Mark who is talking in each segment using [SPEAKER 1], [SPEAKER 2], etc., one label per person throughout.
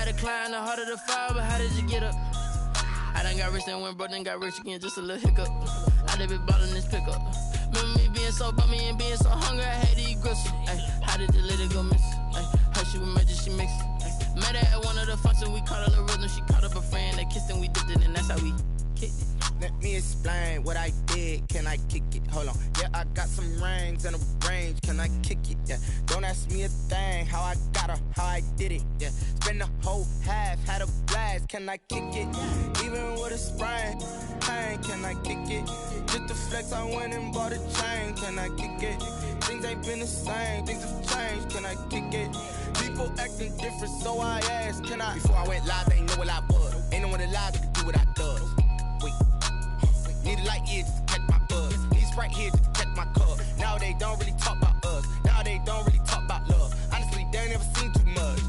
[SPEAKER 1] had to climb the heart of the fire, but how did you get up? I done got rich, then went broke, then got rich again, just a little hiccup. I done been ballin' this pickup. Remember me being so bummy and being so hungry, I had to eat gristle. Ay, how did the lady go miss? Ay, her she was magic, she mixed. Met her at one of the functions, we caught her the rhythm. She caught up a friend, they kissed and we dipped it, and that's how we kicked it.
[SPEAKER 2] Let me explain what I did, can I kick it? Hold on, yeah, I got some rings and a range, can I kick it? Yeah, don't ask me a thing, how I got her, how I did it. Yeah, spend the whole half, had a blast, can I kick it? Even with a sprain, pain, can I kick it? Just to flex, I went and bought a chain, can I kick it? Things ain't been the same, things have changed, can I kick it? People acting different, so I asked, can I? Before I went live, they ain't know what I was. Ain't no one alive that could do what I does. Need a light here just to catch my buzz. Need Sprite here just to catch my cup. Now they don't really talk about us. Now they don't really talk about love. Honestly, they ain't never seen too much.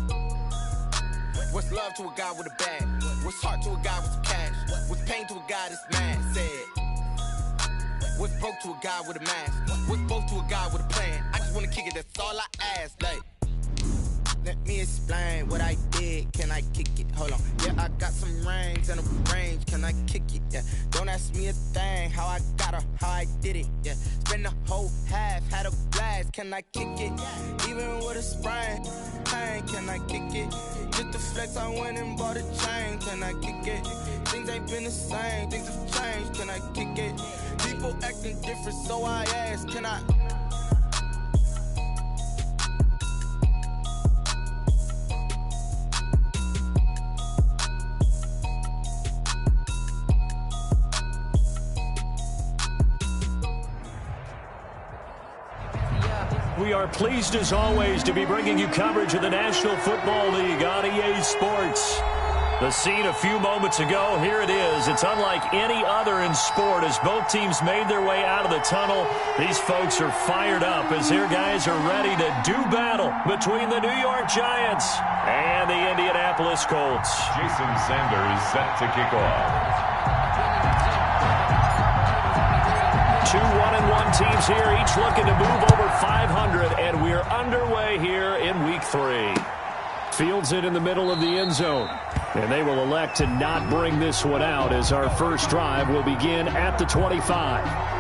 [SPEAKER 2] What's love to a guy with a bag? What's heart to a guy with some cash? What's pain to a guy that's mad? Said. What's broke to a guy with a mask? What's both to a guy with a plan? I just wanna kick it, that's all I ask. Like, let me explain what I did, can I kick it? Hold on, yeah, I got some rings and a range, can I kick it? Yeah, don't ask me a thing, how I got her, how I did it. Yeah, spend the whole half, had a blast, can I kick it? Even with a sprain, pain, can I kick it? Just to flex, I went and bought a chain, can I kick it? Things ain't been the same, things have changed, can I kick it? People acting different, so I ask, can I?
[SPEAKER 3] We are pleased as always to be bringing you coverage of the National Football League on EA Sports. The scene a few moments ago, here it is. It's unlike any other in sport as both teams made their way out of the tunnel. These folks are fired up as their guys are ready to do battle between the New York Giants and the Indianapolis Colts.
[SPEAKER 4] Jason Sanders set to kick off.
[SPEAKER 3] Two 1-1 teams here, each looking to move over 500, and we're underway here in Week 3. Fields it in the middle of the end zone, and they will elect to not bring this one out as our first drive will begin at the 25.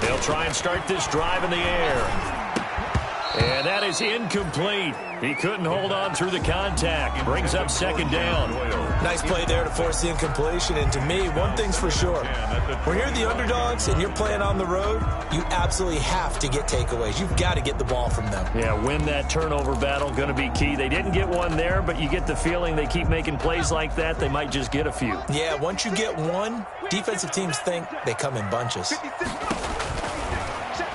[SPEAKER 3] They'll try and start this drive in the air. And that is incomplete. He couldn't hold on through the contact. Brings up second down.
[SPEAKER 5] Nice play there to force the incompletion. And to me, one thing's for sure. When you're the underdogs and you're playing on the road, you absolutely have to get takeaways. You've got to get the ball from them.
[SPEAKER 3] Yeah, win that turnover battle, going to be key. They didn't get one there, but you get the feeling they keep making plays like that, they might just get a few.
[SPEAKER 5] Yeah, once you get one, defensive teams think they come in bunches.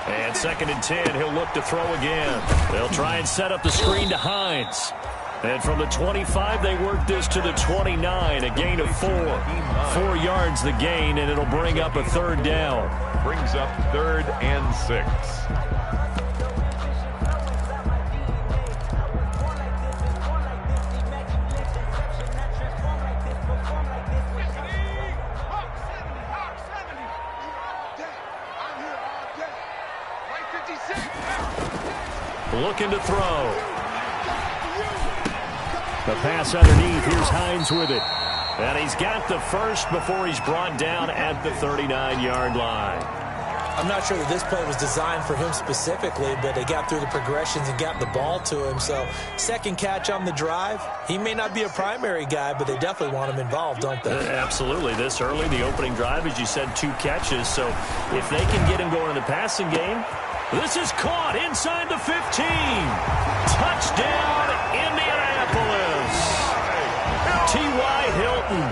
[SPEAKER 3] And 2nd and 10, he'll look to throw again. They'll try and set up the screen to Hines. And from the 25, they work this to the 29, a gain of 4. 4 yards the gain, and it'll bring up a third down.
[SPEAKER 4] Brings up 3rd and 6.
[SPEAKER 3] Looking to throw. The pass underneath. Here's Hines with it. And he's got the first before he's brought down at the 39-yard line.
[SPEAKER 5] I'm not sure that this play was designed for him specifically, but they got through the progressions and got the ball to him. So, second catch on the drive. He may not be a primary guy, but they definitely want him involved, don't they?
[SPEAKER 3] Absolutely. This early, the opening drive, as you said, 2 catches. So, if they can get him going in the passing game, this is caught inside the 15. Touchdown, Indianapolis. T.Y. Hilton,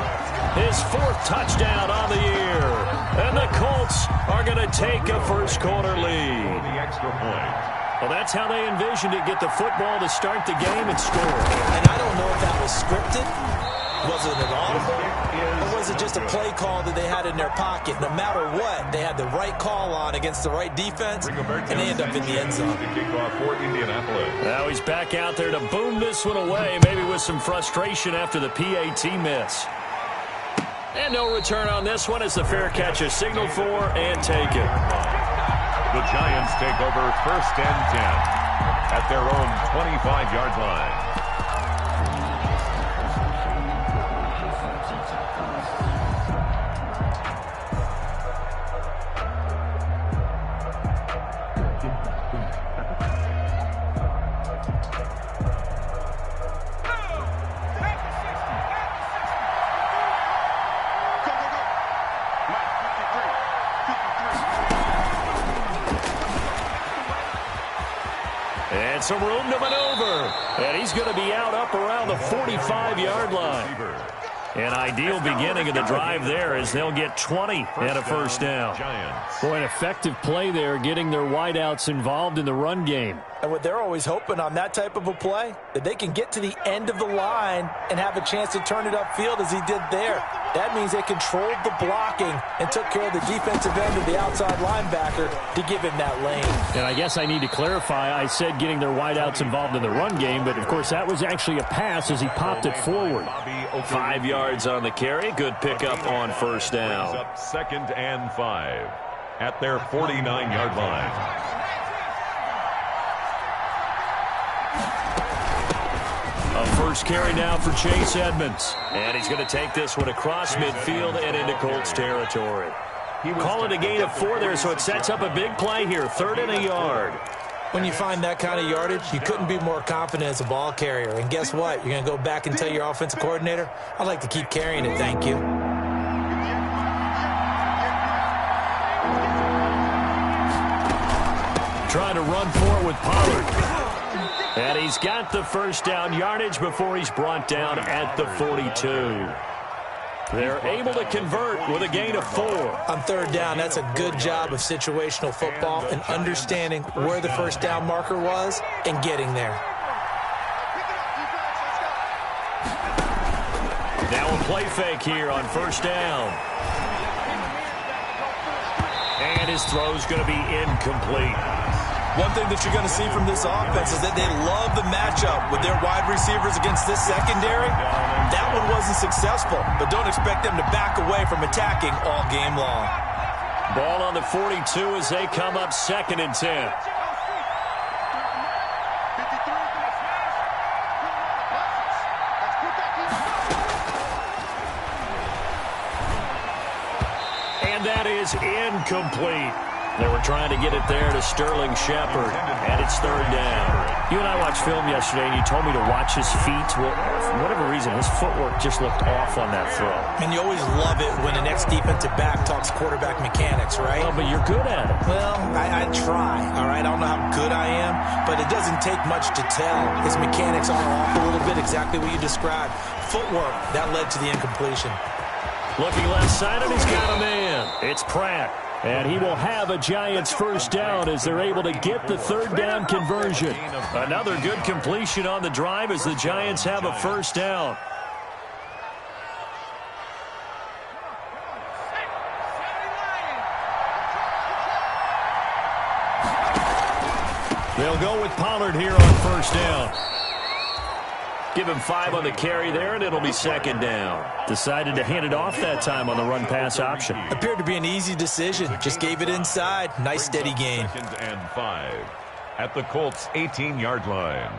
[SPEAKER 3] his 4th touchdown on the year. And the Colts are going to take a first-quarter lead.
[SPEAKER 4] The extra point.
[SPEAKER 3] Well, that's how they envisioned it, get the football to start the game and score.
[SPEAKER 5] And I don't know if that was scripted. Was it at all? Or was it just a play call that they had in their pocket? No matter what, they had the right call on against the right defense, and they end up in the end zone.
[SPEAKER 3] Now he's back out there to boom this one away, maybe with some frustration after the PAT miss. And no return on this one as the fair catch is signaled for and taken.
[SPEAKER 4] The Giants take over 1st and 10 at their own 25-yard line.
[SPEAKER 3] And some room to maneuver. And he's going to be out up around the 45-yard line. An ideal beginning of the drive there as they'll get 20 and a first down.
[SPEAKER 6] Boy, an effective play there, getting their wideouts involved in the run game.
[SPEAKER 5] And what they're always hoping on that type of a play, that they can get to the end of the line and have a chance to turn it upfield as he did there. That means they controlled the blocking and took care of the defensive end of the outside linebacker to give him that lane.
[SPEAKER 6] And I guess I need to clarify, I said getting their wideouts involved in the run game, but of course that was actually a pass as he popped it forward.
[SPEAKER 3] 5 yards on the carry. Good pickup on first down.
[SPEAKER 4] Up 2nd and 5 at their 49-yard line.
[SPEAKER 3] A first carry now for Chase Edmonds. And he's going to take this one across midfield and into Colts territory. Call it a gain of 4 there, so it sets up a big play here. 3rd and a yard.
[SPEAKER 5] When you find that kind of yardage, you couldn't be more confident as a ball carrier. And guess what? You're going to go back and tell your offensive coordinator, I'd like to keep carrying it, thank you.
[SPEAKER 3] Trying to run for it with Pollard. And he's got the first down yardage before he's brought down at the 42. They're able to convert with a gain of 4.
[SPEAKER 5] On 3rd down, that's a good job of situational football and understanding where the first down marker was and getting there.
[SPEAKER 3] Now a play fake here on first down. And his throw's going to be incomplete.
[SPEAKER 5] One thing that you're going to see from this offense is that they love the matchup with their wide receivers against this secondary. That one wasn't successful, but don't expect them to back away from attacking all game long.
[SPEAKER 3] Ball on the 42 as they come up 2nd and 10. And that is incomplete. They were trying to get it there to Sterling Shepard, and it's 3rd down. You and I watched film yesterday, and you told me to watch his feet. Well, for whatever reason, his footwork just looked off on that throw.
[SPEAKER 5] And you always love it when the next defensive back talks quarterback mechanics, right?
[SPEAKER 3] Oh, but you're good at it.
[SPEAKER 5] Well, I try, all right? I don't know how good I am, but it doesn't take much to tell. His mechanics are off a little bit, exactly what you described. Footwork, that led to the incompletion.
[SPEAKER 3] Looking left side, and he's got a man. It's Pratt. And he will have a Giants first down as they're able to get the 3rd down conversion. Another good completion on the drive as the Giants have a first down. They'll go with Pollard here on first down. Give him 5 on the carry there, and it'll be 2nd down. Decided to hand it off that time on the run-pass option.
[SPEAKER 5] Appeared to be an easy decision. Just gave it inside. Nice, steady gain.
[SPEAKER 4] 2nd and 5 at the Colts' 18-yard line.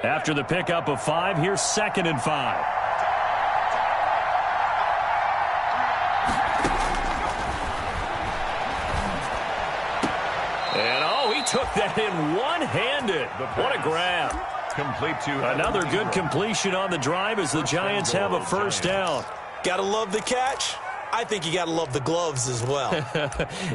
[SPEAKER 3] After the pickup of 5, here's 2nd and 5. Took that in one-handed. What a grab.
[SPEAKER 4] Complete to
[SPEAKER 3] another good completion on the drive as the Giants have a first down.
[SPEAKER 5] Gotta love the catch. I think you got to love the gloves as well.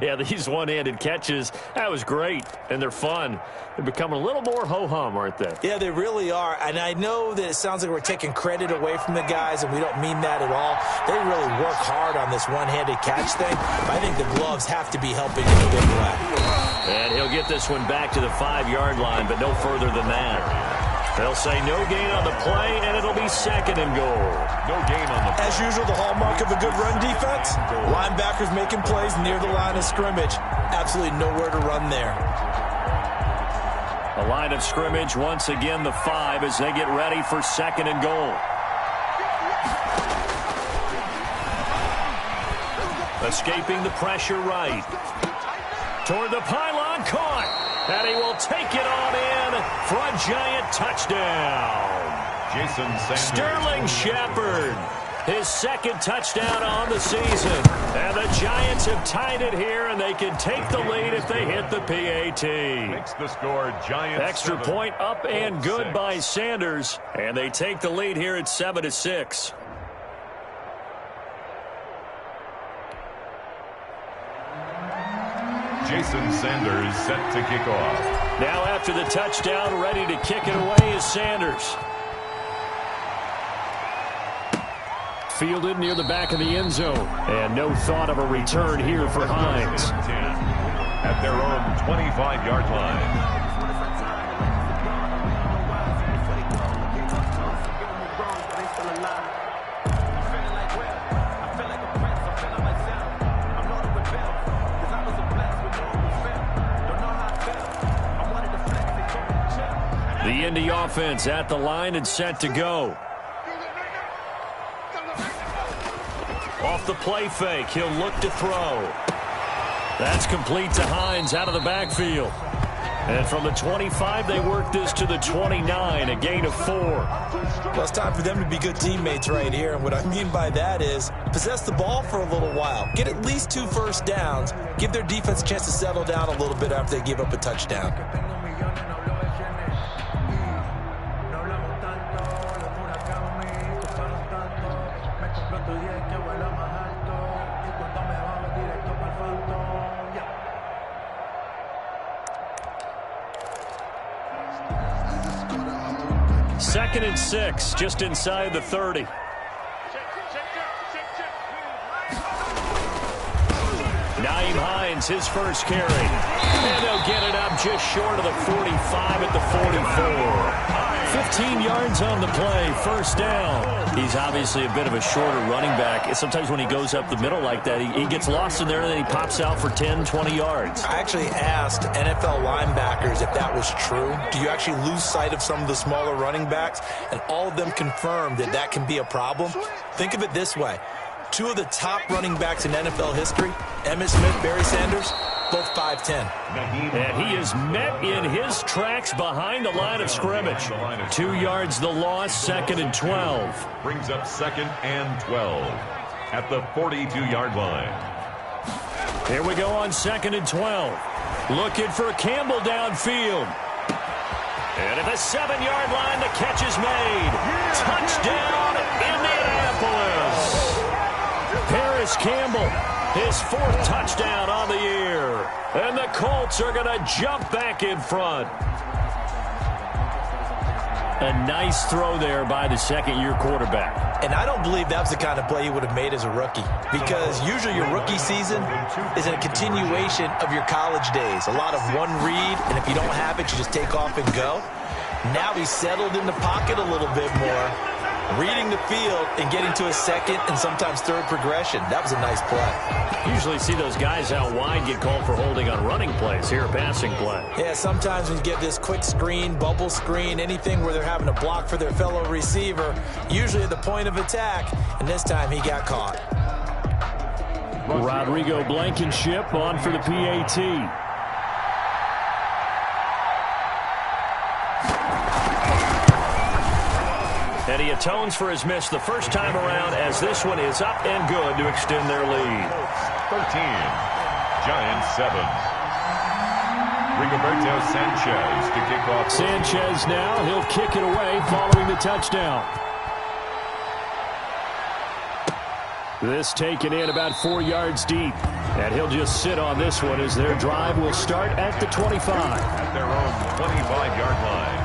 [SPEAKER 6] Yeah, these one-handed catches, that was great, and they're fun. They're becoming a little more ho-hum, aren't they?
[SPEAKER 5] Yeah, they really are, and I know that it sounds like we're taking credit away from the guys, and we don't mean that at all. They really work hard on this one-handed catch thing. I think the gloves have to be helping in a big way.
[SPEAKER 6] And he'll get this one back to the 5-yard line, but no further than that. They'll say no gain on the play, and it'll be 2nd and goal.
[SPEAKER 4] No gain on the play.
[SPEAKER 5] As usual, the hallmark of a good run defense, linebackers making plays near the line of scrimmage. Absolutely nowhere to run there.
[SPEAKER 6] A line of scrimmage, once again the 5 as they get ready for 2nd and goal. Escaping the pressure right. Toward the pylon, caught. And he will take it on in for a Giant touchdown.
[SPEAKER 4] Jason Sanders.
[SPEAKER 6] Sterling Shepard, his 2nd touchdown on the season. And the Giants have tied it here, and they can take the lead if they hit the PAT.
[SPEAKER 4] Makes the score Giants.
[SPEAKER 6] Extra point up and good by Sanders. And they take the lead here at 7-6.
[SPEAKER 4] Jason Sanders set to kick off.
[SPEAKER 6] Now after the touchdown, ready to kick it away is Sanders. Fielded near the back of the end zone. And no thought of a return here for Hines.
[SPEAKER 4] At their own 25-yard line.
[SPEAKER 6] The Indy offense at the line and set to go. Off the play fake, he'll look to throw. That's complete to Hines out of the backfield. And from the 25, they work this to the 29, a gain of 4.
[SPEAKER 5] Well, it's time for them to be good teammates right here. And what I mean by that is possess the ball for a little while. Get at least 2 first downs. Give their defense a chance to settle down a little bit after they give up a touchdown.
[SPEAKER 6] Second and 6, just inside the 30. Nyheim Hines, his first carry. And they'll get it up just short of the 45 at the 44. 15 yards on the play, first down. He's obviously a bit of a shorter running back. Sometimes when he goes up the middle like that, he gets lost in there, and then he pops out for 10, 20 yards.
[SPEAKER 5] I actually asked NFL linebackers if that was true. Do you actually lose sight of some of the smaller running backs? And all of them confirmed that that can be a problem. Think of it this way. 2 of the top running backs in NFL history, Emmitt Smith, Barry Sanders, both 5'10".
[SPEAKER 6] And he is met in his tracks behind the line of scrimmage. 2 yards the loss, 2nd and 12.
[SPEAKER 4] Brings up 2nd and 12 at the 42-yard line.
[SPEAKER 6] Here we go on 2nd and 12. Looking for Campbell downfield. And at the 7-yard line, the catch is made. Touchdown, Indianapolis. Paris Campbell, his 4th touchdown on the year. And the Colts are going to jump back in front. A nice throw there by the 2nd-year quarterback.
[SPEAKER 5] And I don't believe that was the kind of play he would have made as a rookie, because usually your rookie season is a continuation of your college days. A lot of one read, and if you don't have it, you just take off and go. Now he's settled in the pocket a little bit more, reading the field and getting to a 2nd and sometimes 3rd progression. That was a nice play.
[SPEAKER 6] Usually see those guys out wide get called for holding on running plays. Here, a passing play.
[SPEAKER 5] Yeah, sometimes when you get this quick screen, bubble screen, anything where they're having to block for their fellow receiver, usually at the point of attack, and this time he got caught.
[SPEAKER 6] Rodrigo Blankenship on for the PAT. And he atones for his miss the first time around, as this one is up and good to extend their lead.
[SPEAKER 4] 13, Giants 7. Rigoberto Sanchez to kick off.
[SPEAKER 6] Sanchez now, he'll kick it away following the touchdown.
[SPEAKER 3] This taken in about 4 yards deep. And he'll just sit on this one as their drive will start at the 25.
[SPEAKER 4] At their own 25-yard line.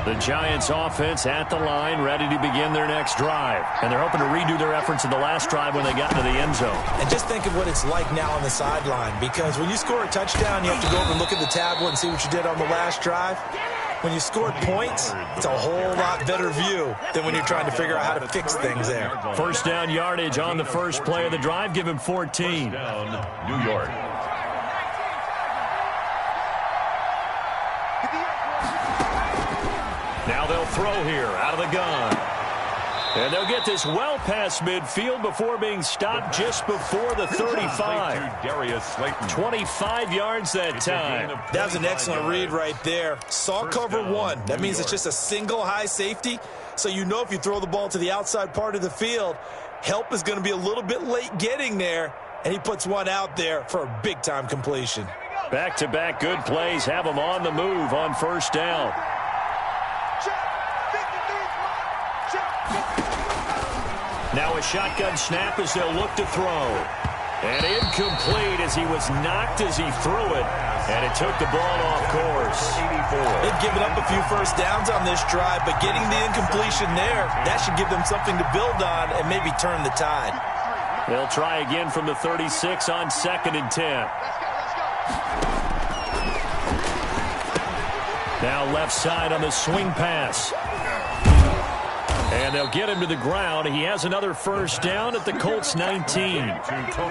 [SPEAKER 3] The Giants offense at the line, ready to begin their next drive. And they're hoping to redo their efforts in the last drive when they got into the end zone.
[SPEAKER 5] And just think of what it's like now on the sideline, because when you score a touchdown, you have to go over and look at the tablet and see what you did on the last drive. When you scored points, it's a whole lot better view than when you're trying to figure out how to fix things there.
[SPEAKER 3] First down yardage on the first play of the drive. Give him 14.
[SPEAKER 4] First down, New York.
[SPEAKER 3] Now they'll throw here out of the gun. And they'll get this well past midfield before being stopped just before the 35. 25 yards that time.
[SPEAKER 5] That was an excellent read right there. Saw cover one. That means it's just a single high safety. So you know if you throw the ball to the outside part of the field, help is going to be a little bit late getting there. And he puts one out there for a big-time completion.
[SPEAKER 3] Back-to-back good plays have them on the move on first down. Now a shotgun snap as they'll look to throw. And incomplete as he was knocked as he threw it. And it took the ball off course.
[SPEAKER 5] They've given up a few first downs on this drive, but getting the incompletion there, that should give them something to build on and maybe turn the tide.
[SPEAKER 3] They'll try again from the 36 on 2nd and 10. Now left side on the swing pass. And they'll get him to the ground. He has another first down at the Colts 19.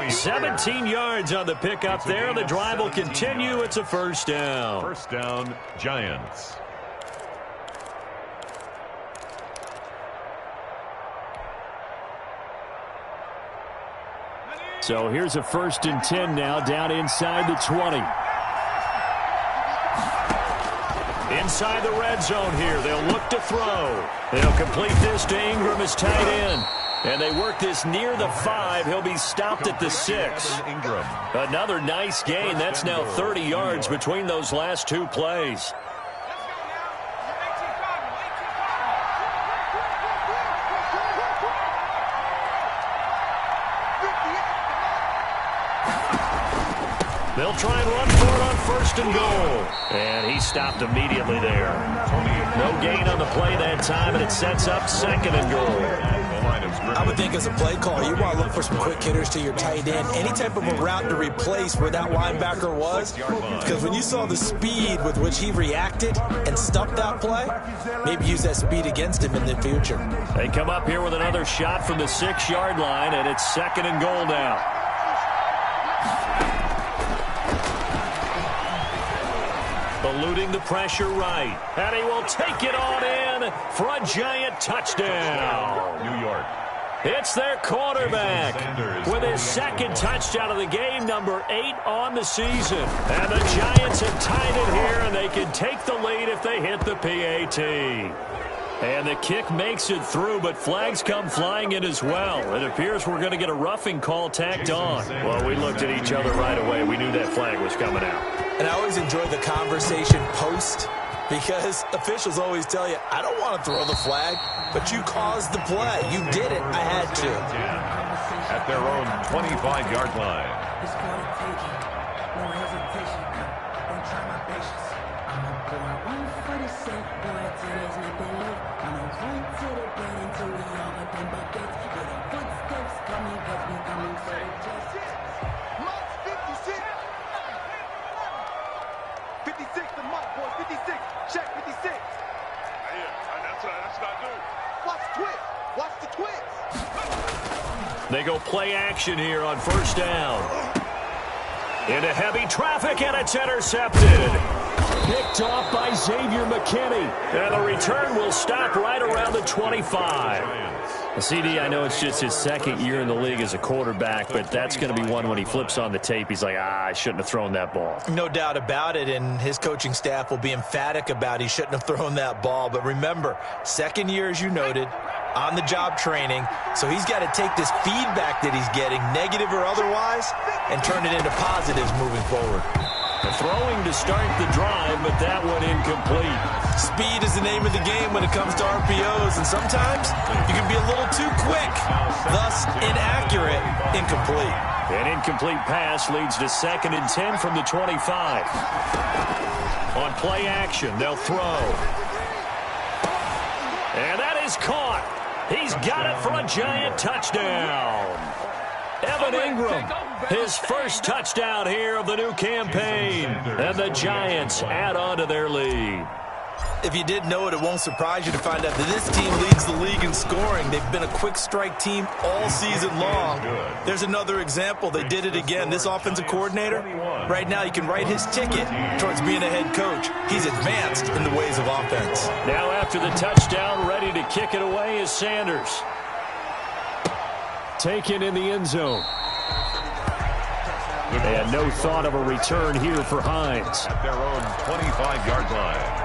[SPEAKER 3] 17 yards on the pickup there. The drive will continue. It's a first down.
[SPEAKER 4] First down, Giants.
[SPEAKER 3] So here's a 1st and 10 now down inside the 20. Inside the red zone here. They'll look to throw. They'll complete this to Ingram as tight end. And they work this near the 5. He'll be stopped at the 6. Another nice gain. That's now 30 yards between those last two plays. They'll try and run for it on 1st and goal. And he stopped immediately there. No gain on the play that time, and it sets up 2nd and goal.
[SPEAKER 5] I would think as a play caller, you want to look for some quick hitters to your tight end. Any type of a route to replace where that linebacker was. Because when you saw the speed with which he reacted and stuffed that play, maybe use that speed against him in the future.
[SPEAKER 3] They come up here with another shot from the 6-yard line, and it's 2nd and goal now. Eluding the pressure right. And he will take it on in for a Giant touchdown.
[SPEAKER 4] New York.
[SPEAKER 3] It's their quarterback with his 2nd touchdown of the game, number 8 on the season. And the Giants have tied it here, and they can take the lead if they hit the PAT. And the kick makes it through, but flags come flying in as well. It appears we're going to get a roughing call tacked on. Well, we looked at each other right away. We knew that flag was coming out.
[SPEAKER 5] And I always enjoy the conversation post, because officials always tell you, I don't want to throw the flag, but you caused the play. You did it. I had to.
[SPEAKER 4] At their own 25-yard line.
[SPEAKER 3] They go play action here on 1st down. Into heavy traffic, and it's intercepted. Picked off by Xavier McKinney. And the return will stop right around the 25. CD, I know it's just his 2nd year in the league as a quarterback, but that's going to be one when he flips on the tape. He's like, I shouldn't have thrown that ball.
[SPEAKER 5] No doubt about it, and his coaching staff will be emphatic about he shouldn't have thrown that ball. But remember, 2nd year, as you noted, on-the-job training. So he's got to take this feedback that he's getting, negative or otherwise, and turn it into positives moving forward.
[SPEAKER 3] Throwing to start the drive, but that one incomplete.
[SPEAKER 5] Speed is the name of the game when it comes to RPOs, and sometimes you can be a little too quick, thus inaccurate, incomplete.
[SPEAKER 3] An incomplete pass leads to 2nd and 10 from the 25. On play action, they'll throw. And that is caught. He's got it for a Giant touchdown. Evan Ingram, his first touchdown here of the new campaign. And the Giants add on to their lead.
[SPEAKER 5] If you didn't know it, it won't surprise you to find out that this team leads the league in scoring. They've been a quick strike team all season long. There's another example. They did it again. This offensive coordinator, right now, you can write his ticket towards being a head coach. He's advanced in the ways of offense.
[SPEAKER 3] Now after the touchdown, ready to kick it away is Sanders. Taken in the end zone. And no thought of a return here for Hines.
[SPEAKER 4] At their own 25-yard line.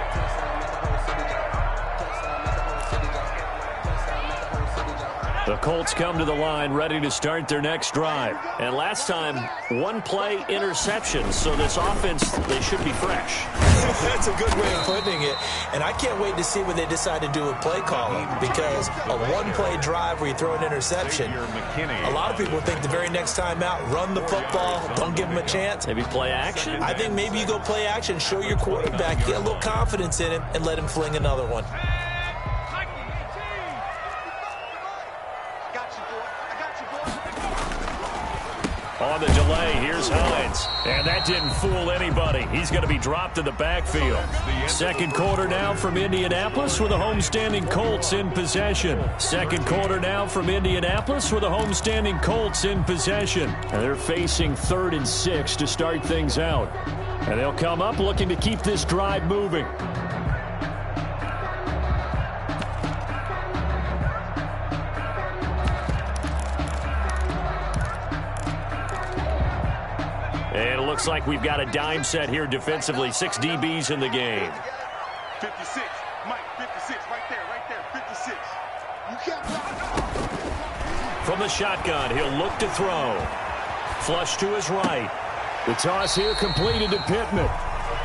[SPEAKER 3] The Colts come to the line ready to start their next drive. And last time, one play interception. So this offense, they should be fresh.
[SPEAKER 5] That's a good way of putting it. And I can't wait to see what they decide to do with play calling, because a one-play drive where you throw an interception, a lot of people think the very next time out, run the football, don't give them a chance.
[SPEAKER 3] Maybe play action?
[SPEAKER 5] I think maybe you go play action, show your quarterback, get a little confidence in him, and let him fling another one.
[SPEAKER 3] On the delay, here's Hines. And that didn't fool anybody. He's going to be dropped in the backfield. Second quarter now from Indianapolis with the homestanding Colts in possession. Second quarter now from Indianapolis with the homestanding Colts in possession. And they're facing 3rd and 6 to start things out. And they'll come up looking to keep this drive moving. And it looks like we've got a dime set here defensively. 6 DBs in the game.
[SPEAKER 7] 56. Mike, 56. Right there. 56. You can't block.
[SPEAKER 3] From the shotgun, he'll look to throw. Flush to his right. The toss here completed to Pittman.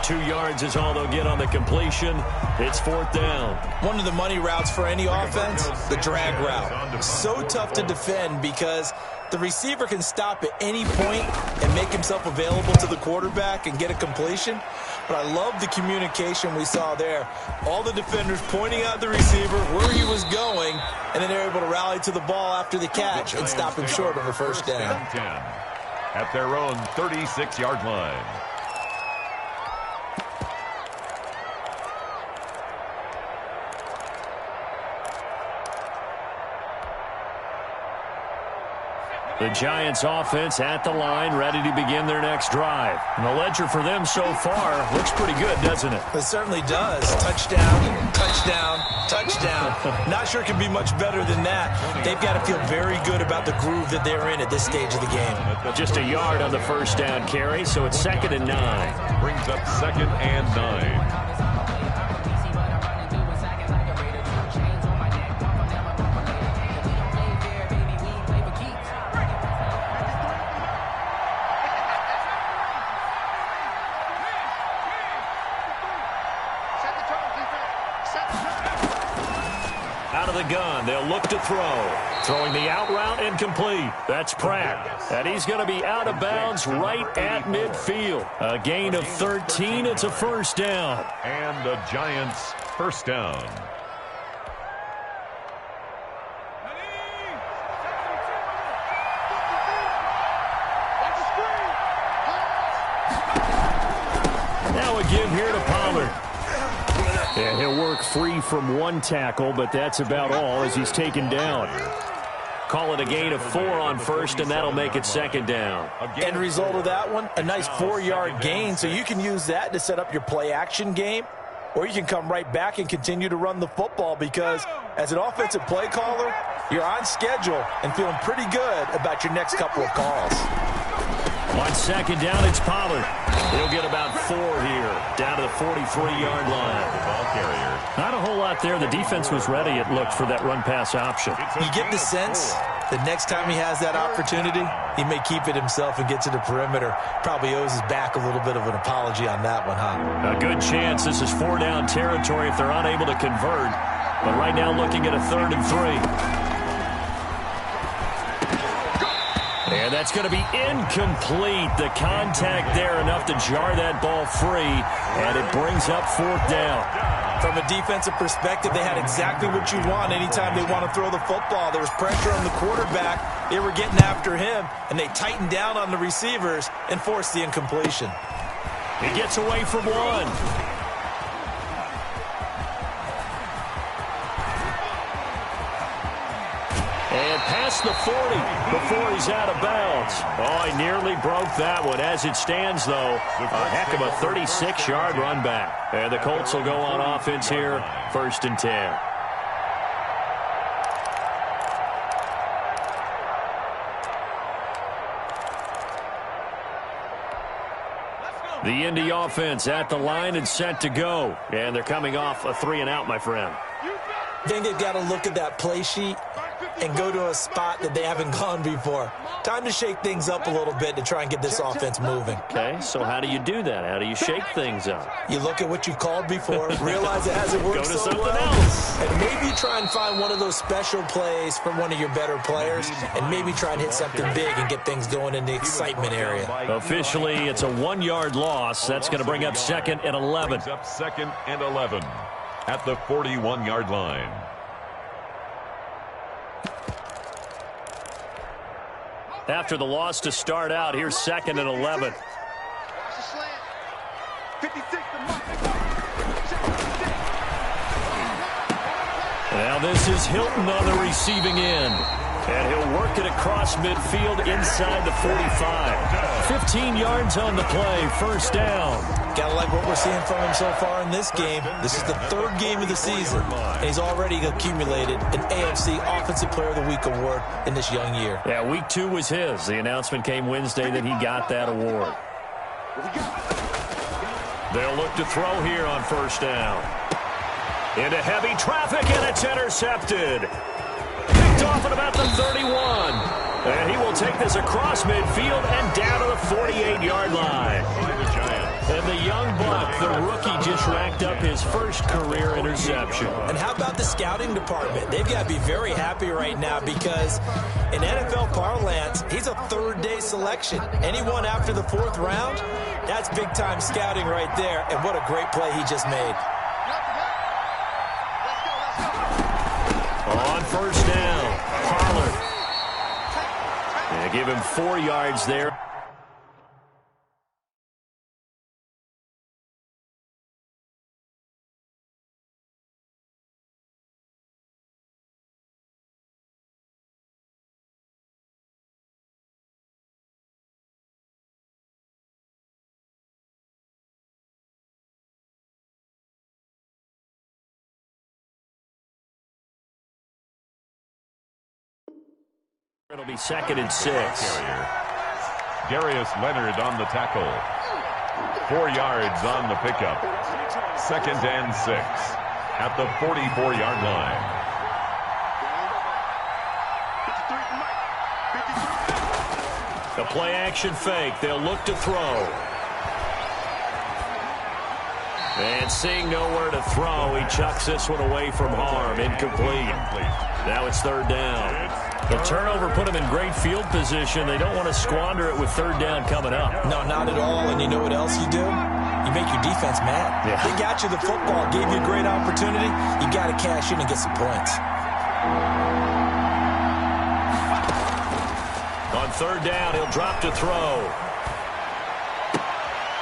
[SPEAKER 3] 2 yards is all they'll get on the completion. It's 4th down.
[SPEAKER 5] One of the money routes for any offense, the drag route. So tough to defend because the receiver can stop at any point and make himself available to the quarterback and get a completion. But I love the communication we saw there. All the defenders pointing out the receiver, where he was going, and then they're able to rally to the ball after the catch and stop him short of a first down.
[SPEAKER 4] At their own 36-yard line.
[SPEAKER 3] The Giants offense at the line, ready to begin their next drive. And the ledger for them so far looks pretty good, doesn't it?
[SPEAKER 5] It certainly does. Touchdown, touchdown, touchdown. Not sure it can be much better than that. They've got to feel very good about the groove that they're in at this stage of the game.
[SPEAKER 3] Just a yard on the first down carry, so it's 2nd and 9.
[SPEAKER 4] Brings up 2nd and 9.
[SPEAKER 3] Out of the gun, they'll look to throw. Throwing the out route incomplete. That's Pratt. And he's going to be out of bounds right at midfield. A gain of 13. It's a first down.
[SPEAKER 4] And the Giants' first down.
[SPEAKER 3] Now a give here to Pollard. And he'll work free from one tackle, but that's about all as he's taken down. Call it a gain of 4 on first, and that'll make it 2nd down.
[SPEAKER 5] End result of that one, a nice 4-yard gain, so you can use that to set up your play-action game, or you can come right back and continue to run the football because as an offensive play caller, you're on schedule and feeling pretty good about your next couple of calls.
[SPEAKER 3] On second down, it's Pollard. He'll get about 4 here, down to the 43-yard line.
[SPEAKER 4] Ball carrier.
[SPEAKER 3] Not a whole lot there. The defense was ready, it looked, for that run-pass option.
[SPEAKER 5] You get the sense that next time he has that opportunity, he may keep it himself and get to the perimeter. Probably owes his back a little bit of an apology on that one, huh?
[SPEAKER 3] A good chance this is 4-down territory if they're unable to convert. But right now looking at a 3rd and 3. And that's going to be incomplete. The contact there enough to jar that ball free, and it brings up 4th down.
[SPEAKER 5] From a defensive perspective, they had exactly what you want anytime they want to throw the football. There was pressure on the quarterback. They were getting after him, and they tightened down on the receivers and forced the incompletion.
[SPEAKER 3] He gets away from one. And past the 40 before he's out of bounds. Oh, he nearly broke that one. As it stands, though, a heck of a 36-yard run back. And the Colts will go on offense here, 1st and 10. The Indy offense at the line and set to go. And they're coming off a 3-and-out, my friend.
[SPEAKER 5] I think they've got to look at that play sheet and go to a spot that they haven't gone before. Time to shake things up a little bit to try and get this offense moving.
[SPEAKER 3] Okay, so how do you do that? How do you shake things up?
[SPEAKER 5] You look at what you've called before, realize it hasn't worked
[SPEAKER 3] Go to
[SPEAKER 5] so
[SPEAKER 3] something
[SPEAKER 5] well,
[SPEAKER 3] else.
[SPEAKER 5] and maybe try and find one of those special plays from one of your better players, and maybe try and hit something big and get things going in the excitement area.
[SPEAKER 3] Officially, it's a 1-yard loss. That's going to bring up 2nd and 11.
[SPEAKER 4] Brings up 2nd and 11 at the 41-yard line.
[SPEAKER 3] After the loss to start out, here's 2nd and 11. Now this is Hilton on the receiving end. And he'll work it across midfield inside the 45. 15 yards on the play, 1st down.
[SPEAKER 5] Gotta like what we're seeing from him so far in this game. This is the 3rd game of the season, and he's already accumulated an AFC Offensive Player of the Week award in this young year.
[SPEAKER 3] Yeah, week 2 was his. The announcement came Wednesday that he got that award. They'll look to throw here on 1st down. Into heavy traffic, and it's intercepted. Picked off at about the 31. And he will take this across midfield and down to the 48-yard line. And the young buck, the rookie, just racked up his 1st career interception.
[SPEAKER 5] And how about the scouting department? They've got to be very happy right now because in NFL parlance, he's a 3rd-day selection. Anyone after the 4th round, that's big-time scouting right there. And what a great play he just made.
[SPEAKER 3] On 1st down, Pollard. They give him 4 yards there. It'll be 2nd and 6.
[SPEAKER 4] Darius Leonard on the tackle. 4 yards on the pickup. 2nd and 6 at the 44-yard line.
[SPEAKER 3] The play-action fake. They'll look to throw. And seeing nowhere to throw, he chucks this one away from harm. Incomplete. Now it's 3rd down. The turnover put him in great field position. They don't want to squander it with 3rd down coming up.
[SPEAKER 5] No, not at all. And you know what else you do? You make your defense mad.
[SPEAKER 3] Yeah.
[SPEAKER 5] They got you the football, gave you a great opportunity. You got to cash in and get some points.
[SPEAKER 3] On 3rd down, he'll drop to throw.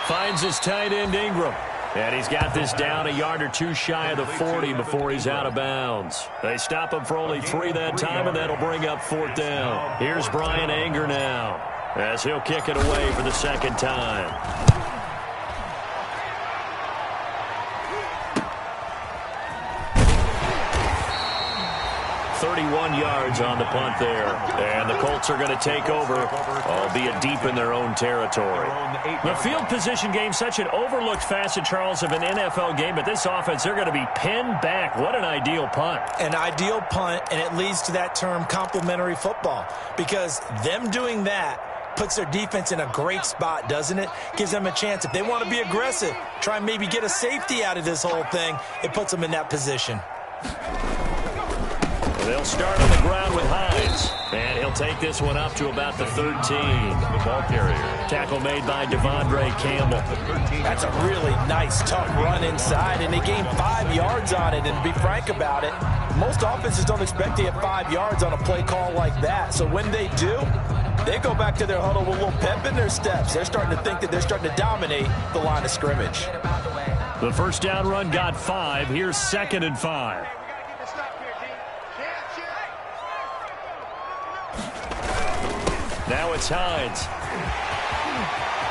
[SPEAKER 3] Finds his tight end, Ingram. And he's got this down a yard or 2 shy of the 40 before he's out of bounds. They stop him for only 3 that time, and that'll bring up 4th down. Here's Brian Anger now, as he'll kick it away for the 2nd time. 31 yards on the punt there. And the Colts are going to take over, albeit deep in their own territory. The field position game, such an overlooked facet, Charles, of an NFL game, but this offense, they're going to be pinned back. What an ideal punt.
[SPEAKER 5] An ideal punt, and it leads to that term complementary football, because them doing that puts their defense in a great spot, doesn't it? Gives them a chance. If they want to be aggressive, try and maybe get a safety out of this whole thing, it puts them in that position.
[SPEAKER 3] They'll start on the ground with Hines. And he'll take this one up to about the 13.
[SPEAKER 4] The ball carrier.
[SPEAKER 3] Tackle made by Devondre Campbell.
[SPEAKER 5] That's a really nice, tough run inside, and they gained 5 yards on it. And to be frank about it, most offenses don't expect to get 5 yards on a play call like that. So when they do, they go back to their huddle with a little pep in their steps. They're starting to think that they're starting to dominate the line of scrimmage.
[SPEAKER 3] The first down run got 5. Here's 2nd and 5. Now it's Hines.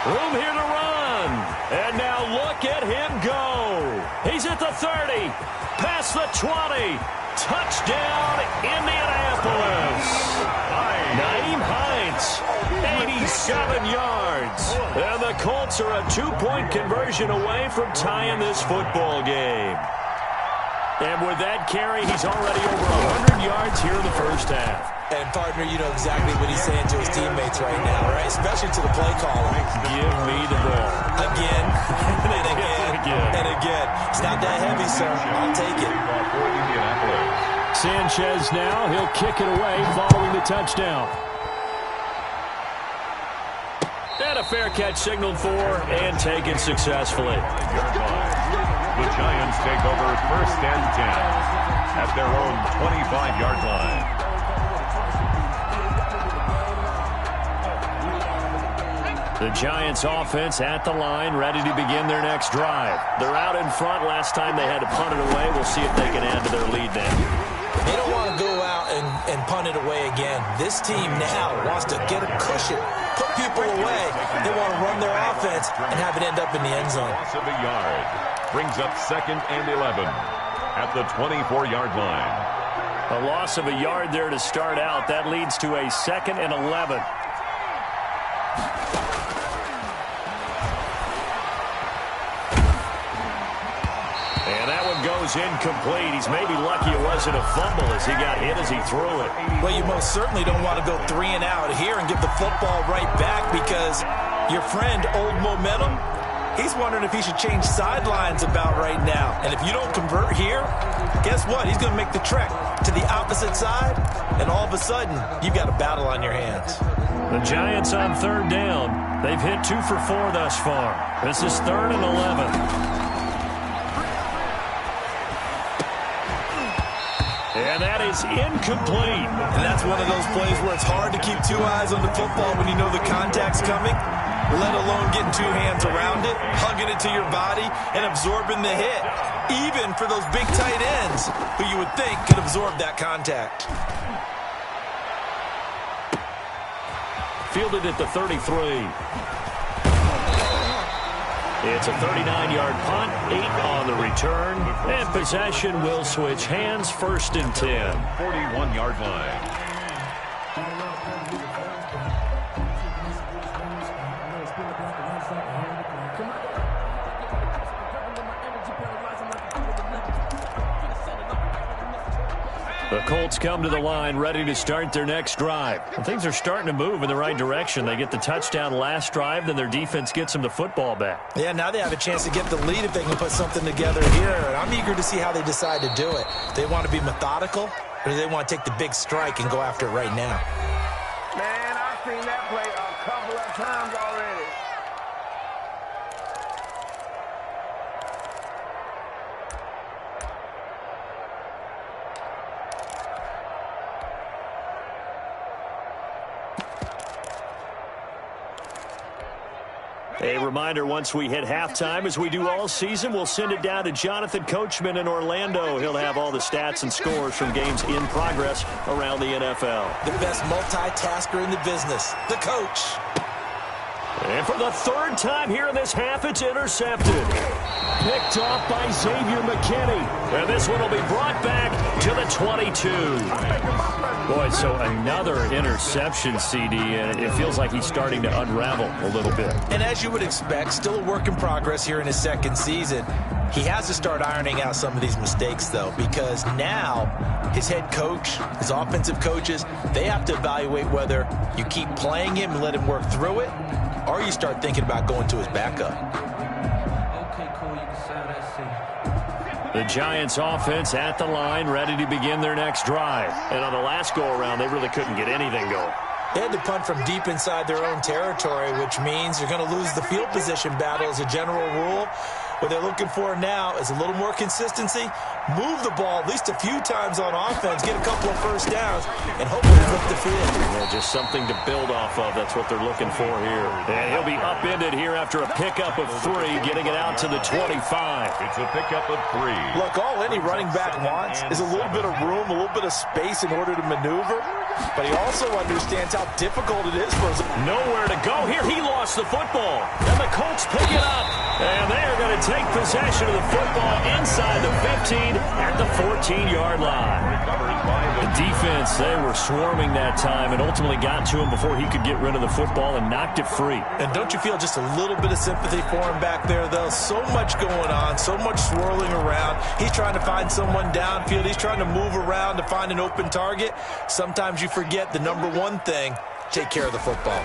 [SPEAKER 3] Room here to run. And now look at him go. He's at the 30. Past the 20. Touchdown, Indianapolis. Nyheim Hines, 87 yards. And the Colts are a 2-point conversion away from tying this football game. And with that carry, he's already over 100 yards here in the first half.
[SPEAKER 5] And, partner, you know exactly what he's saying to his teammates right now, right? Especially to the play caller.
[SPEAKER 3] Give me the ball.
[SPEAKER 5] Again, and again, and again. It's not that heavy, sir. I'll take it.
[SPEAKER 3] Sanchez now. He'll kick it away following the touchdown. And a fair catch signaled for and taken successfully.
[SPEAKER 4] The Giants take over 1st and 10 at their own 25-yard line.
[SPEAKER 3] The Giants offense at the line, ready to begin their next drive. They're out in front. Last time they had to punt it away. We'll see if they can add to their lead now.
[SPEAKER 5] They don't want to go out and punt it away again. This team now wants to get a cushion, put people away. They want to run their offense and have it end up in the end zone.
[SPEAKER 4] Loss of a yard brings up 2nd and 11 at the 24-yard line.
[SPEAKER 3] A loss of a yard there to start out. That leads to a 2nd and 11. Goes incomplete. He's maybe lucky it wasn't a fumble as he got hit as he threw it.
[SPEAKER 5] Well, you most certainly don't want to go 3 and out here and give the football right back, because your friend, Old Momentum, he's wondering if he should change sidelines about right now. And if you don't convert here, guess what? He's going to make the trek to the opposite side, and all of a sudden, you've got a battle on your hands.
[SPEAKER 3] The Giants on 3rd down. They've hit 2 for 4 thus far. This is 3rd and 11. And that is incomplete.
[SPEAKER 5] And that's one of those plays where it's hard to keep 2 eyes on the football when you know the contact's coming, let alone getting 2 hands around it, hugging it to your body, and absorbing the hit, even for those big tight ends who you would think could absorb that contact.
[SPEAKER 3] Fielded at the 33. It's a 39-yard punt, 8 on the return, and possession will switch hands, 1st and 10.
[SPEAKER 4] 41-yard line.
[SPEAKER 3] The Colts come to the line, ready to start their next drive. And things are starting to move in the right direction. They get the touchdown last drive, then their defense gets them the football back.
[SPEAKER 5] Yeah, now they have a chance to get the lead if they can put something together here. And I'm eager to see how they decide to do it. Do they want to be methodical, or do they want to take the big strike and go after it right now?
[SPEAKER 8] Man, I've seen that play a couple of times already.
[SPEAKER 3] A reminder, once we hit halftime, as we do all season, we'll send it down to Jonathan Coachman in Orlando. He'll have all the stats and scores from games in progress around the NFL.
[SPEAKER 5] The best multitasker in the business, the coach.
[SPEAKER 3] And for the 3rd time here in this half, it's intercepted. Picked off by Xavier McKinney. And this one will be brought back to the 22. Boy, so another interception, CD, and it feels like he's starting to unravel a little bit.
[SPEAKER 5] And as you would expect, still a work in progress here in his second season. He has to start ironing out some of these mistakes, though, because now his head coach, his offensive coaches, they have to evaluate whether you keep playing him and let him work through it, or you start thinking about going to his backup.
[SPEAKER 3] The Giants offense at the line, ready to begin their next drive. And on the last go-around, they really couldn't get anything going.
[SPEAKER 5] They had to punt from deep inside their own territory, which means you're going to lose the field position battle as a general rule. What they're looking for now is a little more consistency, move the ball at least a few times on offense, get a couple of first downs, and hopefully flip the field.
[SPEAKER 3] Yeah, just something to build off of. That's what they're looking for here. And he'll be upended here after a pickup of 3, getting it out to the 25.
[SPEAKER 4] It's a pickup of 3.
[SPEAKER 5] Look, all any running back wants is a little bit of room, a little bit of space in order to maneuver, but he also understands how difficult it is for us.
[SPEAKER 3] Nowhere to go here. He lost the football, and the Colts pick it up. And they are going to take possession of the football inside the 15 at the 14-yard line. The defense, they were swarming that time and ultimately got to him before he could get rid of the football and knocked it free.
[SPEAKER 5] And don't you feel just a little bit of sympathy for him back there, though? So much going on, so much swirling around. He's trying to find someone downfield. He's trying to move around to find an open target. Sometimes you forget the number one thing, take care of the football.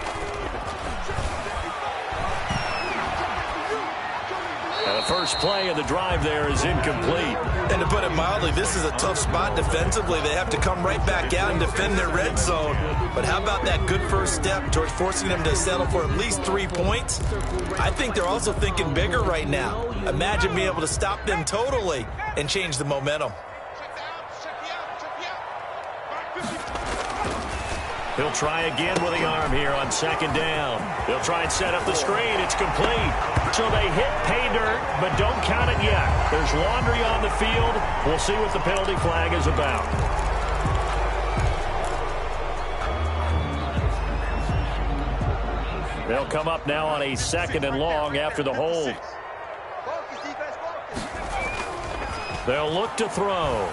[SPEAKER 3] The first play of the drive there is incomplete.
[SPEAKER 5] And to put it mildly, this is a tough spot defensively. They have to come right back out and defend their red zone. But how about that good first step towards forcing them to settle for at least 3 points? I think they're also thinking bigger right now. Imagine being able to stop them totally and change the momentum.
[SPEAKER 3] He'll try again with the arm here on second down. They'll try and set up the screen. It's complete. So they hit pay dirt, but don't count it yet. There's laundry on the field. We'll see what the penalty flag is about. They'll come up now on a 2nd and long after the hold. They'll look to throw.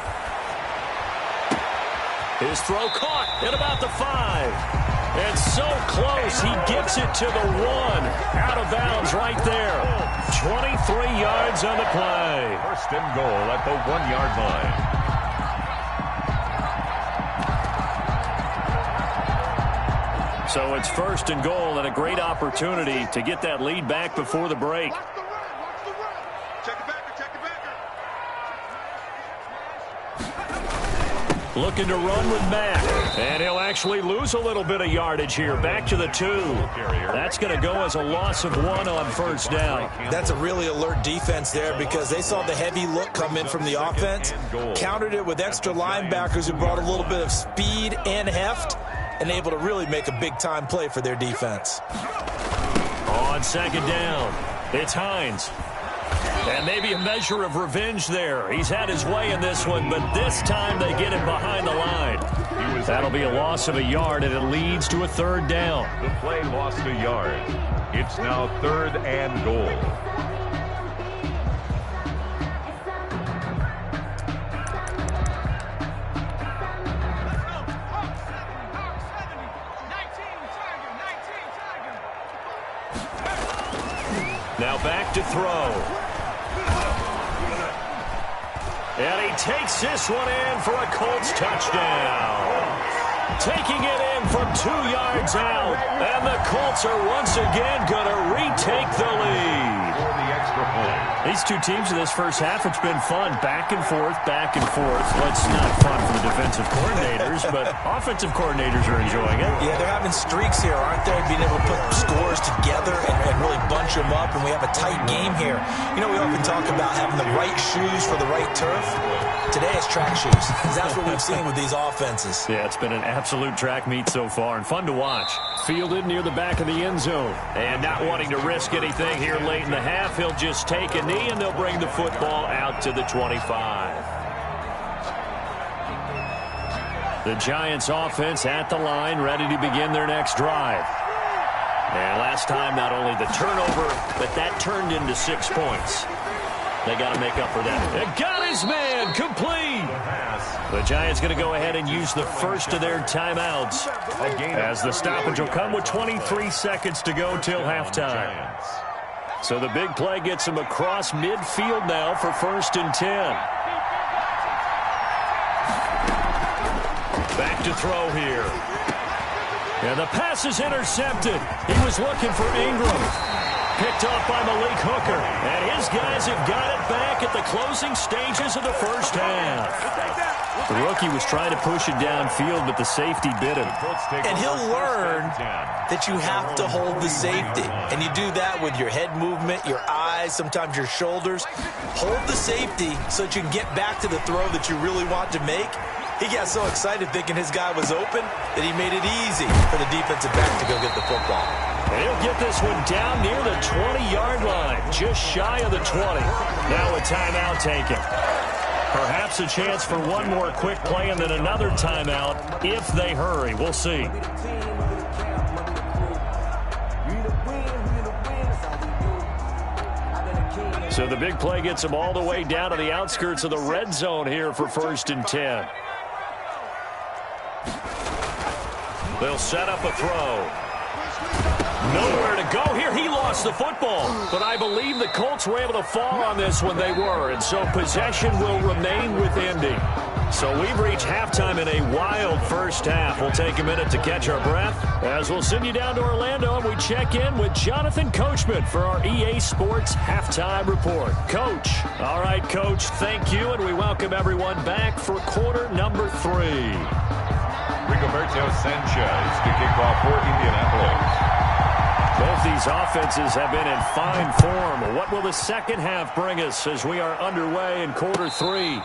[SPEAKER 3] His throw caught at about the 5. It's so close, he gets it to the 1. Out of bounds right there. 23 yards on the play.
[SPEAKER 4] First and goal at the 1-yard line.
[SPEAKER 3] So it's first and goal and a great opportunity to get that lead back before the break. Looking to run with Mack. And he'll actually lose a little bit of yardage here. Back to the 2. That's going to go as a loss of 1 on first down.
[SPEAKER 5] That's a really alert defense there because they saw the heavy look come in from the offense, countered it with extra linebackers who brought a little bit of speed and heft, and able to really make a big-time play for their defense.
[SPEAKER 3] On second down, it's Hines. And maybe a measure of revenge there. He's had his way in this one, but this time they get him behind the line. That'll be a loss of a yard, and it leads to a 3rd down.
[SPEAKER 4] The play lost a yard. It's now 3rd and goal.
[SPEAKER 3] Now back to throw. And he takes this one in for a Colts touchdown. Taking it in from 2 yards out. And the Colts are once again going to retake the lead.
[SPEAKER 4] For the extra point.
[SPEAKER 3] These two teams in this first half, it's been fun. Back and forth, back and forth. Well, it's not fun for the defensive coordinators, but offensive coordinators are enjoying it.
[SPEAKER 5] Yeah, they're having streaks here, aren't they? Being able to put scores together and really bunch them up, and we have a tight game here. You know, we often talk about having the right shoes for the right turf. Today it's track shoes, because that's what we've seen with these offenses.
[SPEAKER 3] Yeah, it's been an absolute track meet so far, and fun to watch. Fielded near the back of the end zone. And not wanting to risk anything here late in the half, he'll just take a knee, and they'll bring the football out to the 25. The Giants offense at the line, ready to begin their next drive. And last time, not only the turnover, but that turned into 6 points. They got to make up for that. And got his man complete.
[SPEAKER 4] The pass
[SPEAKER 3] The Giants going to go ahead and use the first of their timeouts as the stoppage will come with 23 seconds to go till halftime. So the big play gets them across midfield now for 1st and 10. Back to throw here. And the pass is intercepted. He was looking for Ingram. Picked off by Malik Hooker. And his guys have got it back at the closing stages of the first half. The rookie was trying to push it downfield, but the safety bit him.
[SPEAKER 5] And he'll learn that you have to hold the safety. And you do that with your head movement, your eyes, sometimes your shoulders. Hold the safety so that you can get back to the throw that you really want to make. He got so excited thinking his guy was open that he made it easy for the defensive back to go get the football.
[SPEAKER 3] And he'll get this one down near the 20-yard line, just shy of the 20. Now a timeout taken. Perhaps a chance for one more quick play and then another timeout if they hurry. We'll see. So the big play gets them all the way down to the outskirts of the red zone here for 1st and 10. They'll set up a throw. Nowhere to go here. He lost the football. But I believe the Colts were able to fall on this when they were. And so possession will remain with Indy. So we've reached halftime in a wild first half. We'll take a minute to catch our breath as we'll send you down to Orlando and we check in with Jonathan Coachman for our EA Sports Halftime Report. Coach. All right, Coach, thank you. And we welcome everyone back for quarter number 3.
[SPEAKER 4] Rigoberto Sanchez to kick off for Indianapolis.
[SPEAKER 3] Both these offenses have been in fine form. What will the second half bring us as we are underway in quarter 3?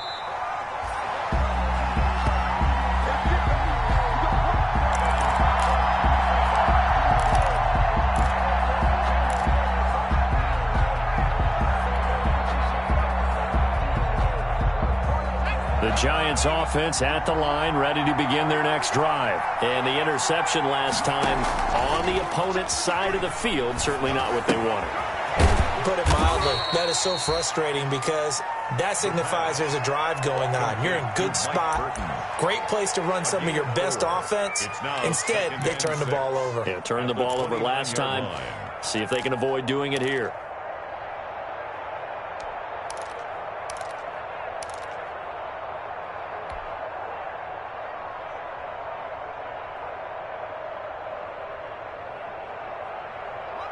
[SPEAKER 3] The Giants offense at the line, ready to begin their next drive. And the interception last time on the opponent's side of the field, certainly not what they wanted.
[SPEAKER 5] Put it mildly, that is so frustrating because that signifies there's a drive going on. You're in good spot, great place to run some of your best offense. Instead, they turn the ball over.
[SPEAKER 3] Yeah, turned the ball over last time. See if they can avoid doing it here.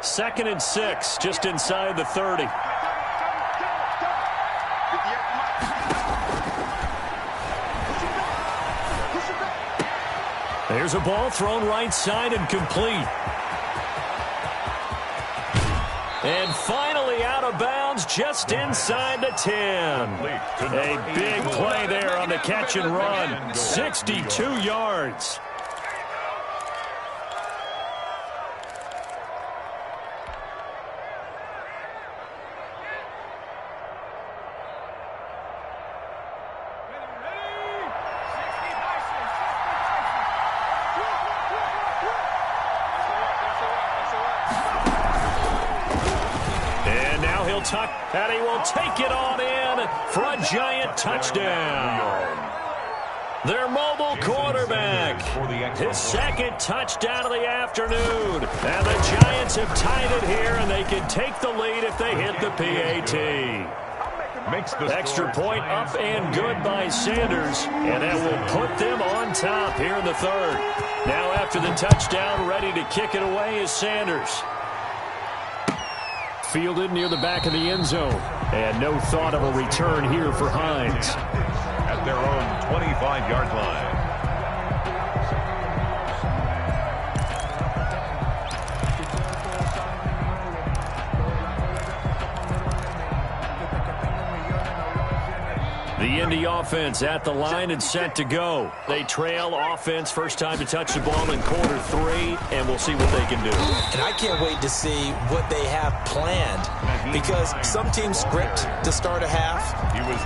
[SPEAKER 3] Second and 6, just inside the 30. There's a ball thrown right side and complete. And finally out of bounds just inside the 10. A big play there on the catch and run. 62 yards. And he will take it on in for a Giant touchdown. Their mobile quarterback, his second touchdown of the afternoon. And the Giants have tied it here, and they can take the lead if they hit the PAT. Extra point up and good by Sanders, and that will put them on top here in the third. Now after the touchdown, ready to kick it away is Sanders. Fielded near the back of the end zone. And no thought of a return here for Hines.
[SPEAKER 4] At their own 25-yard line.
[SPEAKER 3] The Indy offense at the line and set to go. They trail offense, first time to touch the ball in quarter 3, and we'll see what they can do.
[SPEAKER 5] And I can't wait to see what they have planned, because some teams script to start a half.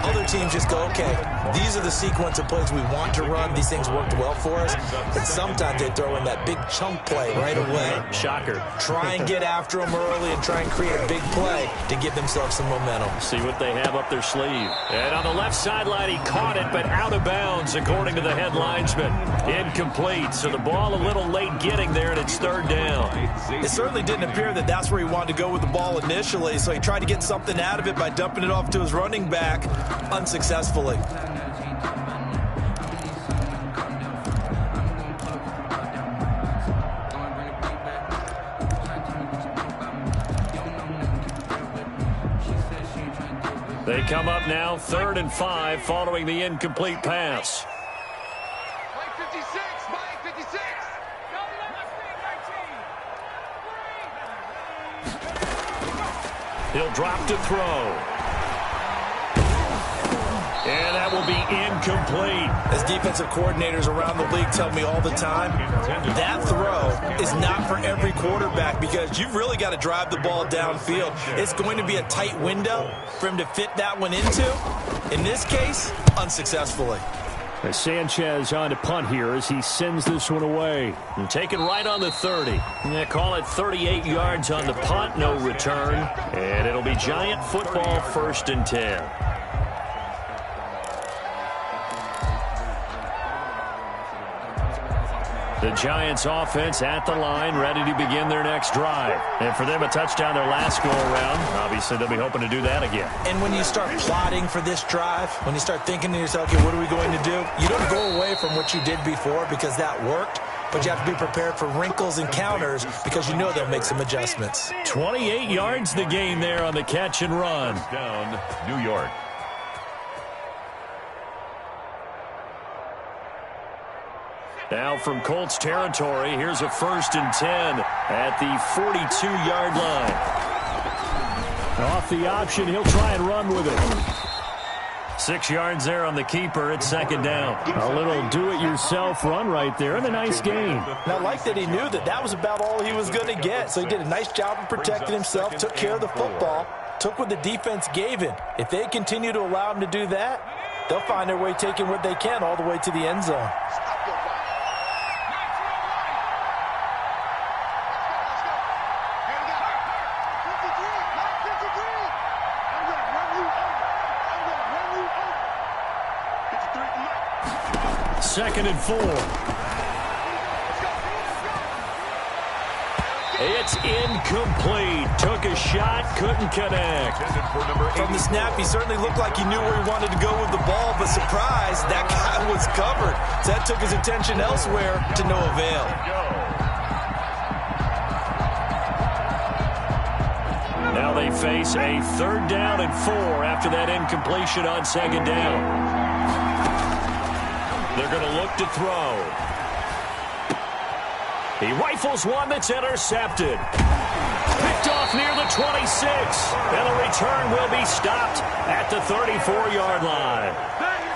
[SPEAKER 5] Other teams just go, okay, These are the sequence of plays we want to run. These things worked well for us, but sometimes they throw in that big chunk play right away.
[SPEAKER 6] Shocker.
[SPEAKER 5] Try and get after them early and try and create a big play to give themselves some momentum.
[SPEAKER 6] See what they have up their sleeve. And on the left sideline, he caught it, but out of bounds, according to the head linesman. Incomplete, so the ball a little late getting there, and it's third down.
[SPEAKER 5] It certainly didn't appear that that's where he wanted to go with the ball initially, so he tried to get something out of it by dumping it off to his running back unsuccessfully.
[SPEAKER 6] They come up now 3rd and 5 following the incomplete pass.
[SPEAKER 7] Mike 56, Mike 56.
[SPEAKER 6] He'll drop to throw. And that will be incomplete.
[SPEAKER 5] As defensive coordinators around the league tell me all the time, that throw is not for every quarterback because you've really got to drive the ball downfield. It's going to be a tight window for him to fit that one into. In this case, unsuccessfully.
[SPEAKER 6] Sanchez on to punt here as he sends this one away. And taken right on the 30. They call it 38 yards on the punt, no return. And it'll be Giant football 1st and 10. The Giants offense at the line, ready to begin their next drive. And for them, a touchdown their last go-around. Obviously, they'll be hoping to do that again.
[SPEAKER 5] And when you start plotting for this drive, when you start thinking to yourself, okay, what are we going to do? You don't go away from what you did before because that worked, but you have to be prepared for wrinkles and counters because you know they'll make some adjustments.
[SPEAKER 6] 28 yards the gain there on the catch and run.
[SPEAKER 4] Down, New York.
[SPEAKER 6] Now from Colts territory, here's a 1st and 10 at the 42-yard line. Off the option, he'll try and run with it. 6 yards there on the keeper. It's 2nd down. A little do-it-yourself run right there and a nice gain.
[SPEAKER 5] And I like that he knew that that was about all he was going to get. So he did a nice job of protecting himself, took care of the football, took what the defense gave him. If they continue to allow him to do that, they'll find their way taking what they can all the way to the end zone.
[SPEAKER 6] Second and 4. It's incomplete. Took a shot, couldn't connect.
[SPEAKER 5] From the snap, he certainly looked like he knew where he wanted to go with the ball, but surprise, that guy was covered. So that took his attention elsewhere to no avail.
[SPEAKER 6] Now they face a 3rd down and 4 after that incompletion on 2nd down. They're going to look to throw. He rifles one that's intercepted. Picked off near the 26. And the return will be stopped at the 34-yard line.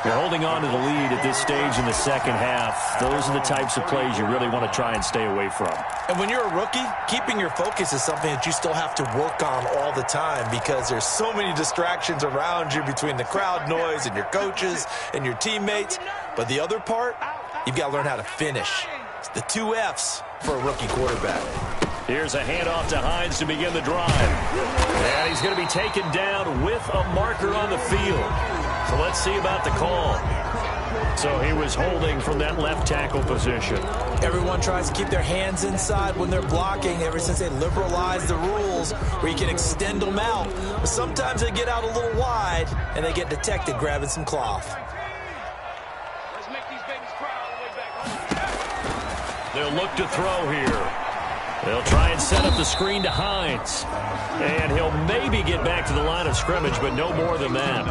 [SPEAKER 6] They're holding on to the lead at this stage in the second half. Those are the types of plays you really want to try and stay away from.
[SPEAKER 5] And when you're a rookie, keeping your focus is something that you still have to work on all the time because there's so many distractions around you between the crowd noise and your coaches and your teammates. But the other part, you've got to learn how to finish. It's the 2 F's for a rookie quarterback.
[SPEAKER 6] Here's a handoff to Hines to begin the drive. And he's going to be taken down with a marker on the field. So let's see about the call. So he was holding from that left tackle position.
[SPEAKER 5] Everyone tries to keep their hands inside when they're blocking ever since they liberalized the rules where you can extend them out. But sometimes they get out a little wide and they get detected grabbing some cloth.
[SPEAKER 7] Let's make these babies cry all the way back home.
[SPEAKER 6] They'll look to throw here. They'll try and set up the screen to Hines. And he'll maybe get back to the line of scrimmage, but no more than that.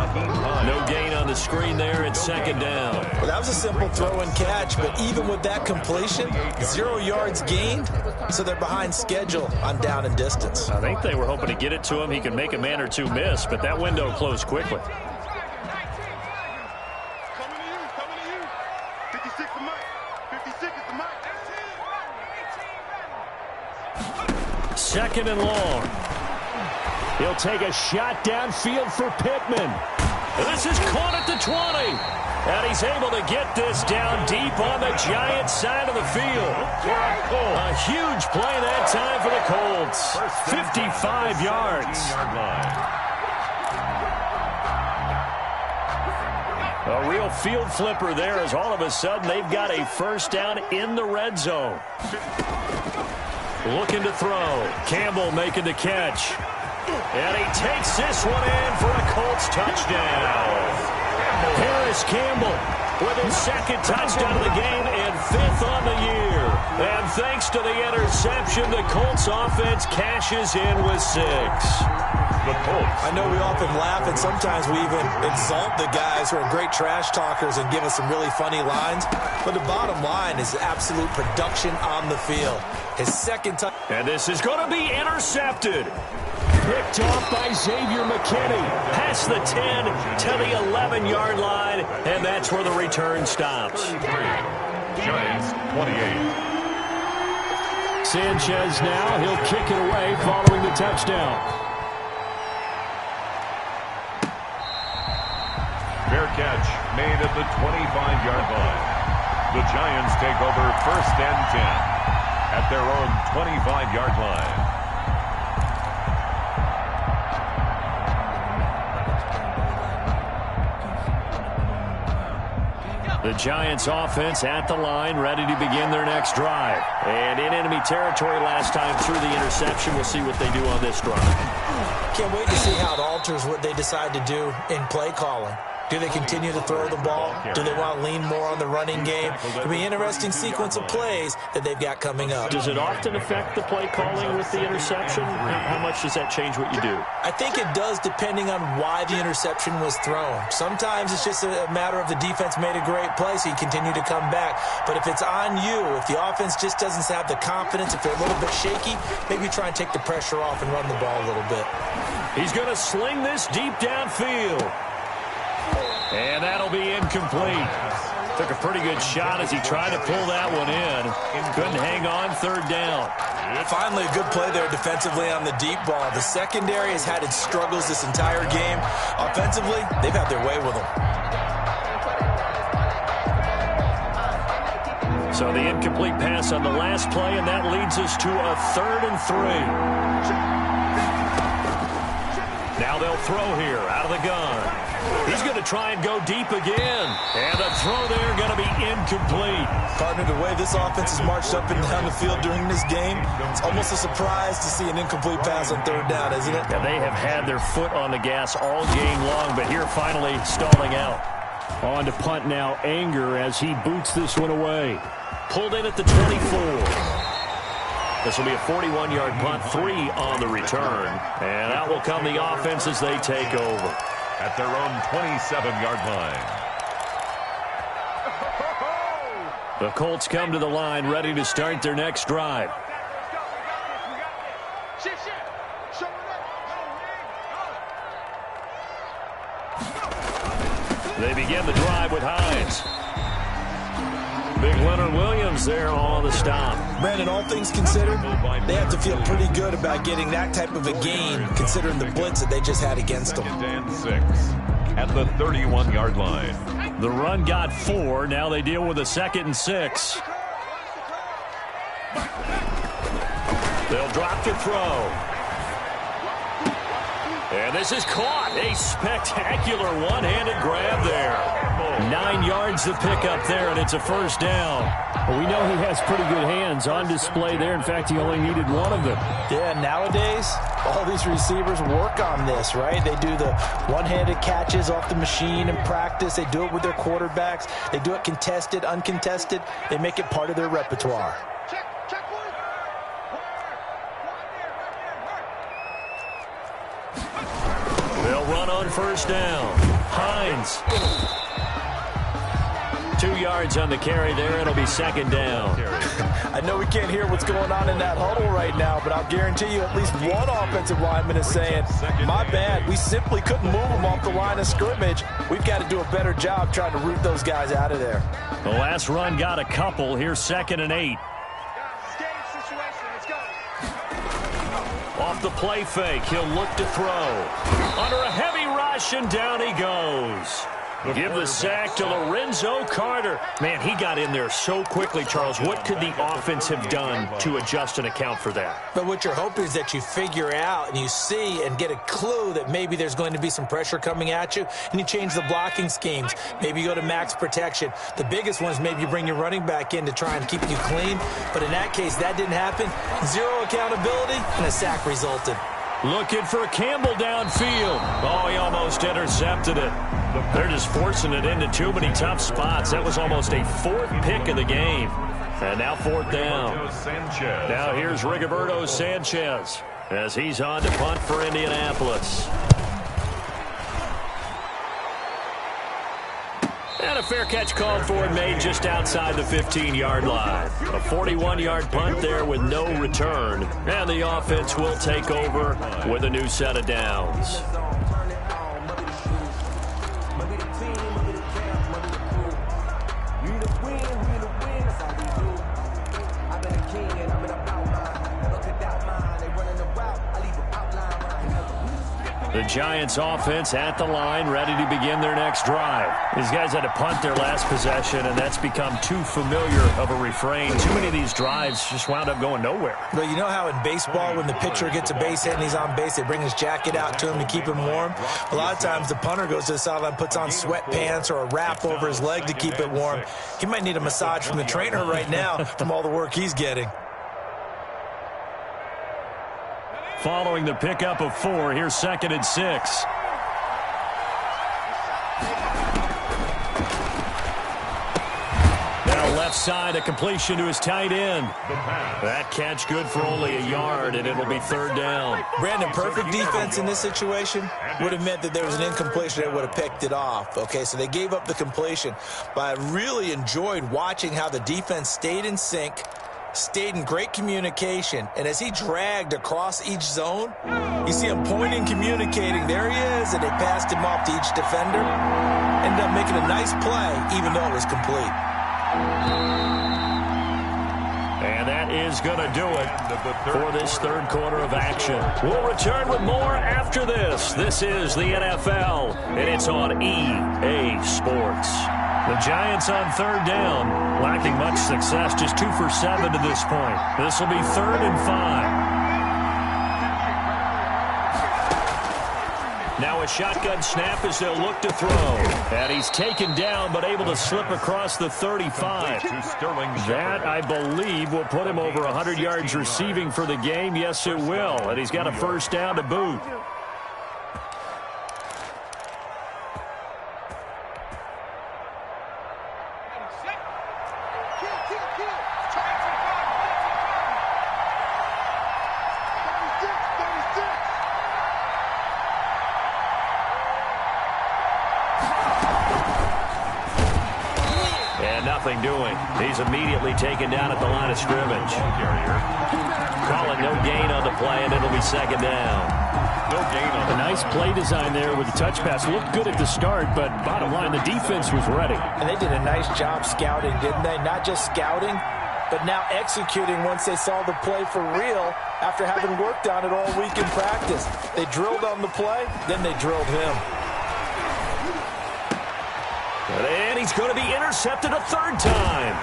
[SPEAKER 6] No gain on the screen there. It's 2nd down.
[SPEAKER 5] Well, that was a simple throw and catch, but even with that completion, 0 yards gained, so they're behind schedule on down and distance.
[SPEAKER 6] I think they were hoping to get it to him. He could make a man or two miss, but that window closed quickly.
[SPEAKER 7] Coming to you. 56 to Mike. 56 is to Mike.
[SPEAKER 6] 2nd and long. He'll take a shot downfield for Pittman. This is caught at the 20. And he's able to get this down deep on the Giants side of the field. A huge play that time for the Colts. 55 yards. A real field flipper there as all of a sudden they've got a first down in the red zone. Looking to throw. Campbell making the catch. And he takes this one in for a Colts touchdown. Harris Campbell with his second touchdown of the game and 5th on the year. And thanks to the interception, the Colts offense cashes in with 6.
[SPEAKER 4] The Colts.
[SPEAKER 5] I know we often laugh and sometimes we even insult the guys who are great trash talkers and give us some really funny lines. But the bottom line is absolute production on the field. His second touchdown.
[SPEAKER 6] And this is going to be intercepted. Picked off by Xavier McKinney. Past the 10 to the 11-yard line. And that's where the return stops.
[SPEAKER 4] Giants 28.
[SPEAKER 6] Sanchez now. He'll kick it away following the touchdown.
[SPEAKER 4] Fair catch made at the 25-yard line. The Giants take over 1st and 10 at their own 25-yard line.
[SPEAKER 6] The Giants offense at the line, ready to begin their next drive. And in enemy territory last time through the interception. We'll see what they do on this drive.
[SPEAKER 5] Can't wait to see how it alters what they decide to do in play calling. Do they continue to throw the ball? Do they want to lean more on the running game? It'll be an interesting sequence of plays that they've got coming up.
[SPEAKER 6] Does it often affect the play calling with the interception? How much does that change what you do?
[SPEAKER 5] I think it does depending on why the interception was thrown. Sometimes it's just a matter of the defense made a great play, so you continue to come back. But if it's on you, if the offense just doesn't have the confidence, if they're a little bit shaky, maybe try and take the pressure off and run the ball a little bit.
[SPEAKER 6] He's going to sling this deep downfield. And that'll be incomplete. Took a pretty good shot as he tried to pull that one in. Couldn't hang on 3rd down.
[SPEAKER 5] Finally, a good play there defensively on the deep ball. The secondary has had its struggles this entire game. Offensively, they've had their way with them.
[SPEAKER 6] So the incomplete pass on the last play, and that leads us to a 3rd and 3. Now they'll throw here out of the gun. He's going to try and go deep again. And the throw there going to be incomplete.
[SPEAKER 5] Partner, the way this offense has marched up and down the field during this game, it's almost a surprise to see an incomplete pass on 3rd down, isn't it?
[SPEAKER 6] Yeah, they have had their foot on the gas all game long, but here finally stalling out. On to punt now, Anger as he boots this one away. Pulled in at the 24. This will be a 41-yard punt, 3 on the return. And out will come the offense as they take over.
[SPEAKER 4] At their own 27-yard line.
[SPEAKER 6] The Colts come to the line, ready to start their next drive. They begin the drive with Hines. Big Leonard Williams there on the stop.
[SPEAKER 5] Brandon, all things considered, they have to feel pretty good about getting that type of a gain, considering the blitz that they just had against them.
[SPEAKER 4] 2nd and 6 at the 31-yard line.
[SPEAKER 6] The run got 4. Now they deal with a 2nd and 6. They'll drop to throw. And this is caught. A spectacular one-handed grab there. 9 yards to pick up there, and it's a 1st down. Well, we know he has pretty good hands on display there. In fact, he only needed one of them.
[SPEAKER 5] Yeah, nowadays, all these receivers work on this, right? They do the one-handed catches off the machine in practice. They do it with their quarterbacks. They do it contested, uncontested. They make it part of their repertoire.
[SPEAKER 6] They'll run on 1st down. Hines. 2 yards on the carry there. It'll be 2nd down.
[SPEAKER 5] I know we can't hear what's going on in that huddle right now, but I'll guarantee you at least one offensive lineman is saying, my bad, we simply couldn't move them off the line of scrimmage. We've got to do a better job trying to root those guys out of there.
[SPEAKER 6] The last run got a couple. Here's 2nd and 8. Off the play fake, he'll look to throw. Under a heavy rush,
[SPEAKER 3] possession. Down he goes. Give the sack to Lorenzo Carter. Man, he got in there so quickly, Charles. What could the offense have done to adjust and account for that?
[SPEAKER 5] But what you're hoping is that you figure out and you see and get a clue that maybe there's going to be some pressure coming at you, and you change the blocking schemes. Maybe you go to max protection. The biggest one is maybe you bring your running back in to try and keep you clean. But in that case, that didn't happen. Zero accountability, and a sack resulted.
[SPEAKER 3] Looking for Campbell downfield. Oh, he almost intercepted it. They're just forcing it into too many tough spots. That was almost a fourth pick of the game. And now fourth down. Now here's Rigoberto Sanchez as he's on to punt for Indianapolis. And a fair catch called for and made just outside the 15-yard line. A 41-yard punt there with no return. And the offense will take over with a new set of downs. The Giants offense at the line, ready to begin their next drive. These guys had to punt their last possession, and that's become too familiar of a refrain. Too many of these drives just wound up going nowhere.
[SPEAKER 5] But you know how in baseball, when the pitcher gets a base hit and he's on base, they bring his jacket out to him to keep him warm? A lot of times the punter goes to the sideline, puts on sweatpants or a wrap over his leg to keep it warm. He might need a massage from the trainer right now from all the work he's getting.
[SPEAKER 3] Following the pickup of 4, here's 2nd and 6. Now left side, a completion to his tight end. That catch good for only a yard, and it'll be 3rd down.
[SPEAKER 5] Brandon, perfect defense in this situation would have meant that there was an incompletion that would have picked it off. Okay, so they gave up the completion. But I really enjoyed watching how the defense stayed in sync, stayed in great communication, and as he dragged across each zone, you see him pointing, communicating. There he is, and they passed him off to each defender. Ended up making a nice play, even though it was complete.
[SPEAKER 3] And that is going to do it for this 3rd quarter of action. We'll return with more after this. This is the NFL, and it's on EA Sports. The Giants on 3rd down, lacking much success, just 2 for 7 to this point. This will be 3rd and 5. Now a shotgun snap as they'll look to throw. And he's taken down, but able to slip across the 35. That, I believe, will put him over 100 yards receiving for the game. Yes, it will. And he's got a 1st down to boot. Doing. He's immediately taken down at the line of scrimmage. Calling no gain on the play, and it'll be 2nd down. No gain on the nice play design there with the touch pass. Looked good at the start, but bottom line, the defense was ready.
[SPEAKER 5] And they did a nice job scouting, didn't they? Not just scouting, but now executing once they saw the play for real after having worked on it all week in practice. They drilled on the play, then they drilled him.
[SPEAKER 3] And he's going to be intercepted a 3rd time.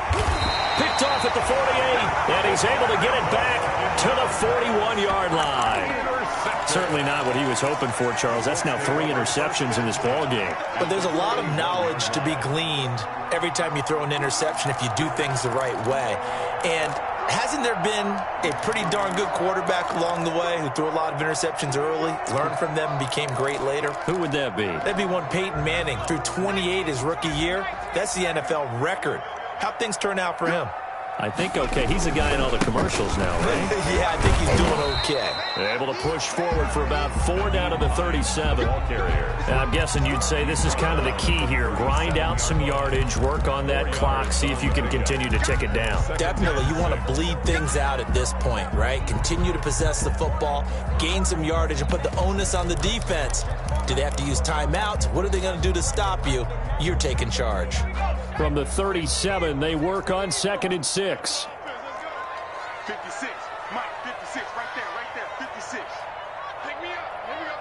[SPEAKER 3] Picked off at the 48, and he's able to get it back to the 41-yard line. Certainly not what he was hoping for, Charles. That's now 3 interceptions in this ball game.
[SPEAKER 5] But there's a lot of knowledge to be gleaned every time you throw an interception if you do things the right way. And hasn't there been a pretty darn good quarterback along the way who threw a lot of interceptions early, learned from them, and became great later?
[SPEAKER 3] Who would that be?
[SPEAKER 5] That'd be one Peyton Manning. Threw 28 his rookie year. That's the NFL record. How'd things turn out for him?
[SPEAKER 3] I think okay. He's a guy in all the commercials now, right?
[SPEAKER 5] Yeah, I think he's doing okay.
[SPEAKER 3] Able to push forward for about 4 down to the 37. And I'm guessing you'd say this is kind of the key here. Grind out some yardage, work on that clock, see if you can continue to tick it down.
[SPEAKER 5] Definitely. You want to bleed things out at this point, right? Continue to possess the football, gain some yardage, and put the onus on the defense. Do they have to use timeouts? What are they going to do to stop you? You're taking charge.
[SPEAKER 3] From the 37, they work on 2nd and 6.
[SPEAKER 7] 56. Mike, 56. Right there. 56. Pick me up. Here we go.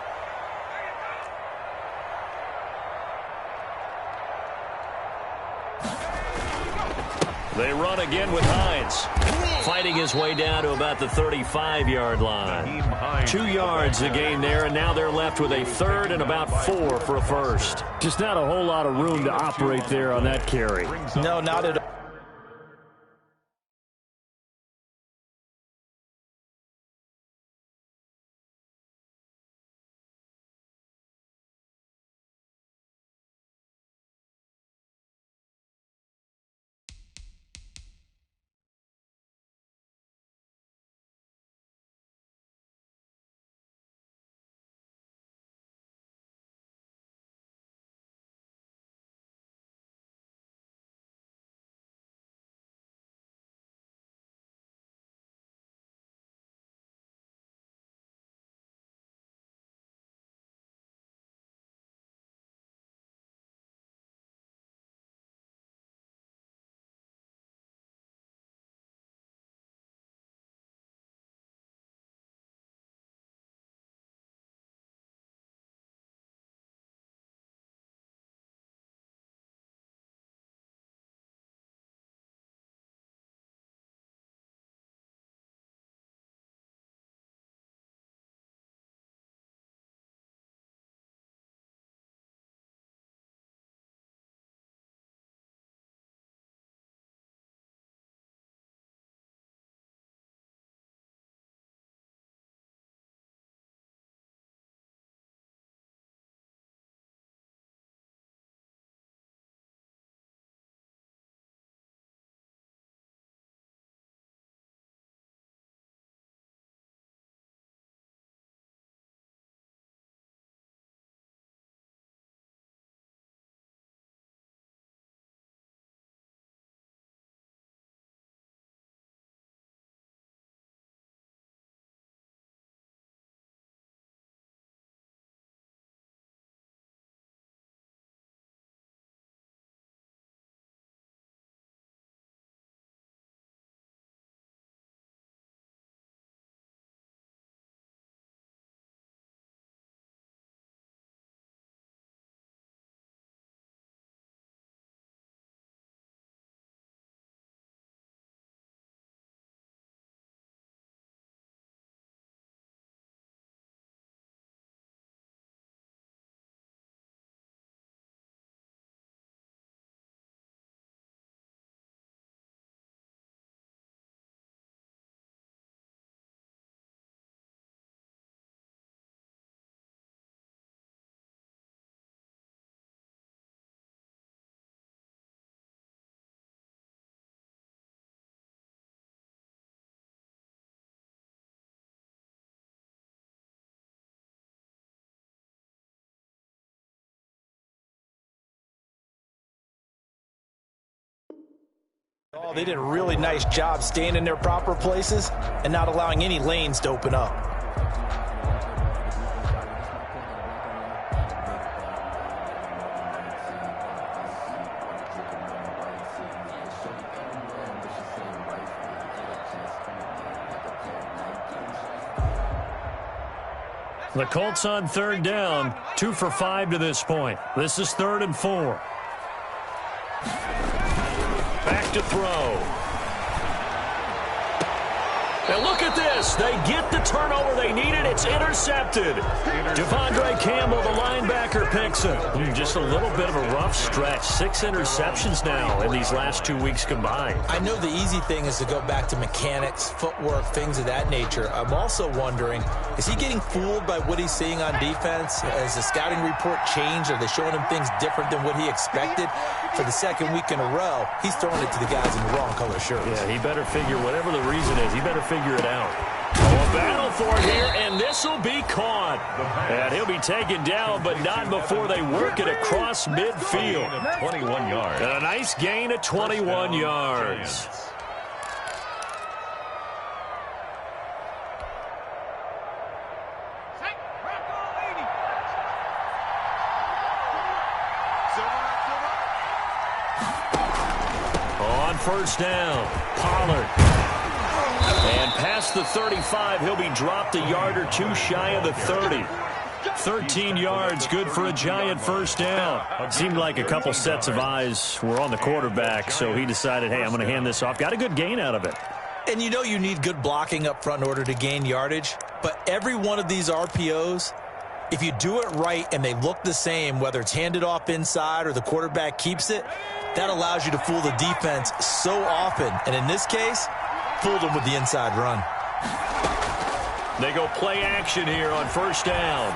[SPEAKER 3] They run again with Hines. Fighting his way down to about the 35-yard line. 2 yards a gain there, and now they're left with a third and about 4 for a first.
[SPEAKER 6] Just not a whole lot of room to operate there on that carry.
[SPEAKER 5] No, not at all. Oh, they did a really nice job staying in their proper places and not allowing any lanes to open up.
[SPEAKER 3] The Colts on third down, 2 for 5 to this point. This is 3rd and 4. Back to throw. And look at this. They get the turnover they needed. It's intercepted. Devondre Campbell, the linebacker, picks it. Just a little bit of a rough stretch. 6 interceptions now in these last 2 weeks combined.
[SPEAKER 5] I know the easy thing is to go back to mechanics, footwork, things of that nature. I'm also wondering, is he getting fooled by what he's seeing on defense? Has the scouting report changed? Are they showing him things different than what he expected? For the second week in a row, he's throwing it to the guys in the wrong color shirts.
[SPEAKER 3] Yeah, he better figure, whatever the reason is, he better figure it out. Oh, a battle for it here, and this will be caught. And he'll be taken down, but not before they work it across midfield.
[SPEAKER 4] 21 yards.
[SPEAKER 3] And a nice gain of 21 yards. On first down, Pollard. And past the 35, he'll be dropped a yard or two shy of the 30. 13 yards, good for a Giant first down. Seemed like a couple sets of eyes were on the quarterback, so he decided, hey, I'm going to hand this off. Got a good gain out of it.
[SPEAKER 5] And you know you need good blocking up front in order to gain yardage, but every one of these RPOs, if you do it right and they look the same, whether it's handed off inside or the quarterback keeps it, that allows you to fool the defense so often. And in this case, fooled them with the inside run.
[SPEAKER 3] They go play action here on first down.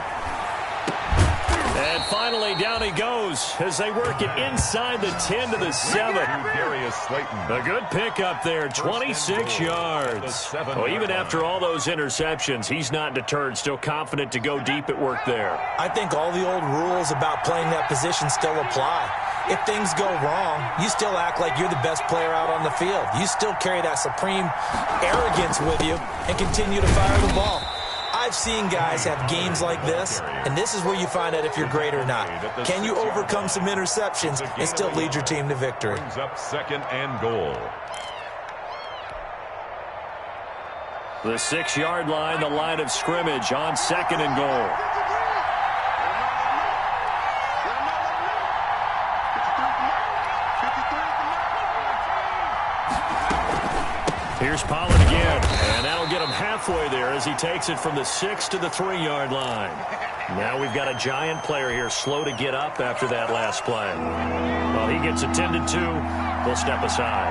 [SPEAKER 3] And finally, down he goes as they work it inside the 10 to the 7. A good pickup there, 26 yards. Well, even after all those interceptions, he's not deterred, still confident to go deep at work there.
[SPEAKER 5] I think all the old rules about playing that position still apply. If things go wrong, you still act like you're the best player out on the field. You still carry that supreme arrogance with you and continue to fire the ball. I've seen guys have games like this, and this is where you find out if you're great or not. Can you overcome some interceptions and still lead your team to victory?
[SPEAKER 4] Brings up 2nd and goal.
[SPEAKER 3] The 6-yard line, the line of scrimmage on 2nd and goal. Here's Pollard again, and that'll get him halfway there as he takes it from the 6 to the 3-yard line. Now we've got a Giant player here slow to get up after that last play. Well, he gets attended to. They'll step aside.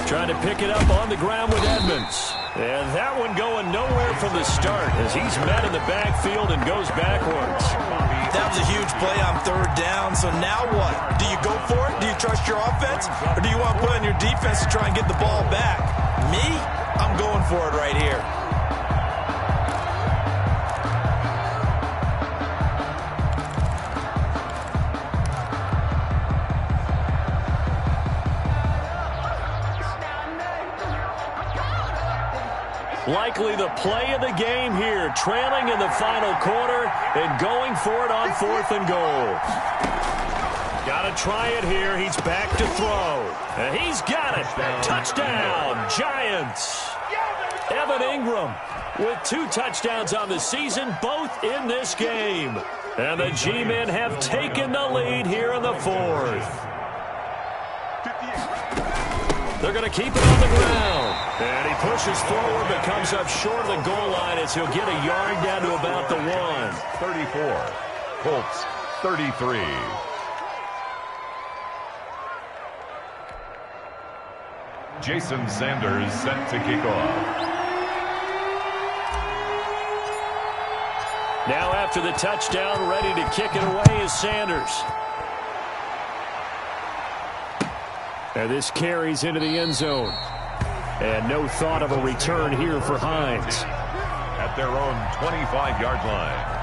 [SPEAKER 3] Trying to pick it up on the ground with Edmonds. And that one going nowhere from the start as he's met in the backfield and goes backwards.
[SPEAKER 5] That was a huge play on 3rd down, so now what? Do you go for it? Do you trust your offense? Or do you want to put on your defense to try and get the ball back? Me? I'm going for it right here.
[SPEAKER 3] Likely the play of the game here, trailing in the final quarter and going for it on 4th and goal. Got to try it here. He's back to throw. And he's got it. Touchdown, Giants. Evan Ingram with 2 touchdowns on the season, both in this game. And the G-men have taken the lead here in the 4th. They're going to keep it on the ground. And he pushes forward but comes up short of the goal line as he'll get a yard down to about the 1.
[SPEAKER 4] 34. Colts 33. Jason Sanders set to kick off.
[SPEAKER 3] Now after the touchdown, ready to kick it away is Sanders. And this carries into the end zone. And no thought of a return here for Hines.
[SPEAKER 4] At their own 25-yard line.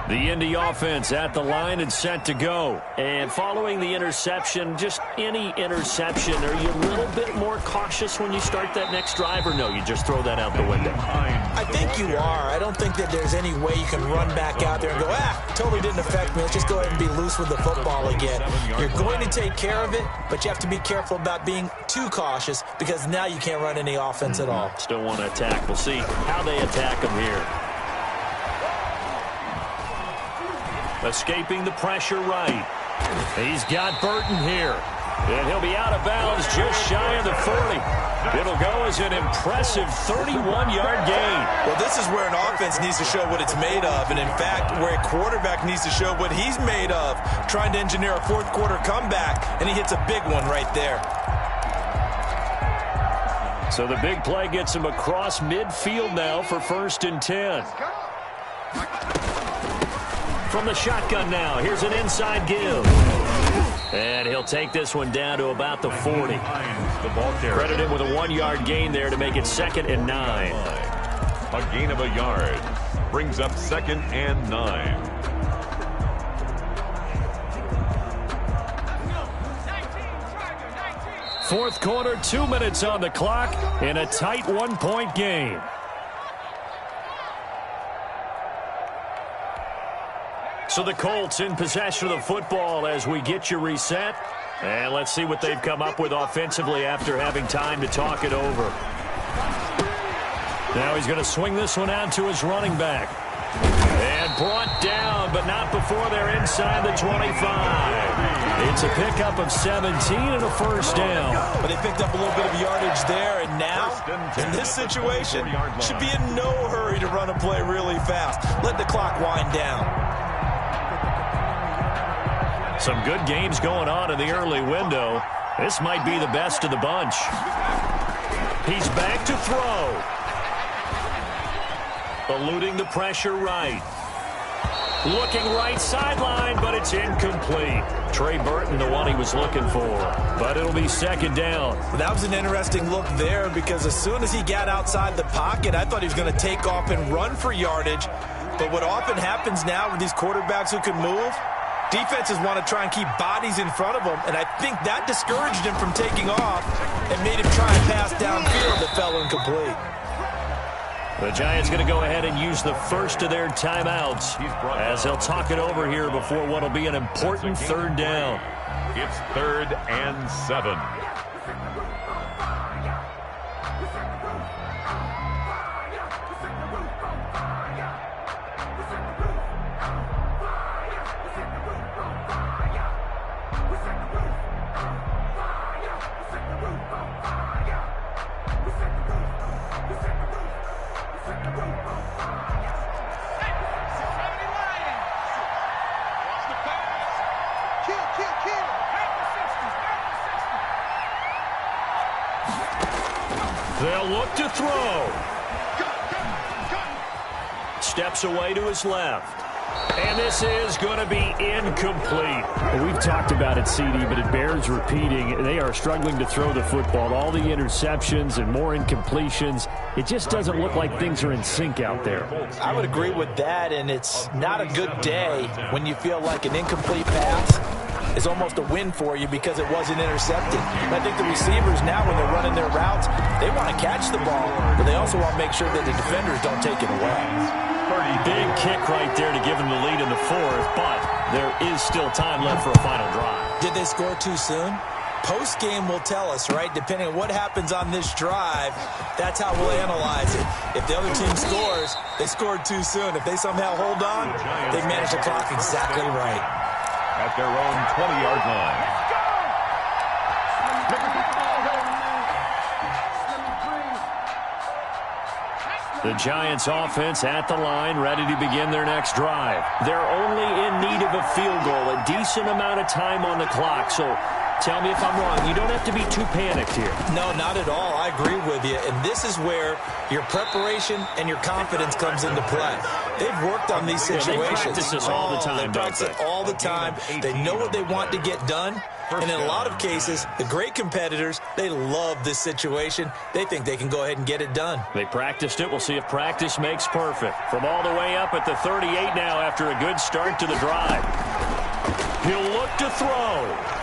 [SPEAKER 3] The Indy offense at the line and set to go. And following the interception, just any interception, are you a little bit more cautious when you start that next drive, or no, you just throw that out the window?
[SPEAKER 5] I think you are. I don't think that there's any way you can run back out there and go, totally didn't affect me. Let's just go ahead and be loose with the football again. You're going to take care of it, but you have to be careful about being too cautious because now you can't run any offense at all.
[SPEAKER 3] Still want to attack. We'll see how they attack them here. Escaping the pressure right. He's got Burton here. And he'll be out of bounds just shy of the 40. It'll go as an impressive 31-yard gain.
[SPEAKER 5] Well, this is where an offense needs to show what it's made of. And, in fact, where a quarterback needs to show what he's made of, trying to engineer a fourth-quarter comeback, and he hits a big one right there.
[SPEAKER 3] So the big play gets him across midfield now for 1st and 10. From the shotgun now, here's an inside give. And he'll take this one down to about the 40. Credit him with a 1-yard gain there to make it 2nd and 9.
[SPEAKER 4] A gain of a yard. Brings up 2nd and 9.
[SPEAKER 3] Fourth quarter, 2 minutes on the clock in a tight 1-point game. So the Colts in possession of the football as we get you reset. And let's see what they've come up with offensively after having time to talk it over. Now he's going to swing this one out to his running back. And brought down, but not before they're inside the 25. It's a pickup of 17 and a first down.
[SPEAKER 5] But they picked up a little bit of yardage there, and now, in this situation, should be in no hurry to run a play really fast. Let the clock wind down.
[SPEAKER 3] Some good games going on in the early window. This might be the best of the bunch. He's back to throw. Eluding the pressure right. Looking right sideline, but it's incomplete. Trey Burton, the one he was looking for. But it'll be second down.
[SPEAKER 5] That was an interesting look there because as soon as he got outside the pocket, I thought he was going to take off and run for yardage. But what often happens now with these quarterbacks who can move, defenses want to try and keep bodies in front of them, and I think that discouraged him from taking off and made him try and pass downfield that fell incomplete.
[SPEAKER 3] The Giants going to go ahead and use the first of their timeouts as they'll talk it over here before what will be an important third down.
[SPEAKER 4] It's 3rd and 7.
[SPEAKER 3] They'll look to throw. Steps away to his left. And this is going to be incomplete.
[SPEAKER 6] Well, we've talked about it, CD, but it bears repeating. They are struggling to throw the football. All the interceptions and more incompletions. It just doesn't look like things are in sync out there.
[SPEAKER 5] I would agree with that, and it's not a good day when you feel like an incomplete pass is almost a win for you because it wasn't intercepted. And I think the receivers now, when they're running their routes, they want to catch the ball, but they also want to make sure that the defenders don't take it away.
[SPEAKER 3] Big kick right there to give them the lead in the fourth, but there is still time left for a final drive.
[SPEAKER 5] Did they score too soon? Post-game will tell us, right? Depending on what happens on this drive, that's how we'll analyze it. If the other team scores, they scored too soon. If they somehow hold on, they manage the clock exactly right.
[SPEAKER 4] At their own 20-yard line.
[SPEAKER 3] The Giants offense at the line, ready to begin their next drive. They're only in need of a field goal, a decent amount of time on the clock. So tell me if I'm wrong. You don't have to be too panicked here.
[SPEAKER 5] No, not at all. I agree with you. And this is where your preparation and your confidence comes into play. They've worked on these situations.
[SPEAKER 3] They practice this all the time,
[SPEAKER 5] They practice it all the time. They know what they want to get done. And in a lot of cases, the great competitors, they love this situation. They think they can go ahead and get it done.
[SPEAKER 3] They practiced it. We'll see if practice makes perfect. From all the way up at the 38 now after a good start to the drive. He'll look to throw.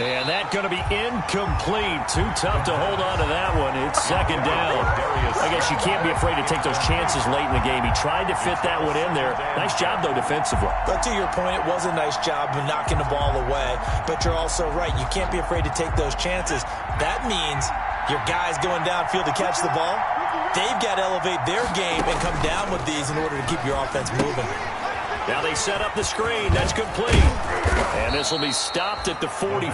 [SPEAKER 3] And that's going to be incomplete. Too tough to hold on to that one. It's second down. I guess you can't be afraid to take those chances late in the game. He tried to fit that one in there. Nice job, though, defensively.
[SPEAKER 5] But to your point, it was a nice job of knocking the ball away. But you're also right. You can't be afraid to take those chances. That means your guys going downfield to catch the ball, they've got to elevate their game and come down with these in order to keep your offense moving.
[SPEAKER 3] Now they set up the screen. That's complete. And this will be stopped at the 44.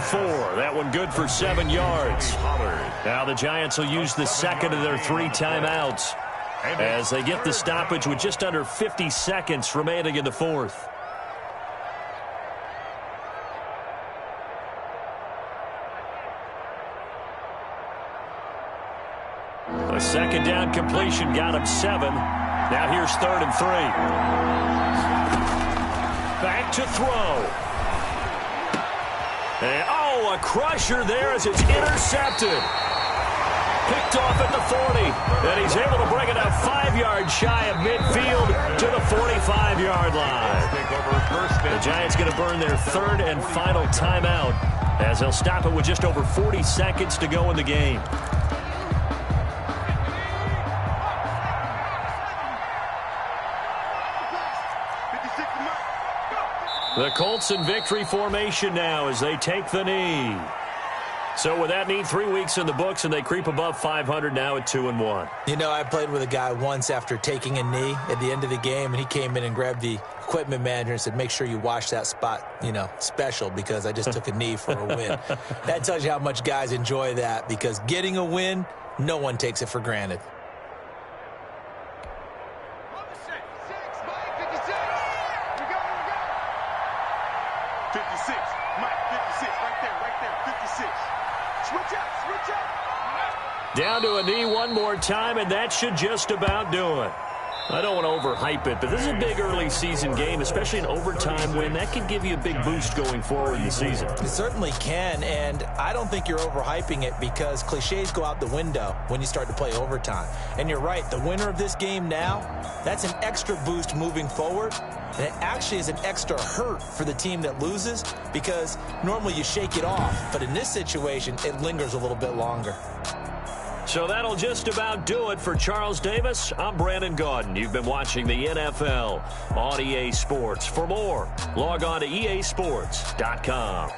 [SPEAKER 3] That one good for 7 yards. Now the Giants will use the second of their 3 timeouts as they get the stoppage with just under 50 seconds remaining in the fourth. A second down completion got him 7. Now here's 3rd and 3. Back to throw. And, a crusher there as it's intercepted. picked off at the 40. And he's able to bring it up 5 yards shy of midfield to the 45-yard line. The Giants going to burn their third and final timeout as they'll stop it with just over 40 seconds to go in the game. The Colts in victory formation now as they take the knee. So with that knee, 3 weeks in the books, and they creep above 500 now at 2-1.
[SPEAKER 5] You know, I played with a guy once after taking a knee at the end of the game, and he came in and grabbed the equipment manager and said, make sure you wash that spot, you know, special, because I just took a knee for a win. That tells you how much guys enjoy that, because getting a win, no one takes it for granted.
[SPEAKER 3] Down to a knee one more time, and that should just about do it. I don't want to overhype it, but this is a big early season game, especially an overtime win. That could give you a big boost going forward in the season.
[SPEAKER 5] It certainly can, and I don't think you're overhyping it, because cliches go out the window when you start to play overtime. And you're right, the winner of this game now, that's an extra boost moving forward. And it actually is an extra hurt for the team that loses, because normally you shake it off. But in this situation, it lingers a little bit longer.
[SPEAKER 3] So that'll just about do it for Charles Davis. I'm Brandon Gaudin. You've been watching the NFL on EA Sports. For more, log on to easports.com.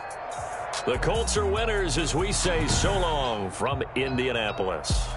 [SPEAKER 3] The Colts are winners as we say so long from Indianapolis.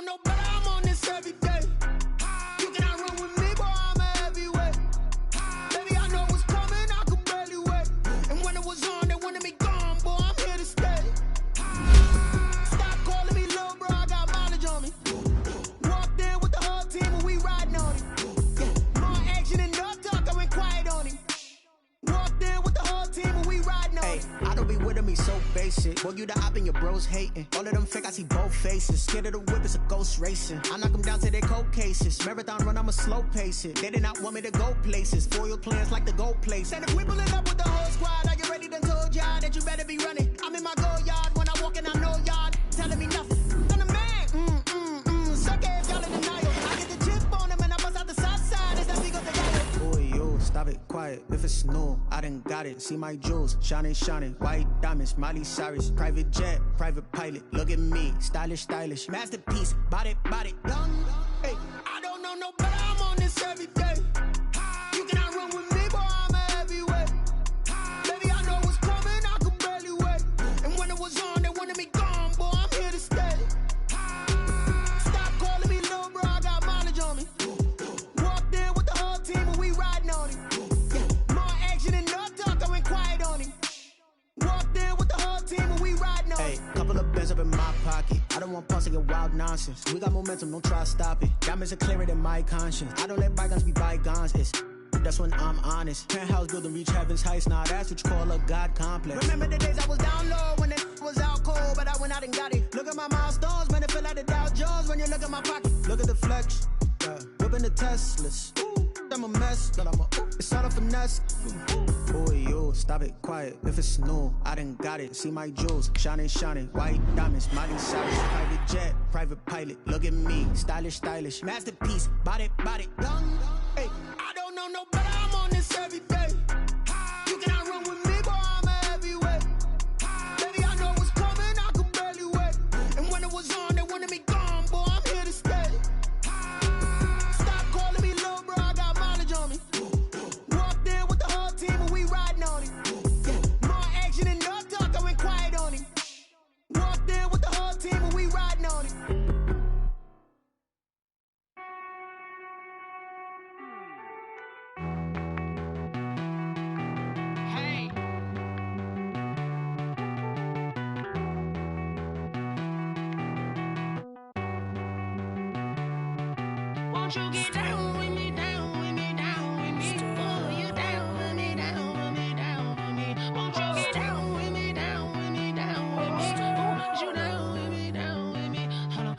[SPEAKER 2] no better, I'm on this every day. You cannot run with me, boy, I'm a heavyweight. Baby, I know what's coming, I could barely wait. And when it was on, they wanted me gone, boy, I'm here to stay. Stop calling me little bro, I got mileage on me. Walked in with the whole team and we riding on it. Yeah, more action and no talk, I went quiet on him. Walked in with the whole team and we riding on it.
[SPEAKER 9] I don't be with him, he's so basic. Boy, you the op and your bros hating. All of them fake, I see both faces. Scared of the whip, it's a ghost racing. I knock them down to their cold cases. Marathon run, I'ma slow pace it. They did not want me to go places. Foil plans like the gold place. And if we pulling up with the whole squad, are you ready to told y'all that you better be running? I'm in my go yard when I walk in, I know y'all telling me nothing. I'm the man, suck ass, y'all in denial. I get the chip on them and I bust out the south side as that big of the guy. Boy, yo, stop it, quiet. If it's new, I done got it. See my jewels, shining, shining. White diamonds, Miley Cyrus. Private jet, private pilot. Look at me, stylish, stylish. Masterpiece, body, young.
[SPEAKER 2] Hey, I don't know no better, I'm on this every day. You cannot run with me, boy, I'm a heavyweight. Baby, I know what's coming, I could barely wait. And when it was on, they wanted me gone, boy, I'm here to stay. Stop calling me little bro, I got mileage on me. Walked in with the whole team and we riding on it. Yeah, more action and no talk, I went quiet on him. Walked in with the whole team and we riding on it.
[SPEAKER 9] Hey, couple of bands up in my pocket. I don't want pause to get wild nonsense. We got momentum, don't try to stop it. Diamonds are clearer than my conscience. I don't let bygones be bygones. That's when I'm honest. Penthouse building reach heaven's heights. Now that's what you call a God complex.
[SPEAKER 2] Remember the days I was down low when it was out cold, but I went out and got it. Look at my milestones, man, it feel like the Dow Jones when you look at my pocket.
[SPEAKER 9] Look at the flex, whipping the Teslas. I'm a mess, but I'm a it's all a finesse. Boy, yo, stop it, quiet. If it's new, I done got it. See my jewels, shining, shining. White diamonds, Miley Cyrus. Private jet, private pilot. Look at me, stylish, stylish. Masterpiece, body, young.
[SPEAKER 2] Hey, I don't know no better, I'm on this every day. You cannot run with me, boy, I'm a heavyweight. Baby, I know what's coming, I could barely wait. And when it was on, they wanted me gone, boy, I'm here to stay. Stop calling me little bro, I got mileage on me. Walked in with the whole team and we riding on it. Yeah, more action and no talk, I went quiet on him. Walked in with the whole team and we riding on it.
[SPEAKER 1] Won't you get down with me, down with me, down with me? Oh, you down with me, down with me, down with me? Won't you get down with me, down with me, down with me? Oh, you down with me, down with me? Hold on.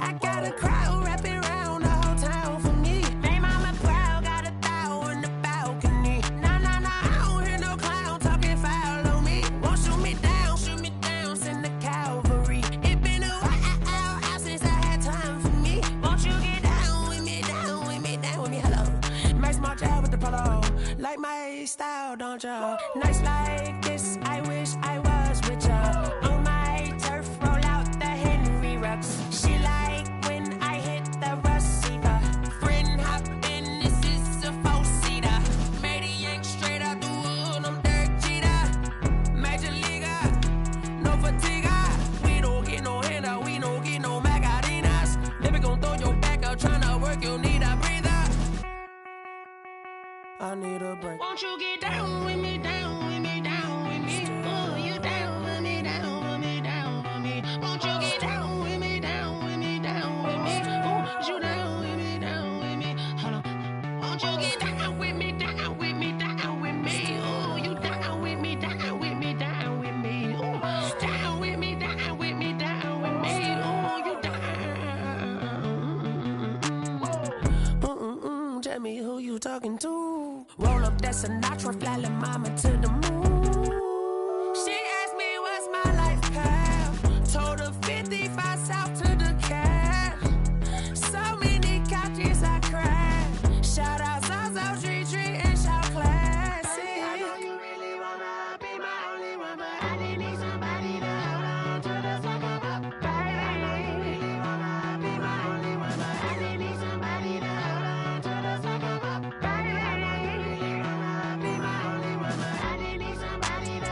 [SPEAKER 1] I got a crowd wrapping around the whole town for me. They mama proud, got a thou in the balcony. Nah, I don't hear no clown talking foul on me. Won't shoot me down, send the cavalry. It been a while since I had time for me. Won't you get down with me, down with me, down with me? Hello. Max my job with the polo. Like my style, don't you? Nights like this, I wish I was with ya. On my turf, roll out the Henry Rux. She like when I hit the receiver. Friend hop in, this is a four-seater. Made a yank straight out the wood, I'm Derek Jeter. Major leaguer, no fatigue. We don't get no handout, we don't get no Magarinas. Never gon' throw your back out, tryna work, you need a breather. I need a break. Won't you get down with me, down with me, down with me? Oh, you down with me, down with me, down with me? Won't you get down with me, down with me, down with me? Oh, you down with me, down with me? Hold on. Won't you get down with me, down with me, down with me? Oh, you down with me, down with me, down with me? Oh, down with me, down with me, down with me? Oh, you down. Tell me who you talking to. Roll up that Sinatra, fly la mama to the moon. She asked me what's my life path. Told her 55 south to the cab. So many couches I cried. Shout out South Street and shout classic. I know you really wanna be my only one, but I didn't need somebody to hold on to the second up. I know you really wanna be my only one, but I didn't need somebody to hold on to the second up. I know you really wanna be my only one, but I didn't need somebody to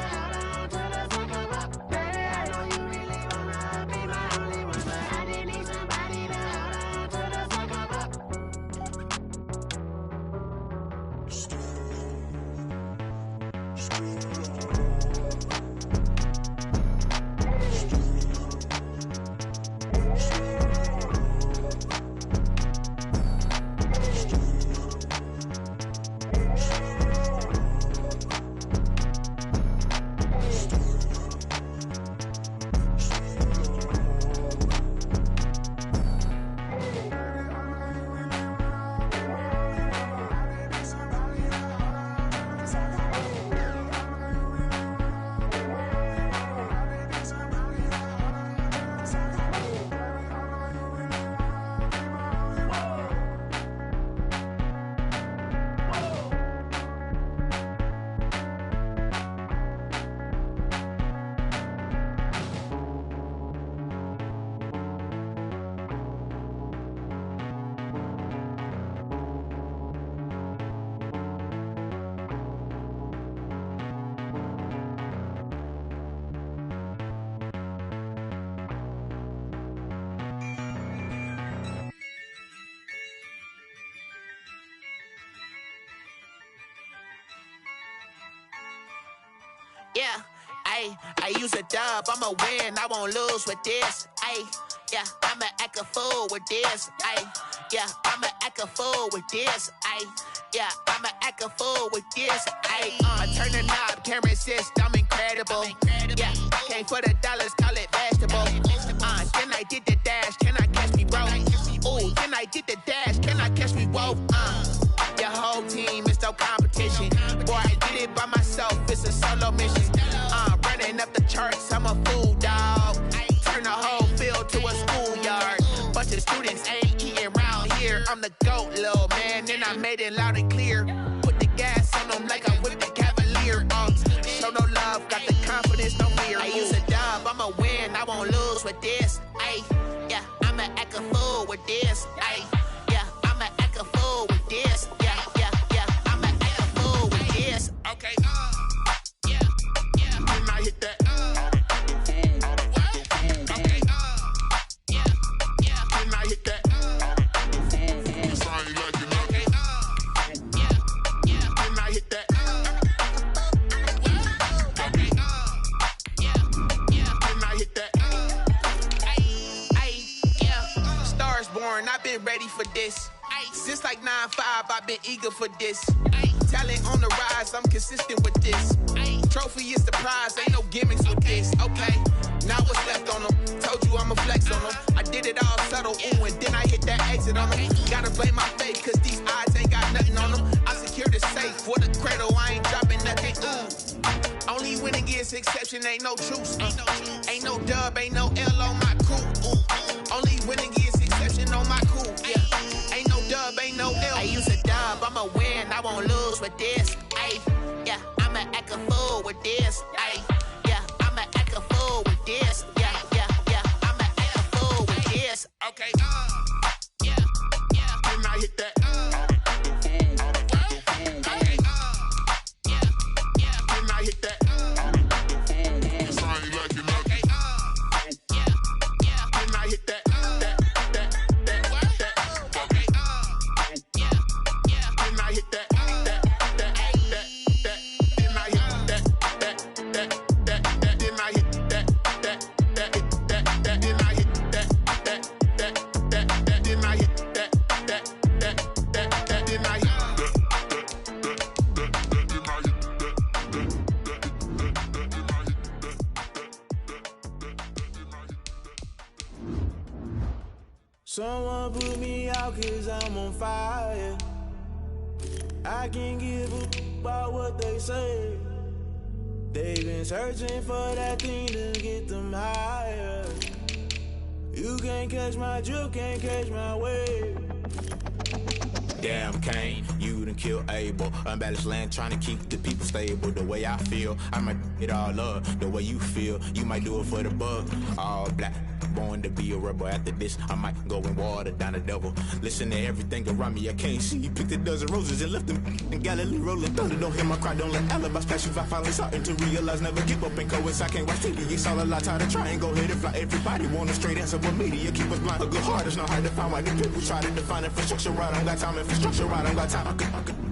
[SPEAKER 2] Yeah, I use a dub, I'ma win, I won't lose with this. Yeah, I'ma act a fool with this. Yeah, I'ma act a fool with this. Yeah, I'ma act a fool with this. I turn the knob, can't resist, I'm incredible. Yeah, came for the dollars, call it vegetable. Then I did the dash, can I catch me, bro? Ooh, then I did the dash, can I catch me, whoa? Your whole team is no competition. Boy, I did it by myself, it's a solo mission. Running up the charts, I'm a fool, dog. Turn the whole field to a schoolyard. Bunch of students ain't eating round here. I'm the GOAT, little man, and I made it loud and clear. Put the gas on them like I'm with the Cavalier. Show no love, got the confidence, no fear. I use a dub, I'ma win, I won't lose with this. Yeah, I'ma act a fool with this. Yeah, I'ma act a fool with this. Yeah, I'ma act a fool with this. Okay, yeah, then I hit that. I've been ready for this. Since like 9-5, I've been eager for this. Talent on the rise, I'm consistent with this. Trophy is the prize, ain't no gimmicks with this. Okay, now what's left on them? Told you I'ma flex on them. I did it all subtle, ooh, and then I hit that exit on them. Gotta blame my faith, cause these odds ain't got nothing on them. I secured the safe for the cradle, I ain't dropping nothing, ooh. Only winning is exception, ain't no truce. Ain't no dub, ain't no L on my crew. Ooh. Only winning is exception on my crew. Yeah, ain't no dub, ain't no L. I use a dub, I'ma win, I won't lose with this. Yeah, I'ma act a fool with this. Yeah, I'ma act a fool with this. Yeah, I'ma act a fool with this. Okay, yeah, then I hit that.
[SPEAKER 10] Someone put me out cause I'm on fire. I can't give a about what they say. They've been searching for that thing to get them higher. You can't catch my drift, can't catch my wave.
[SPEAKER 11] Damn Kane, you done killed Abel. Unbalanced land, trying to keep the people stable. The way I feel, I might it all up. The way you feel, you might do it for the bug. All black, born to be a rebel. After this, I might go and water down the devil. Listen to everything around me, I can't see. Picked a dozen roses and left them in Galilee rolling thunder. Don't hear my cry, don't let alibis pass you. I finally starting to realize, never give up and coincide. I can't watch TV, it's all a lot. Time to try and go ahead and fly. Everybody want a straight answer, but media keep us blind. A good heart is not hard to find. Why the people try to define infrastructure right? I don't got time, infrastructure right, I don't got time.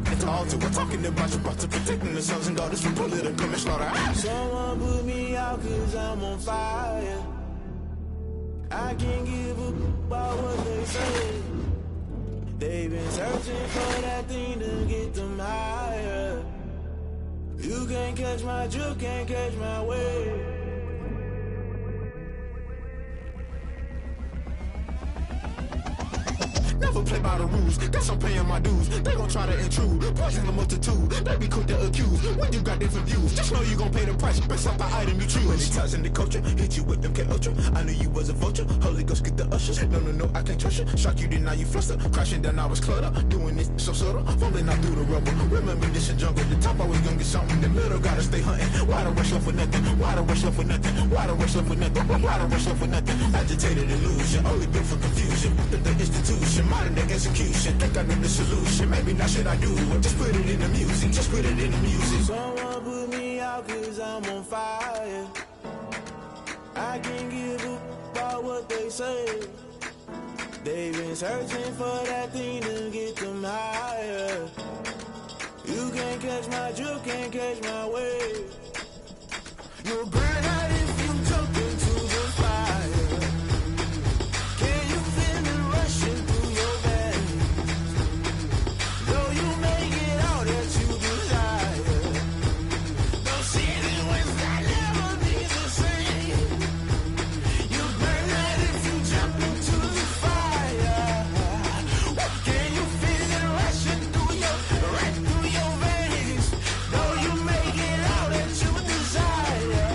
[SPEAKER 11] It's all to we're talking about your brother protecting the sons and daughters from political manslaughter.
[SPEAKER 10] Someone put me out 'cause I'm on fire. I can't give a about what they say. They've been searching for that thing to get them higher. You can't catch my drift, can't catch my wave.
[SPEAKER 11] Never play by the rules, guess I'm paying my dues. They gon' try to intrude, poison the multitude. They be quick to accuse when you got different views. Just know you gon' pay the price based off the item you choose. Many times in the culture, hit you with them K-Ultra. I knew you was a vulture, Holy Ghost get the ushers. No, I can't trust you. Shock you, then now you fluster. Crashing down, I was cluttered. Doing this so subtle, fumbling out through the rubble. Remember this in jungle, the top I was gonna get something. The middle gotta stay hunting. Why the rush love for nothing? Why the rush love for nothing? Why the rush love for nothing? Why the rush love for nothing? Agitated illusion, only built for confusion. The institution, modern day execution. Think I know the solution. Maybe not should I do it? Just put it in the music. Just put it in the music.
[SPEAKER 10] Someone put me out 'cause I'm on fire. I can't give a about what they say. They've been searching for that thing to get them higher. You can't catch my drift, can't catch my wave. You'll burn out if you jump into the fire. Can you feel it rushing through your veins? Though you make it all that you desire. Those city winds that never be the same. You burn out if you jump into the fire. Can you feel it rushing right through your veins? Though you make it all that you desire.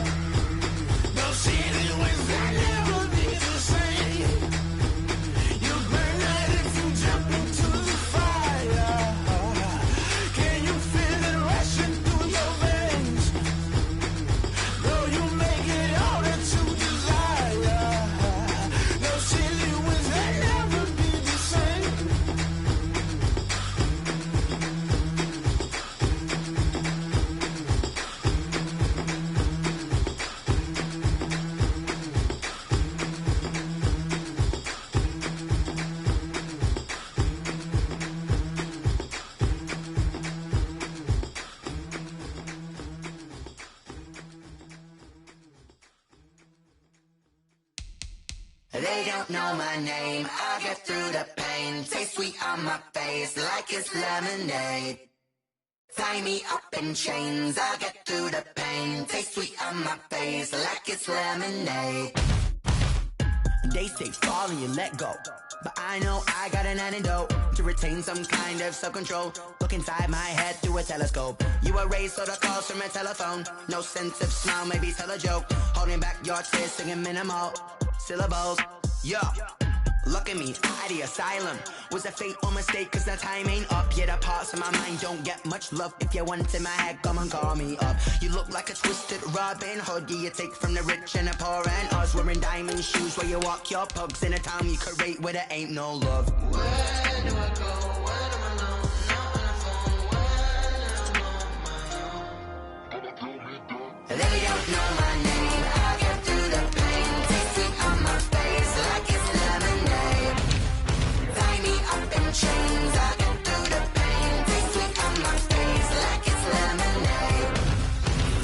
[SPEAKER 10] Those city winds that never be the same. You burn out if you jump into the fire. Can you feel it rushing through your veins? Though you make it all that you desire. Those city winds that never be the same.
[SPEAKER 12] They don't know my name, I get through the pain. Taste sweet on my face like it's lemonade. Tie me up in chains, I get through the pain. Taste sweet on my face like it's lemonade.
[SPEAKER 2] They say fall and you let go, but I know I got an antidote to retain some kind of self-control. Look inside my head through a telescope. You erase all the calls from a telephone. No sense of smile, maybe tell a joke. Holding back your tears, singing minimal syllables. Yeah, look at me, at the asylum. Was a fate or mistake, cause the time ain't up. Yet the parts of my mind don't get much love. If you want in my head, come and call me up. You look like a twisted Robin Hood. You take from the rich and the poor and us. Wearing diamond shoes where you walk your pugs. In a town you create where there ain't no love.
[SPEAKER 1] Where do I go? When I'm alone? Not on the phone. When I'm on my own.
[SPEAKER 12] They don't know my name, I get through the pain. Taste sweet on my face like it's lemonade. Tie me up in chains, I get through the pain. Taste sweet on my face like it's lemonade.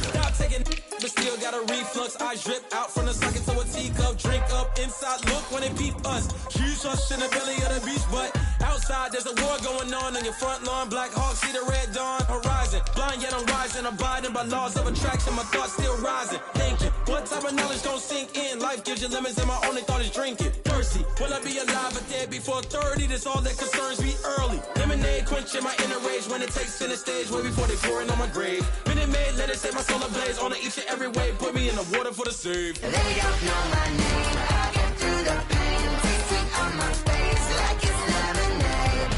[SPEAKER 10] Stop taking but still got a reflux. Eyes drip out from the socket to a teacup. Drink up inside, look when they peep us. Huge rush in the belly of the beach, but outside there's a war going on your front lawn. Black Hawk, see the red dawn horizon. Blind yet I'm rising, abiding by laws of attraction. My thoughts still rising, thinking what type of knowledge gon' sink in? Life gives you lemons and my only thought is drinking. Thirsty, will I be alive or dead before 30? That's all that concerns me early. Lemonade quenching my inner rage when it takes center stage way before they pouring on my grave. Minute Maid, let it set my soul ablaze on each and every way. Put me in the water for the save.
[SPEAKER 12] They don't know my name, I get through the pain. Taste sweet on my face like it's lemonade.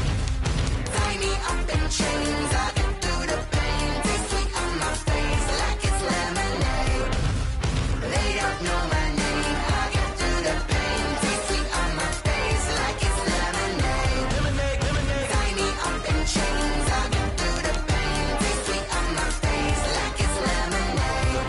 [SPEAKER 12] Tie me up in chains, I get through the pain. Taste sweet on my face like it's lemonade. They don't know my name, I get through the pain. Taste sweet on my face like it's lemonade. Tie me up in chains, I get through the pain. Taste sweet on my face like it's lemonade.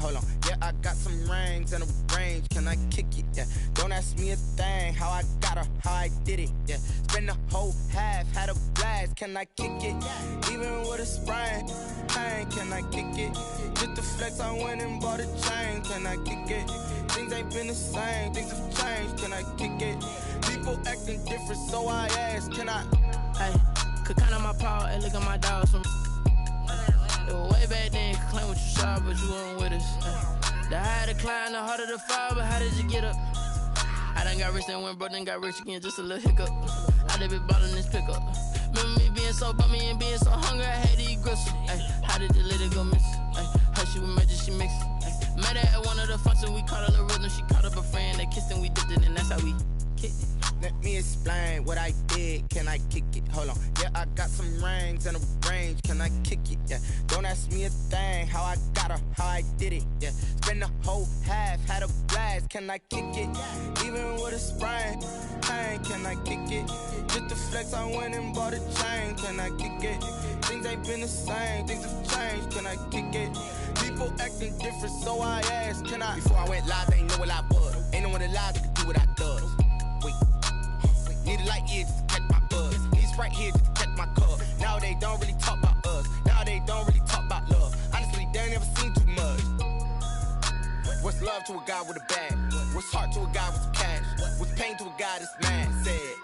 [SPEAKER 2] hold on. Yeah, I got some rings and a range, can I kick it? Yeah, don't ask me a thing, how I got her, how I did it. Yeah, spend the whole half, had a blast, can I kick it? Even with a sprain, pain, can I kick it? Just the flex, I went and bought a chain, can I kick it? Things ain't been the same, things have changed, can I kick it? People acting different, so I ask, can I?
[SPEAKER 1] Hey, could count on my power, hey, look at my dogs from. It was way back then, could claim what you saw, but you weren't with us. The higher the climb, the harder the fall, but how did you get up? I done got rich, then went broke, then got rich again, just a little hiccup. I done been ballin' this pickup. Remember me being so bummy and being so hungry, I had to eat gristle. Ay, how did the lady go miss? Ay, her she was magic, she mixed. Met her at one of the functions, we caught a little rhythm, she caught up a friend, they kissed and we dipped it, and that's how we kicked it.
[SPEAKER 2] Let me explain what I did, can I kick it? Hold on, yeah, I got some rings and a range, can I kick it? Yeah, don't ask me a thing, how I got her, how I did it. Yeah, spend the whole half, had a blast, can I kick it? Even with a sprain, pain, can I kick it? Just the flex, I went and bought a chain, can I kick it? Things ain't been the same, things have changed, can I kick it? People acting different, so I asked, can I? Before I went live, they ain't know what I was. Ain't no one alive that could do what I does. Wait. Need a light year just to catch my buzz. Need Sprite here just to catch my cup. Now they don't really talk about us. Now they don't really talk about love. Honestly, they ain't never seen too much. What's love to a guy with a bag? What's heart to a guy with some cash? What's pain to a guy that's mad? Said.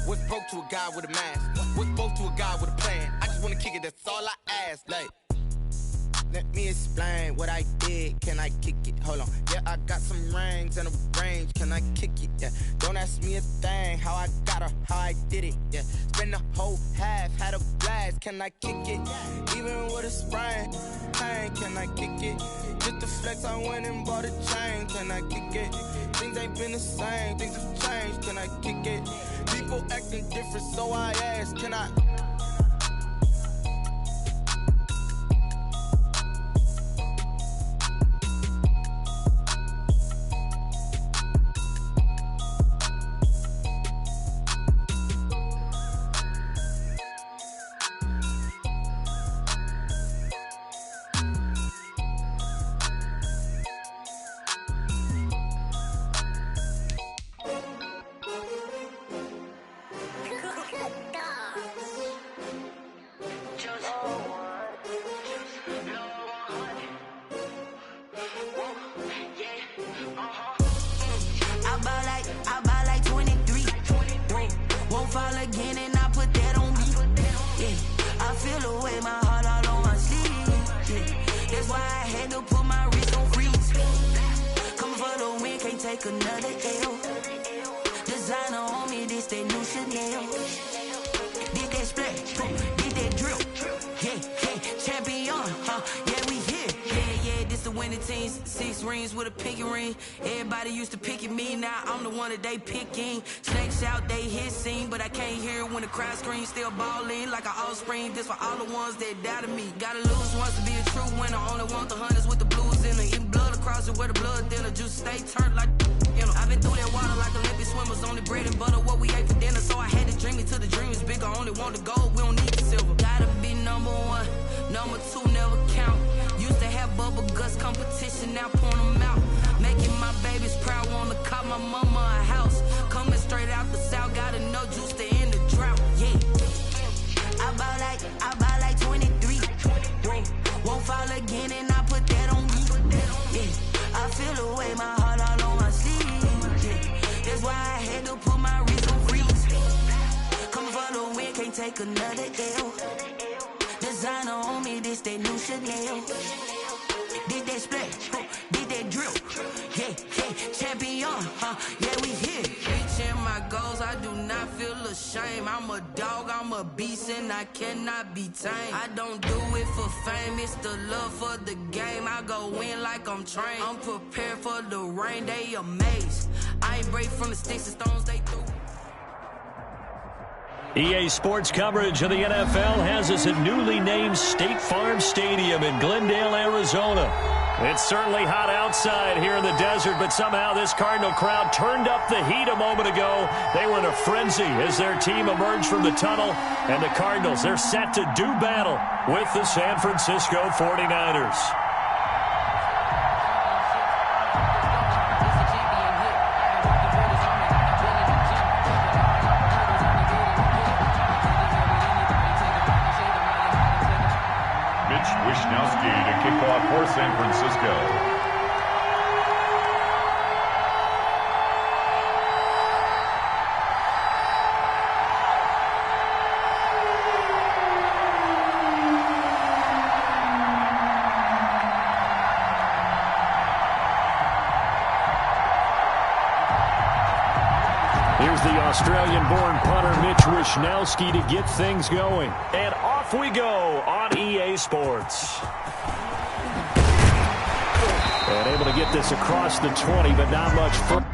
[SPEAKER 2] What's broke to a guy with a mask? What's both to a guy with a plan? I just wanna kick it, that's all I ask. Like, let me explain what I did, can I kick it? Hold on, yeah, I got some rings and a range, can I kick it? Yeah, don't ask me a thing, how I got her, how I did it. Yeah, spend the whole half, had a blast, can I kick it? Even with a sprain, pain, can I kick it? Just the flex, I went and bought a chain, can I kick it? Things ain't been the same, things have changed, can I kick it? People acting different, so I ask, can I?
[SPEAKER 13] They picking, snakes out, they hissing, but I can't hear it when the crowd screams. Still ballin' like an offspring. This for all the ones that doubted me. Gotta lose once to be a true winner. Only want the hunters with the blues in it. Eating blood across it where the blood thinner. Juice stay turned like you know. I've been through that water like Olympic swimmers. Only bread and butter what we ate for dinner. So I had to dream it till the dream is bigger. Only want the gold, we don't need the silver. Gotta be number one, number two never count. Used to have bubble guts competition, now point them out. Making my babies proud, wanna call my mama a house. Coming straight out the south, got enough juice to end the drought. Yeah, I bought like 23. Won't fall again, and I put that on me. Yeah, I feel the way, my heart all on my sleeve. Yeah, that's why I had to put my wrist on freeze. Coming for the win, can't take another L. Designer on me, this that new Chanel. Did that splash, did that drill. Yeah, champion, yeah, we here. Reaching my goals, I do not feel ashamed. I'm a dog, I'm a beast, and I cannot be tamed. I don't do it for fame, it's the love for the game. I go in like I'm trained. I'm prepared for the rain, they amazed. I ain't break from the sticks and stones they threw.
[SPEAKER 3] EA Sports coverage of the NFL has us at newly named State Farm Stadium in Glendale, Arizona. It's certainly hot outside here in the desert, but somehow this Cardinal crowd turned up the heat a moment ago. They were in a frenzy as their team emerged from the tunnel, and the Cardinals, they're set to do battle with the San Francisco 49ers.
[SPEAKER 4] San Francisco.
[SPEAKER 3] Here's the Australian-born punter Mitch Wishnowsky to get things going. And off we go on EA Sports. And able to get this across the 20, but not much further.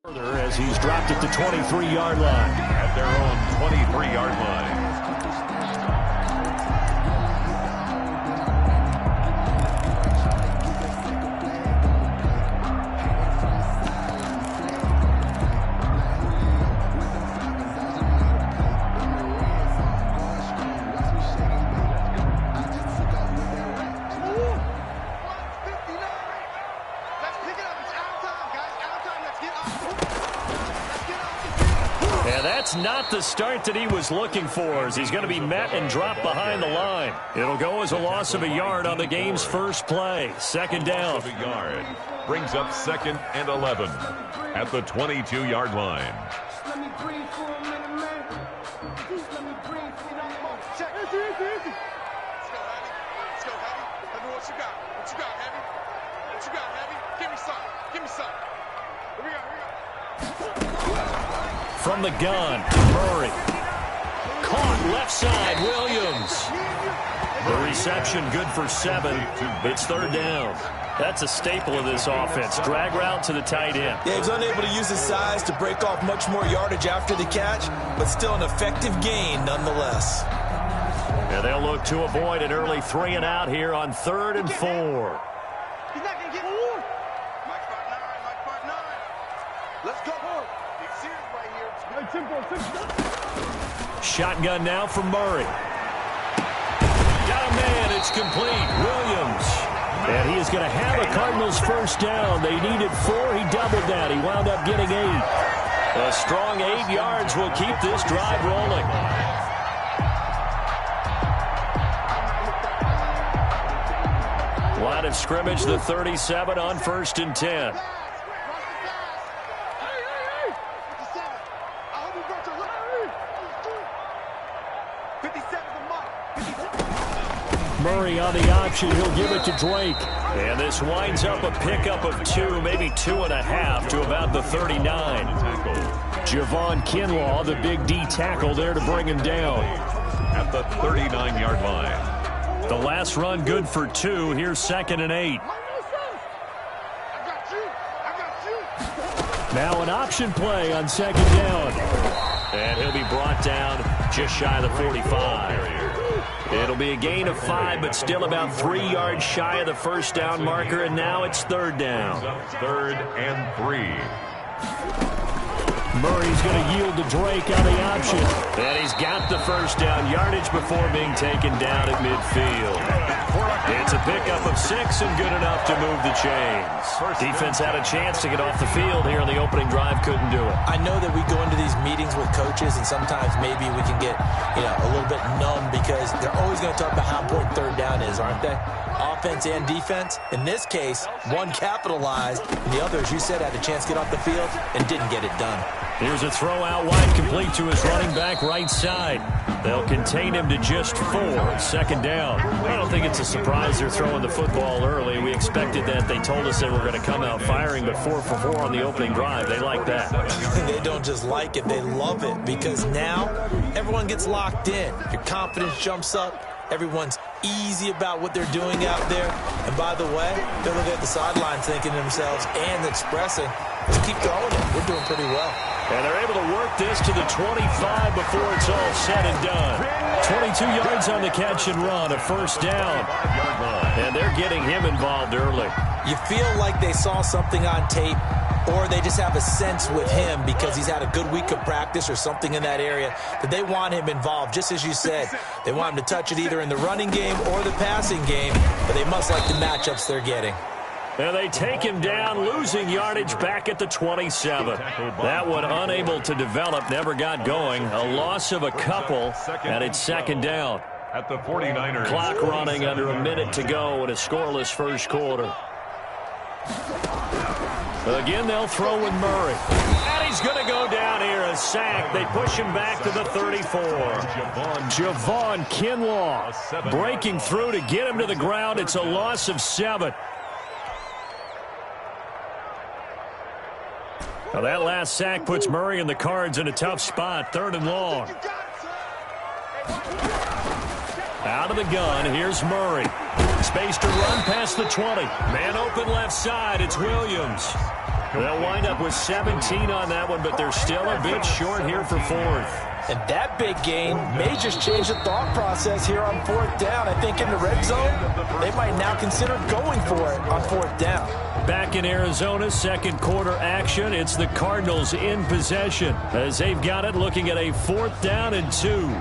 [SPEAKER 3] As he's dropped it to 23-yard line.
[SPEAKER 4] At their own 23-yard line.
[SPEAKER 3] That's not the start that he was looking for, as he's going to be met and dropped behind the line. It'll go as a loss of a yard on the game's first play. Second down.
[SPEAKER 4] Loss of a yard brings up 2nd and 11 at the 22-yard line.
[SPEAKER 8] Let me breathe for a minute, man. Just let me breathe for that moment. Check. Easy. Let's go, Heavy. Let me what you got. What you got, Heavy? What you got, Heavy? Give me some. Here we go.
[SPEAKER 3] From the gun, Murray. Caught left side, Williams. The reception good for 7. It's 3rd down. That's a staple of this offense. Drag route to the tight end.
[SPEAKER 5] Yeah, he was unable to use his size to break off much more yardage after the catch, but still an effective gain nonetheless.
[SPEAKER 3] Yeah, they'll look to avoid an early 3 and out here on 3rd and 4.
[SPEAKER 8] He's not going to get more. Mike 5'9". Let's go.
[SPEAKER 3] Shotgun now for Murray. Got a man. It's complete. Williams. And he is going to have a Cardinals first down. They needed 4. He doubled that. He wound up getting 8. A strong 8 yards will keep this drive rolling. Line of scrimmage, the 37 on 1st and 10. Murray on the option. He'll give it to Drake. And this winds up a pickup of 2, maybe 2.5 to about the 39. Javon Kinlaw, the big D tackle there to bring him down.
[SPEAKER 4] At the 39-yard line.
[SPEAKER 3] The last run good for 2. Here's 2nd and 8. Now an option play on 2nd down. And he'll be brought down just shy of the 45. It'll be a gain of 5, but still about 3 yards shy of the first down marker, and now it's 3rd down.
[SPEAKER 4] 3rd and 3.
[SPEAKER 3] Murray's going to yield to Drake on the option. And he's got the first down yardage before being taken down at midfield. It's a pickup of 6 and good enough to move the chains. Defense had a chance to get off the field here on the opening drive, couldn't do it.
[SPEAKER 5] I know that we go into these meetings with coaches, and sometimes maybe we can get, a little bit numb because they're always going to talk about how important 3rd down is, aren't they? Offense and defense. In this case, one capitalized, and the other, as you said, had a chance to get off the field and didn't get it done.
[SPEAKER 3] Here's a throw out wide, complete to his running back right side. They'll contain him to just 4. 2nd down. I don't think it's a surprise they're throwing the football early. We expected that. They told us they were going to come out firing, but 4 for 4 on the opening drive. They like that.
[SPEAKER 5] They don't just like it, they love it, because now everyone gets locked in. Your confidence jumps up. Everyone's easy about what they're doing out there. And by the way, they're looking at the sidelines thinking to themselves and expressing, let's keep throwing it. We're doing pretty well.
[SPEAKER 3] And they're able to work this to the 25 before it's all said and done. 22 yards on the catch and run, a first down. And they're getting him involved early.
[SPEAKER 5] You feel like they saw something on tape, or they just have a sense with him because he's had a good week of practice or something in that area that they want him involved. Just as you said, they want him to touch it either in the running game or the passing game, but they must like the matchups they're getting.
[SPEAKER 3] And they take him down, losing yardage back at the 27. That one unable to develop, never got going. A loss of a couple, and it's 2nd down.
[SPEAKER 4] At the 49ers.
[SPEAKER 3] Clock running under a minute to go in a scoreless first quarter. Again, they'll throw with Murray. And he's going to go down here, a sack. They push him back to the 34. Javon Kinlaw breaking through to get him to the ground. It's a loss of 7. Now that last sack puts Murray and the Cards in a tough spot. 3rd and long. Out of the gun, here's Murray. Space to run past the 20. Man open left side, it's Williams. They'll wind up with 17 on that one, but they're still a bit short here for 4th.
[SPEAKER 5] And that big gain may just change the thought process here on 4th down. I think in the red zone, they might now consider going for it on 4th down.
[SPEAKER 3] Back in Arizona, 2nd quarter action. It's the Cardinals in possession as they've got it, looking at a 4th down and 2.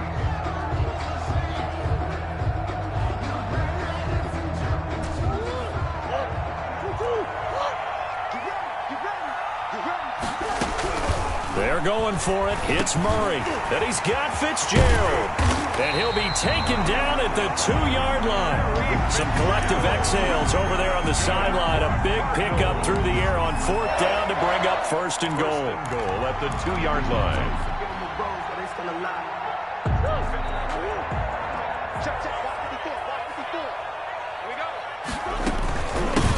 [SPEAKER 3] They're going for it. It's Murray. And he's got Fitzgerald. And he'll be taken down at the 2-yard line. Some collective exhales over there on the sideline. A big pickup through the air on 4th down to bring up 1st and goal.
[SPEAKER 4] Goal at the 2-yard line.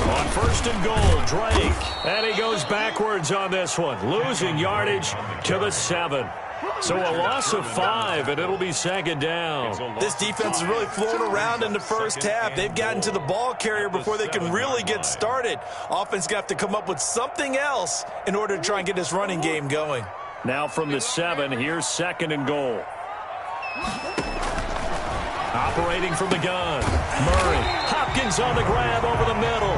[SPEAKER 3] On 1st and goal, Drake. And he goes backwards on this one, losing yardage to the 7. So a loss of 5, and it'll be 2nd down.
[SPEAKER 5] This defense is really flown around in the first half. They've gotten to the ball carrier before they can really get started. Offense got to come up with something else in order to try and get this running game going.
[SPEAKER 3] Now from the 7, here's 2nd and goal. Operating from the gun. Murray. Hopkins on the grab over the middle.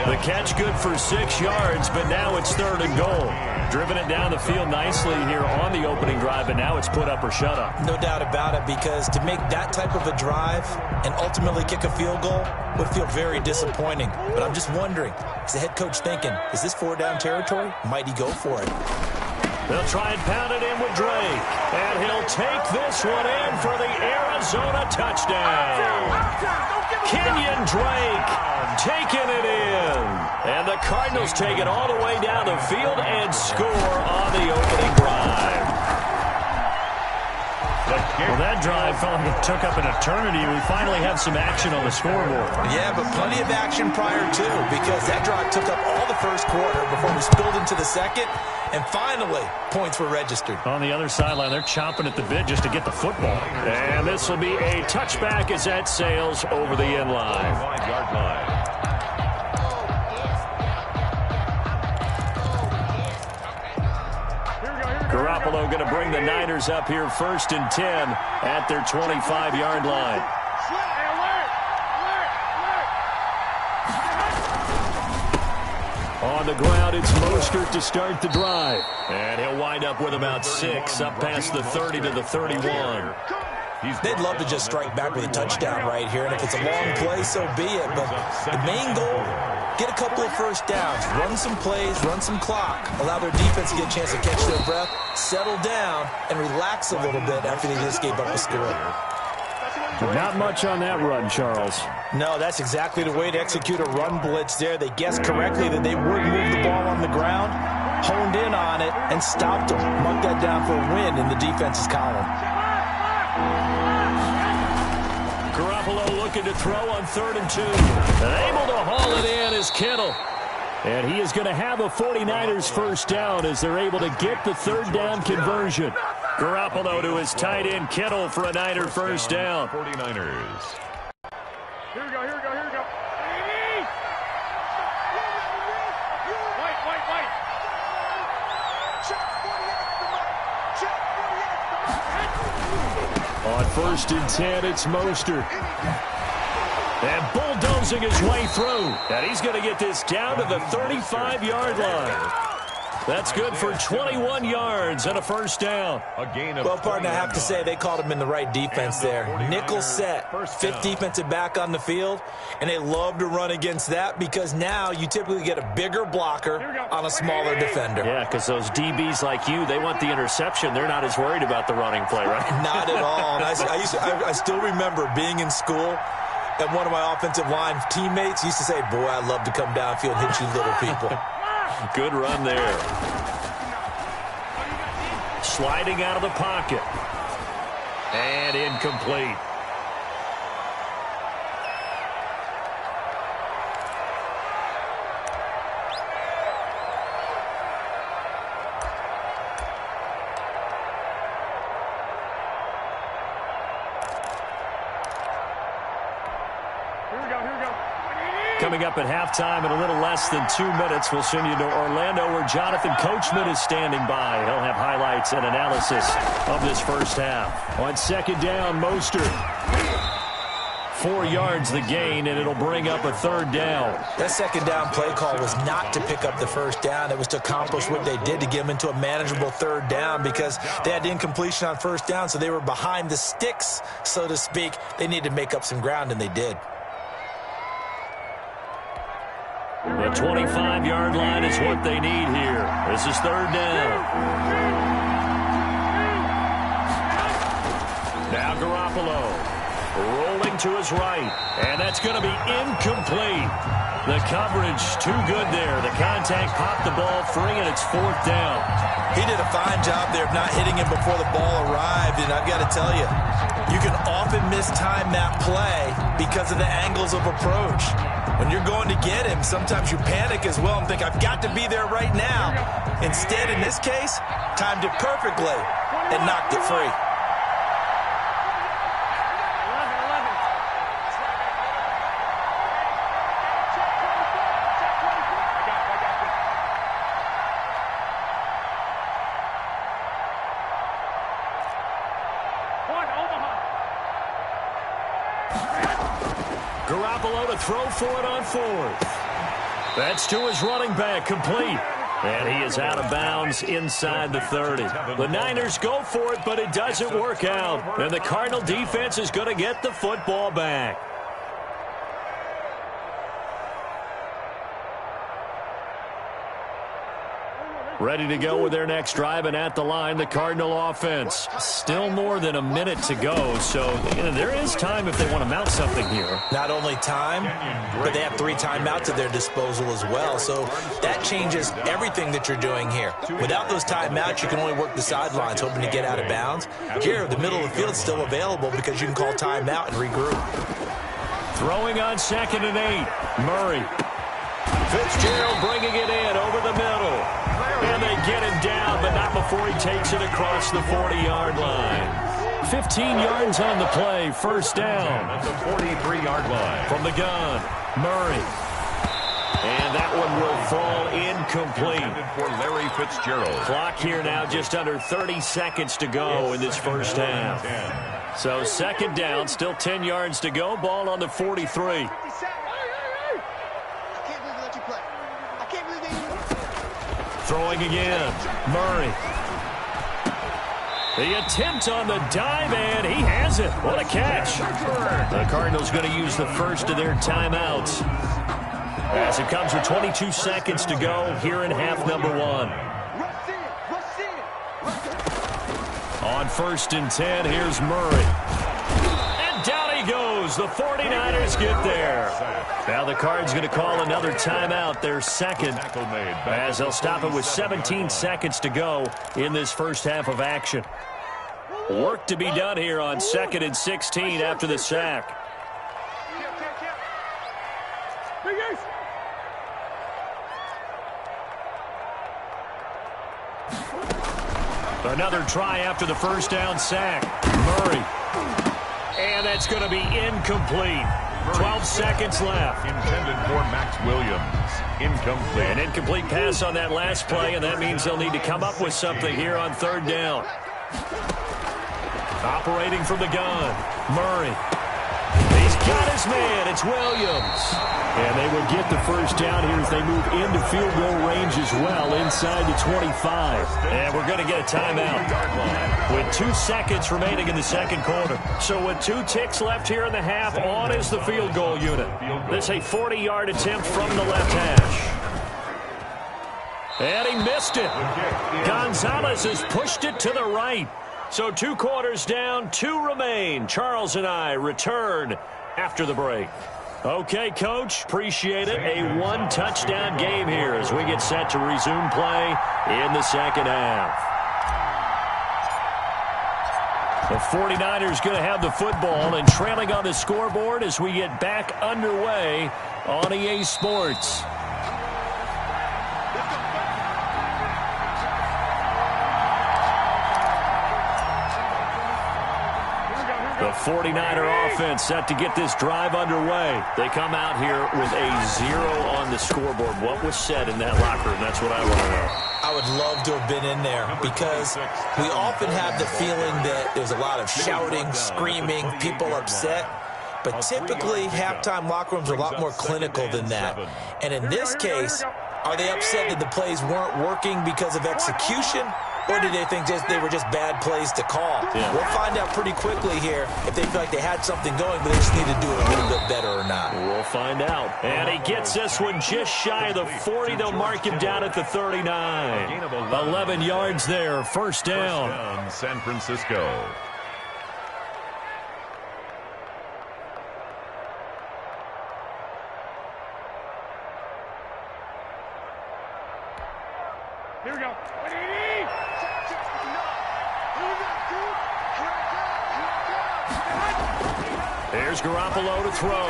[SPEAKER 3] The catch good for 6 yards, but now it's 3rd and goal. Driven it down the field nicely here on the opening drive, and now it's put up or shut up.
[SPEAKER 5] No doubt about it, because to make that type of a drive and ultimately kick a field goal would feel very disappointing. But I'm just wondering, is the head coach thinking, is this 4-down territory? Might he go for it?
[SPEAKER 3] They'll try and pound it in with Drake. And he'll take this one in for the Arizona touchdown. Kenyon Drake taking it in. And the Cardinals take it all the way down the field and score on the opening drive. Well, that drive felt like it took up an eternity. We finally have some action on the scoreboard.
[SPEAKER 5] Yeah, but plenty of action prior to, because that drive took up all the first quarter before we spilled into the second, and finally, points were registered.
[SPEAKER 3] On the other sideline, they're chomping at the bit just to get the football. And this will be a touchback as that sails over the end line.
[SPEAKER 4] 5-yard line.
[SPEAKER 3] Garoppolo going to bring the Niners up here 1st and 10 at their 25-yard line. On the ground, it's Mostert to start the drive. And he'll wind up with about 6, up past the 30 to the 31.
[SPEAKER 5] They'd love to just strike back with a touchdown right here, and if it's a long play, so be it. But the main goal, get a couple of first downs, run some plays, run some clock, allow their defense to get a chance to catch their breath, settle down, and relax a little bit after they just gave up a score.
[SPEAKER 3] Not much on that run, Charles.
[SPEAKER 5] No, that's exactly the way to execute a run blitz there. They guessed correctly that they would move the ball on the ground, honed in on it, and stopped them. Mark that down for a win in the defense's column.
[SPEAKER 3] Garoppolo looking to throw on 3rd and 2. And able to haul it in is Kittle. And he is going to have a 49ers first down as they're able to get the 3rd down conversion. Garoppolo to his tight end Kittle for a Niner first down.
[SPEAKER 4] 49ers.
[SPEAKER 8] Here we go, here we go, here we go. White.
[SPEAKER 3] On 1st and 10, it's Mostert. And bulldozing his way through. And he's going to get this down to the 35-yard line. That's good for 21 yards and a first down.
[SPEAKER 5] Well, partner, I have to say they called him in the right defense there. Nickel set, 5th defensive back on the field, and they love to run against that because now you typically get a bigger blocker on a smaller defender.
[SPEAKER 3] Yeah, because those DBs like you, they want the interception. They're not as worried about the running play, right?
[SPEAKER 5] Not at all. And I still remember being in school, and one of my offensive line teammates used to say, boy, I'd love to come downfield and hit you little people.
[SPEAKER 3] Good run there. Sliding out of the pocket. And incomplete. Coming up at halftime in a little less than 2 minutes, we'll send you to Orlando where Jonathan Coachman is standing by. He'll have highlights and analysis of this first half. On 2nd down, Mostert. 4 yards the gain, and it'll bring up a 3rd down.
[SPEAKER 5] That 2nd down play call was not to pick up the first down. It was to accomplish what they did to get them into a manageable 3rd down because they had incompletion on first down, so they were behind the sticks, so to speak. They needed to make up some ground, and they did.
[SPEAKER 3] The 25-yard line is what they need here. This is 3rd down. Now Garoppolo rolling to his right, and that's going to be incomplete. The coverage too good there. The contact popped the ball free, and it's 4th down.
[SPEAKER 5] He did a fine job there of not hitting him before the ball arrived, and I've got to tell you, you can often mistime that play because of the angles of approach. When you're going to get him, sometimes you panic as well and think, I've got to be there right now. Instead, in this case, timed it perfectly and knocked it free.
[SPEAKER 3] Garoppolo to throw for it on fourth. That's to his running back, complete. And he is out of bounds inside the 30. The Niners go for it, but it doesn't work out. And the Cardinal defense is going to get the football back. Ready to go with their next drive, and at the line, the Cardinal offense. Still more than a minute to go, so there is time if they want to mount something here.
[SPEAKER 5] Not only time, but they have 3 timeouts at their disposal as well, so that changes everything that you're doing here. Without those timeouts, you can only work the sidelines, hoping to get out of bounds. Here, the middle of the field is still available because you can call timeout and regroup.
[SPEAKER 3] Throwing on 2nd and 8, Murray. Fitzgerald bringing it in over the middle. And they get him down, but not before he takes it across the 40-yard line. 15 yards on the play, first down.
[SPEAKER 4] At the 43-yard line.
[SPEAKER 3] From the gun, Murray. And that one will fall incomplete.
[SPEAKER 4] For Larry Fitzgerald.
[SPEAKER 3] Clock here now just under 30 seconds to go in this first half. So 2nd down, still 10 yards to go. Ball on the 43. Throwing again, Murray. The attempt on the dive, and he has it. What a catch. The Cardinals going to use the first of their timeouts as it comes with 22 seconds to go here in half number 1. On 1st and 10, here's Murray. And down he goes. The 49ers get there. Now the Cards going to call another timeout, their second, as they'll stop it with 17 seconds to go in this first half of action. Work to be done here on 2nd and 16 after the sack. Another try after the first down sack. Murray. And that's going to be incomplete. 12 seconds left.
[SPEAKER 4] Intended for Max Williams. Incomplete.
[SPEAKER 3] An incomplete pass on that last play, and that means they'll need to come up with something here on 3rd down. Operating from the gun, Murray. He's got his man. It's Williams. And they will get the first down here as they move into field goal range as well inside the 25. And we're going to get a timeout with 2 seconds remaining in the second quarter. So with 2 ticks left here in the half, on is the field goal unit. This a 40-yard attempt from the left hash. And he missed it. Gonzalez has pushed it to the right. So 2 quarters down, 2 remain. Charles and I return after the break. Okay, Coach, appreciate it. A 1-touchdown game here as we get set to resume play in the second half. The 49ers going to have the football and trailing on the scoreboard as we get back underway on EA Sports. The 49er offense set to get this drive underway. They come out here with a 0 on the scoreboard. What was said in that locker room? That's what I want to know.
[SPEAKER 5] I would love to have been in there because we often have the feeling that there's a lot of shouting, screaming, people upset. But typically, halftime locker rooms are a lot more clinical than that. And in this case, are they upset that the plays weren't working because of execution? Or do they think they were just bad plays to call? Yeah. We'll find out pretty quickly here if they feel like they had something going, but they just need to do it a little bit better or not.
[SPEAKER 3] We'll find out. And he gets this one just shy of the 40. They'll mark him down at the 39. 11 yards there, first down.
[SPEAKER 4] First down, San Francisco.
[SPEAKER 8] Here we go.
[SPEAKER 3] There's Garoppolo to throw.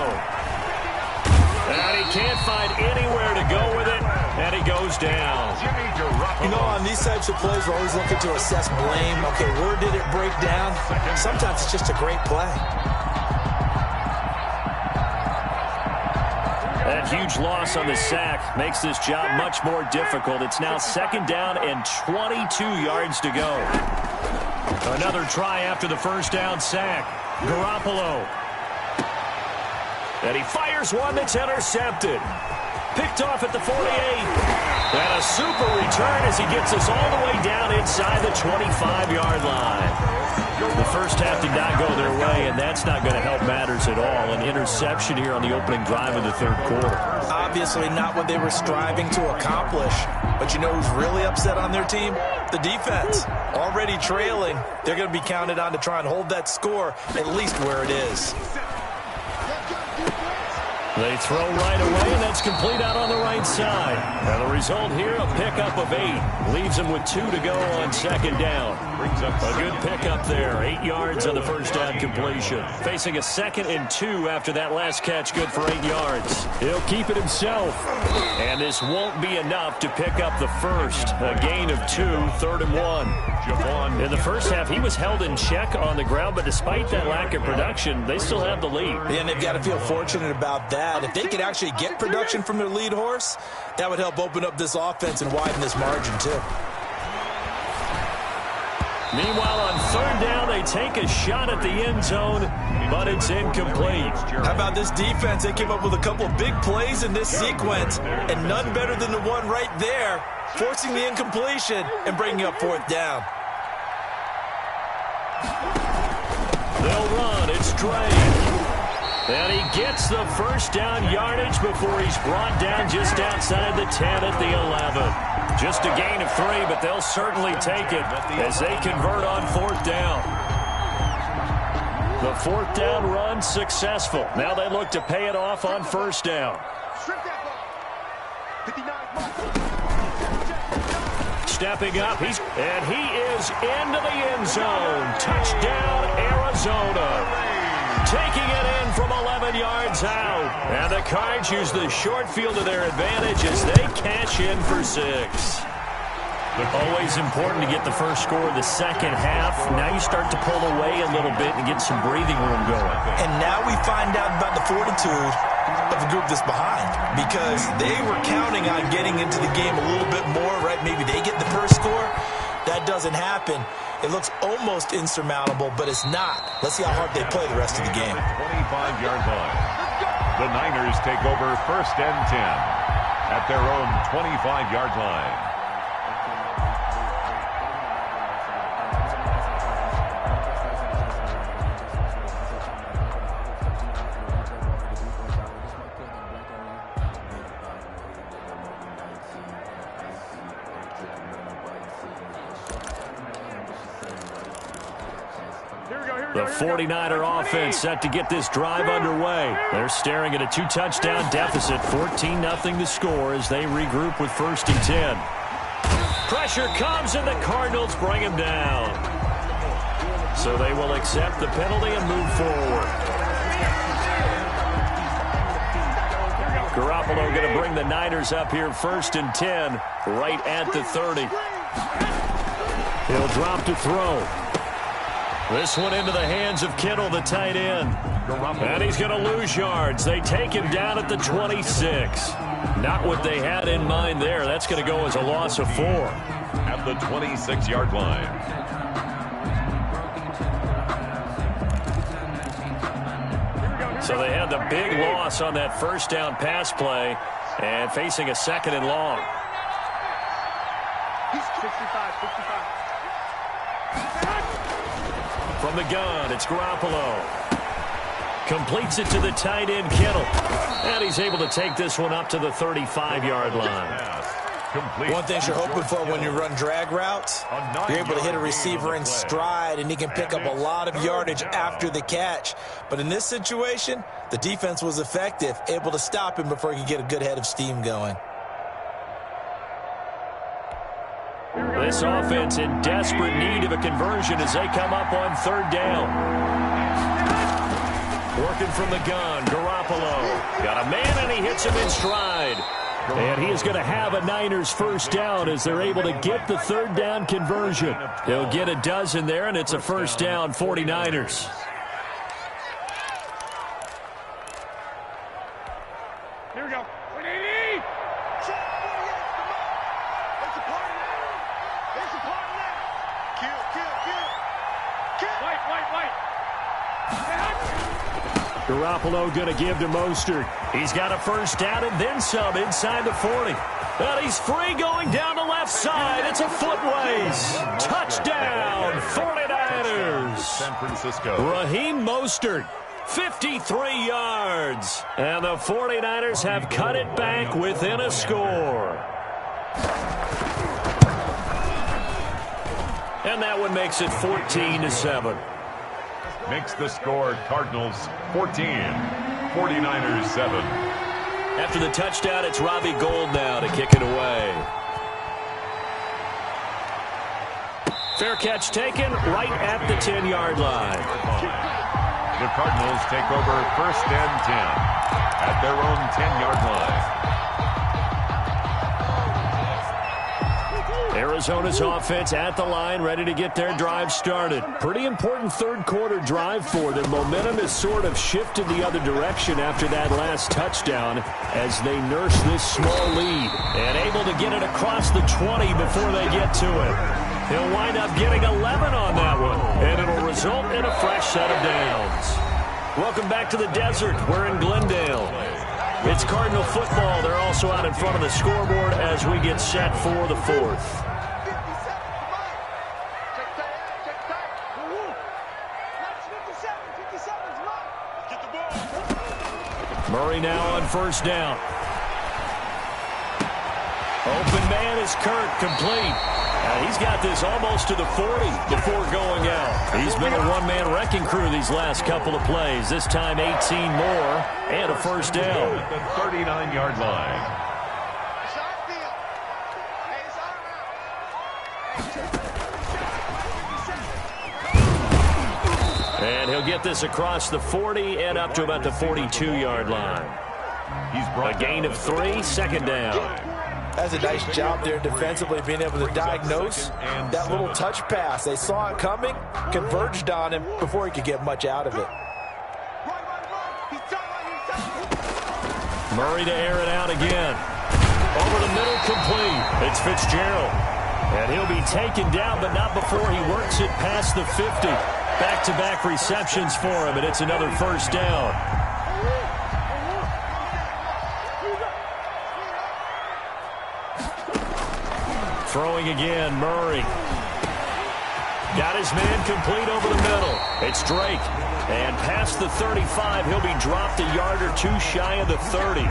[SPEAKER 3] And he can't find anywhere to go with it, and he goes down.
[SPEAKER 5] You know, on these types of plays, we're always looking to assess blame. Okay, where did it break down? Sometimes it's just a great play.
[SPEAKER 3] That huge loss on the sack makes this job much more difficult. It's now second down and 22 yards to go. Another try after the first down sack. Garoppolo. And he fires one that's intercepted. Picked off at the 48. And a super return as he gets us all the way down inside the 25-yard line. The first half did not go their way, and that's not going to help matters at all. An interception here on the opening drive of the third quarter.
[SPEAKER 5] Obviously not what they were striving to accomplish. But you know who's really upset on their team? The defense. Already trailing. They're going to be counted on to try and hold that score at least where it is.
[SPEAKER 3] They throw right away, and that's complete out on the right side. Now the result here, a pickup of 8. Leaves them with 2 to go on second down. A good pickup there. 8 yards on the first down completion. Facing a 2nd and 2 after that last catch, good for 8 yards. He'll keep it himself. And this won't be enough to pick up the first. A gain of 2, 3rd and 1. In the first half, he was held in check on the ground, but despite that lack of production, they still have the lead.
[SPEAKER 5] And they've got to feel fortunate about that. If they could actually get production from their lead horse, that would help open up this offense and widen this margin too.
[SPEAKER 3] Meanwhile, on third down, they take a shot at the end zone, but it's incomplete.
[SPEAKER 5] How about this defense? They came up with a couple of big plays in this sequence, and none better than the one right there, forcing the incompletion and bringing up 4th down.
[SPEAKER 3] They'll run. It's Dre. And he gets the first down yardage before he's brought down just outside the 10 at the 11. Just a gain of 3, but they'll certainly take it as they convert on 4th down. The 4th down run successful. Now they look to pay it off on 1st down. Stepping up, he is into the end zone. Touchdown, Arizona. Taking it in from 11 yards out. And the Cards use the short field to their advantage as they cash in for 6. Always important to get the first score of the second half. Now you start to pull away a little bit and get some breathing room going.
[SPEAKER 5] And now we find out about the fortitude of the group that's behind, because they were counting on getting into the game a little bit more, right? Maybe they get the first score. That doesn't happen. It looks almost insurmountable, but it's not. Let's see how hard they play the rest of the game.
[SPEAKER 4] 25-yard line. The Niners take over 1st and 10 at their own 25-yard line.
[SPEAKER 3] The 49er offense set to get this drive underway. They're staring at a 2-touchdown deficit, 14-0 to score as they regroup with 1st and 10. Pressure comes and the Cardinals bring him down. So they will accept the penalty and move forward. Garoppolo going to bring the Niners up here 1st and 10 right at the 30. He'll drop to throw. This one into the hands of Kittle, the tight end. And he's going to lose yards. They take him down at the 26. Not what they had in mind there. That's going to go as a loss of 4.
[SPEAKER 4] At the 26-yard line.
[SPEAKER 3] So they had the big loss on that first down pass play and facing a 2nd and long.
[SPEAKER 8] He's 65.
[SPEAKER 3] From the gun, it's Garoppolo. Completes it to the tight end, Kittle. And he's able to take this one up to the 35-yard line.
[SPEAKER 5] One thing you're hoping for when you run drag routes, you're able to hit a receiver in stride, and he can pick up a lot of yardage after the catch. But in this situation, the defense was effective, able to stop him before he could get a good head of steam going.
[SPEAKER 3] This offense in desperate need of a conversion as they come up on 3rd down. Working from the gun, Garoppolo. Got a man, and he hits him in stride. And he is going to have a Niners first down as they're able to get the 3rd down conversion. He'll get a dozen there, and it's a first down, 49ers.
[SPEAKER 8] Here we go. 180. Kill. White.
[SPEAKER 3] Garoppolo going to give to Mostert. He's got a first down and then some inside the 40. And he's free going down the left side. It's a foot race. Touchdown, 49ers.
[SPEAKER 4] San Francisco.
[SPEAKER 3] Raheem Mostert, 53 yards. And the 49ers have cut it back within a score. And that one makes it 14-7.
[SPEAKER 4] Makes the score Cardinals 14, 49ers 7.
[SPEAKER 3] After the touchdown, it's Robbie Gould now to kick it away. Fair catch taken right at the 10-yard line.
[SPEAKER 4] The Cardinals take over first and 10 at their own 10-yard line.
[SPEAKER 3] Arizona's offense at the line, ready to get their drive started. Pretty important third-quarter drive for them. Momentum has sort of shifted the other direction after that last touchdown as they nurse this small lead. And able to get it across the 20 before they get to it. He'll wind up getting 11 on that one, and it'll result in a fresh set of downs. Welcome back to the desert. We're in Glendale. It's Cardinal football. They're also out in front of the scoreboard as we get set for the fourth. Murray now on first down. Open man is Kirk, complete. He's got this almost to the 40 before going out. He's been a one-man wrecking crew these last couple of plays. This time 18 more and a first down.
[SPEAKER 4] At the 39-yard line.
[SPEAKER 3] And he'll get this across the 40 and up to about the 42-yard line.
[SPEAKER 4] He's brought
[SPEAKER 3] a gain of 3, second down.
[SPEAKER 5] That's a nice job there defensively, being able to diagnose that little touch pass. They saw it coming, converged on him before he could get much out of it.
[SPEAKER 3] Murray to air it out again. Over the middle, complete. It's Fitzgerald. And he'll be taken down, but not before he works it past the 50. Back-to-back receptions for him, and it's another first down. Throwing again, Murray. Got his man complete over the middle. It's Drake. And past the 35, he'll be dropped a yard or two shy of the 30.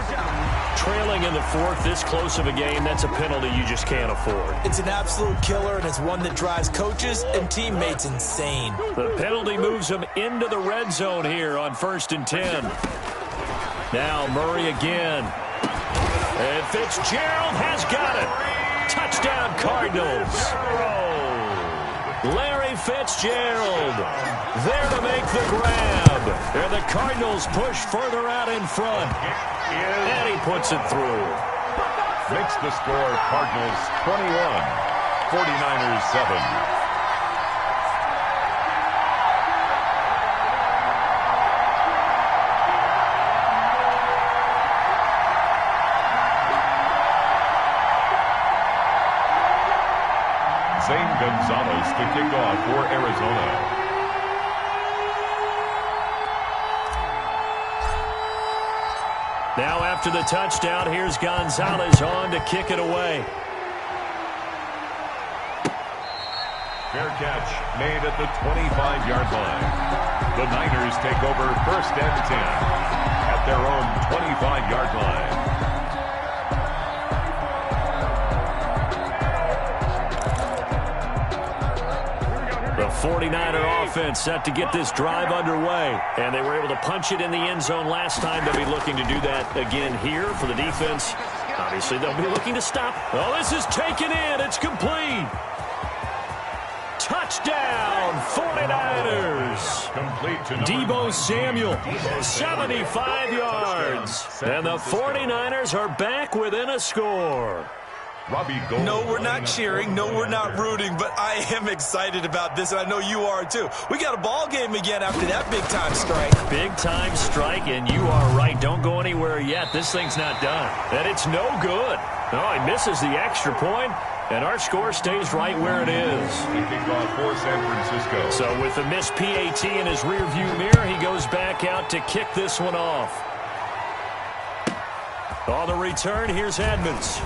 [SPEAKER 3] Trailing in the fourth, this close of a game, that's a penalty you just can't afford.
[SPEAKER 5] It's an absolute killer, and it's one that drives coaches and teammates insane.
[SPEAKER 3] The penalty moves them into the red zone here on 1st and 10. Now Murray again. And Fitzgerald has got it. Touchdown, Cardinals. Larry Fitzgerald there to make the grab. And the Cardinals push further out in front. And he puts it through.
[SPEAKER 4] Makes the score Cardinals 21, 49ers 7. Zane Gonzalez to kick off for Arizona.
[SPEAKER 3] Now after the touchdown, here's Gonzalez on to kick it away.
[SPEAKER 4] Fair catch made at the 25-yard line. The Niners take over 1st and 10 at their own 25-yard line.
[SPEAKER 3] The 49er offense set to get this drive underway. And they were able to punch it in the end zone last time. They'll be looking to do that again here for the defense. Obviously, they'll be looking to stop. Oh, this is taken in. It's complete. Touchdown, 49ers.
[SPEAKER 4] Complete to
[SPEAKER 3] Deebo Samuel, 75 yards. And the 49ers are back within a score.
[SPEAKER 4] Robbie Gould.
[SPEAKER 5] No, we're not cheering. No, we're not rooting. But I am excited about this, and I know you are too. We got a ball game again after that big-time strike.
[SPEAKER 3] Big-time strike, and you are right. Don't go anywhere yet. This thing's not done. And it's no good. Oh, he misses the extra point, and our score stays right where it is.
[SPEAKER 4] Kicking off for San Francisco.
[SPEAKER 3] So with the missed PAT in his rearview mirror, he goes back back out to kick this one off. On the return, here's Edmonds.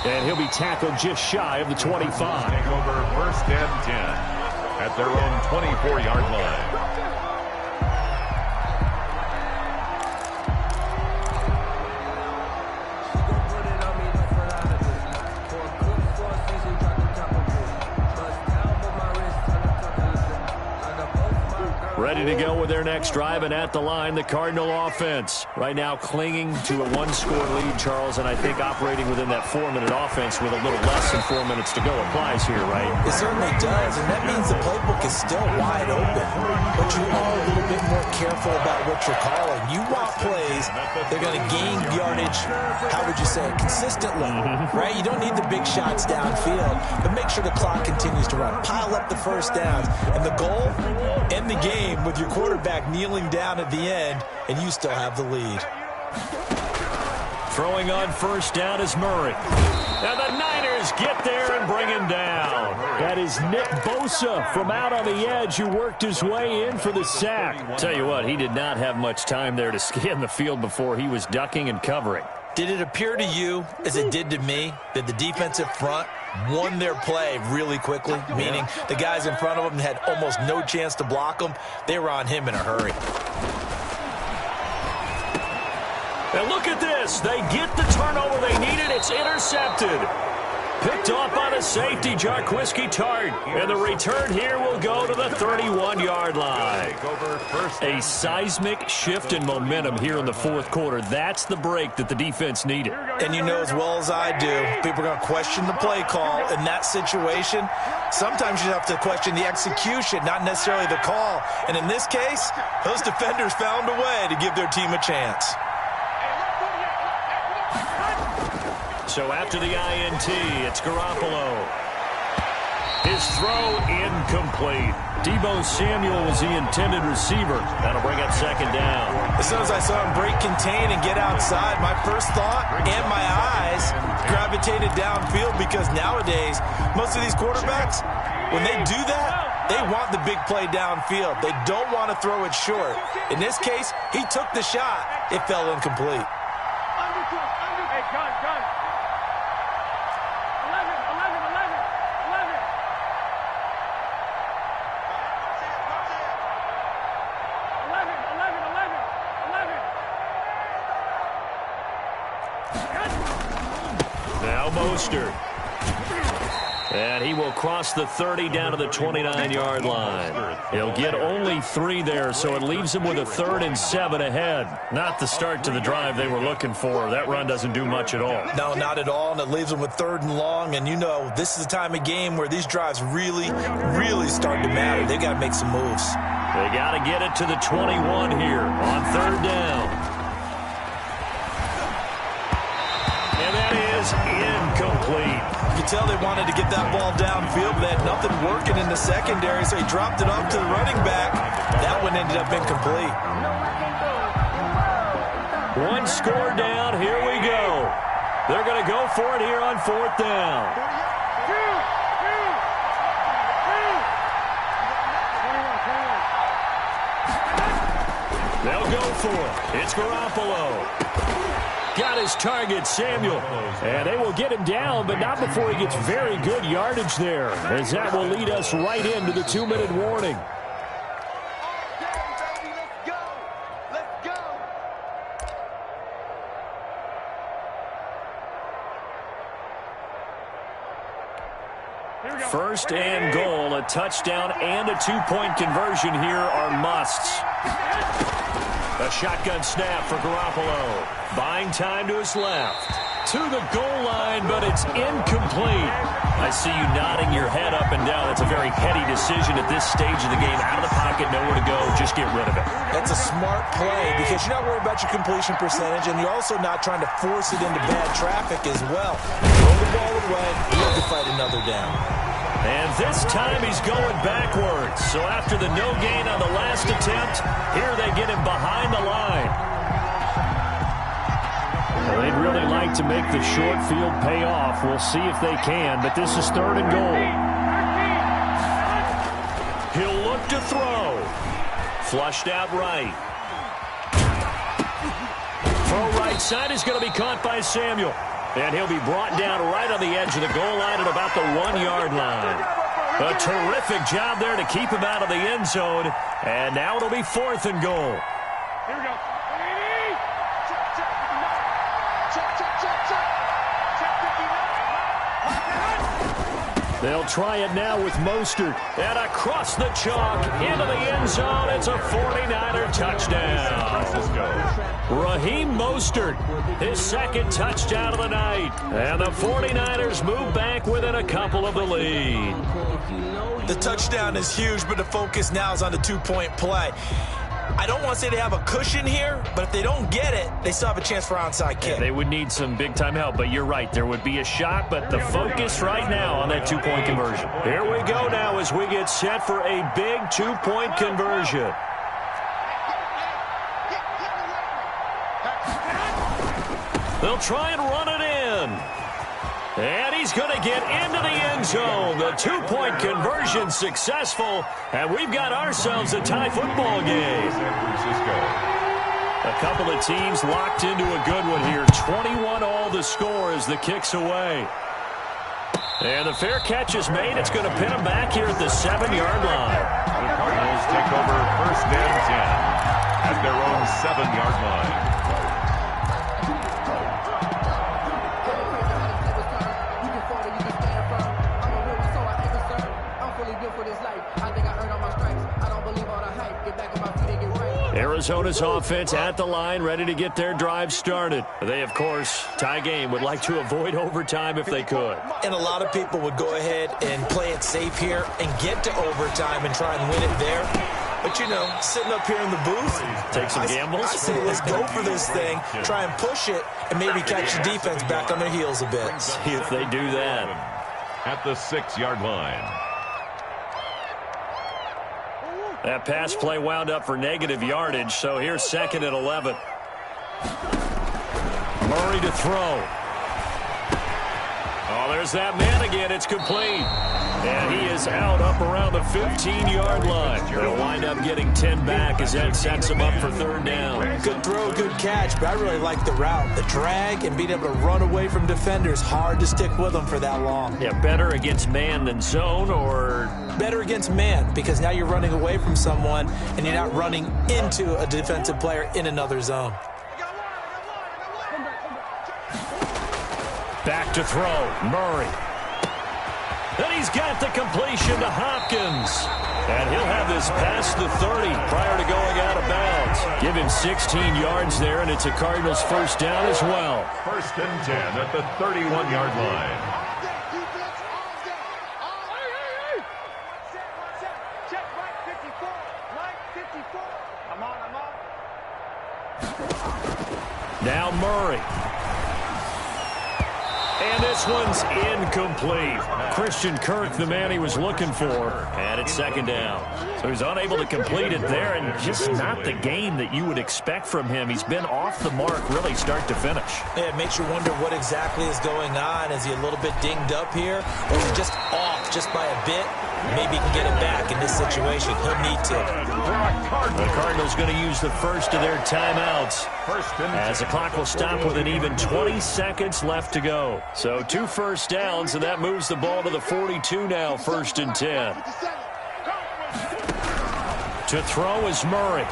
[SPEAKER 3] And he'll be tackled just shy of the 25.
[SPEAKER 4] Take over first and 10 at their own 24-yard line.
[SPEAKER 3] Ready to go with their next drive, and at the line, the Cardinal offense. Right now clinging to a one-score lead, Charles, and I think operating within that 4-minute offense with a little less than 4 minutes to go applies here, right?
[SPEAKER 5] It certainly does, and that means the playbook is still wide open. But you are a little bit more careful about what you're calling. You want plays they're going to gain yardage, how would you say it, consistently, right? You don't need the big shots downfield, but make sure the clock continues to run. Pile up the first downs, and the goal, end the game with your quarterback kneeling down at the end, and you still have the lead.
[SPEAKER 3] Throwing on first down is Murray. Now the Niners get there and bring him down. That is Nick Bosa from out on the edge who worked his way in for the sack. Tell you what, he did not have much time there to scan the field before he was ducking and covering.
[SPEAKER 5] Did it appear to you, as it did to me, that the defensive front won their play really quickly, meaning the guys in front of them had almost no chance to block them? They were on him in a hurry.
[SPEAKER 3] And look at this. They get the turnover they needed. It's intercepted. Picked off by the safety, Jarquiski Tart. And the return here will go to the 31-yard line. A seismic shift in momentum here in the fourth quarter. That's the break that the defense needed.
[SPEAKER 5] And you know as well as I do, people are going to question the play call in that situation. Sometimes you have to question the execution, not necessarily the call. And in this case, those defenders found a way to give their team a chance.
[SPEAKER 3] So after the INT, it's Garoppolo. His throw incomplete. Deebo Samuel was the intended receiver. That'll bring up second down.
[SPEAKER 5] As soon as I saw him break contain and get outside, my first thought and my eyes gravitated downfield, because nowadays, most of these quarterbacks, when they do that, they want the big play downfield. They don't want to throw it short. In this case, he took the shot. It fell incomplete.
[SPEAKER 7] Hey, gun. 11.
[SPEAKER 3] Now Mostert. And he will cross the 30 down to the 29-yard line. He'll get only 3 there, so it leaves him with a 3rd and 7 ahead. Not the start to the drive they were looking for. That run doesn't do much at all.
[SPEAKER 5] No, not at all, and it leaves them with 3rd and long. And you know, this is the time of game where these drives really, really start to matter. They got to make some moves.
[SPEAKER 3] They got to get it to the 21 here on 3rd down. And that is incomplete.
[SPEAKER 5] You can tell they wanted to get that ball downfield, but they had nothing working in the secondary, so he dropped it off to the running back. That one ended up incomplete.
[SPEAKER 3] 1 score down. Here we go. They're going to go for it here on 4th down. They'll go for it. It's Garoppolo. Got his target, Samuel. And they will get him down, but not before he gets very good yardage there, as that will lead us right into the 2-minute warning. First and goal, a touchdown and a 2-point conversion here are musts. A shotgun snap for Garoppolo. Buying time to his left. To the goal line, but it's incomplete. I see you nodding your head up and down. It's a very heady decision at this stage of the game. Out of the pocket, nowhere to go. Just get rid of it.
[SPEAKER 5] That's a smart play because you're not worried about your completion percentage, and you're also not trying to force it into bad traffic as well. Throw the ball away, you have to fight another down.
[SPEAKER 3] And this time he's going backwards. So after the no gain on the last attempt, here they get him behind the line. Well, they'd really like to make the short field pay off. We'll see if they can, but this is 3rd and goal. He'll look to throw. Flushed out right. Throw right side is going to be caught by Samuel. And he'll be brought down right on the edge of the goal line at about the 1-yard line. A terrific job there to keep him out of the end zone. And now it'll be 4th and goal.
[SPEAKER 8] Here we go.
[SPEAKER 3] They'll try it now with Mostert. And across the chalk into the end zone. It's a 49er touchdown. Raheem Mostert, his 2nd touchdown of the night. And the 49ers move back within a couple of the lead.
[SPEAKER 5] The touchdown is huge, but the focus now is on the 2-point play. I don't want to say they have a cushion here, but if they don't get it, they still have a chance for onside kick.
[SPEAKER 3] Yeah, they would need some big-time help, but you're right. There would be a shot, but the focus right now on that 2-point conversion. Here we go now as we get set for a big 2-point conversion. They'll try and run it in. And he's going to get into the end zone. The 2-point conversion successful. And we've got ourselves a tie football game. A couple of teams locked into a good one here. 21 all the score as the kick's away. And the fair catch is made. It's going to pin him back here at the 7-yard line.
[SPEAKER 4] The Cardinals take over 1st and 10 at their own 7-yard line.
[SPEAKER 3] Arizona's offense at the line, ready to get their drive started. They, of course, tie game, would like to avoid overtime if they could.
[SPEAKER 5] And a lot of people would go ahead and play it safe here and get to overtime and try and win it there. But, you know, sitting up here in the booth,
[SPEAKER 3] take some gambles.
[SPEAKER 5] I say let's go for this thing, try and push it, and maybe catch the defense back on their heels a bit.
[SPEAKER 3] See if they do that.
[SPEAKER 4] At the 6-yard line.
[SPEAKER 3] That pass play wound up for negative yardage, so here's 2nd and 11. Murray to throw. Oh, there's that man again. It's complete. And he is out up around the 15-yard line. They'll wind up getting 10 back as that sets him up for 3rd down.
[SPEAKER 5] Good throw, good catch, but I really like the route. The drag and being able to run away from defenders. Hard to stick with them for that long.
[SPEAKER 3] Yeah, better against man than zone, or
[SPEAKER 5] better against man, because now you're running away from someone and you're not running into a defensive player in another zone.
[SPEAKER 3] Back to throw, Murray. And he's got the completion to Hopkins. And he'll have this past the 30 prior to going out of bounds. Give him 16 yards there, and it's a Cardinals 1st down as well.
[SPEAKER 4] 1st and 10 at the 31-yard line.
[SPEAKER 3] Now Murray. And this one's incomplete. Christian Kirk, the man he was looking for. And it's 2nd down. So he's unable to complete it there, and just not the game that you would expect from him. He's been off the mark really start to finish.
[SPEAKER 5] Yeah, it makes you wonder what exactly is going on. Is he a little bit dinged up here? Or is he just off just by a bit? Maybe he can get it back in this situation. He'll need to.
[SPEAKER 3] The Cardinals going to use the first of their timeouts as the clock will stop with an even 20 seconds left to go. So 2 1st downs, and that moves the ball to the 42 now, 1st and 10. To throw is Murray.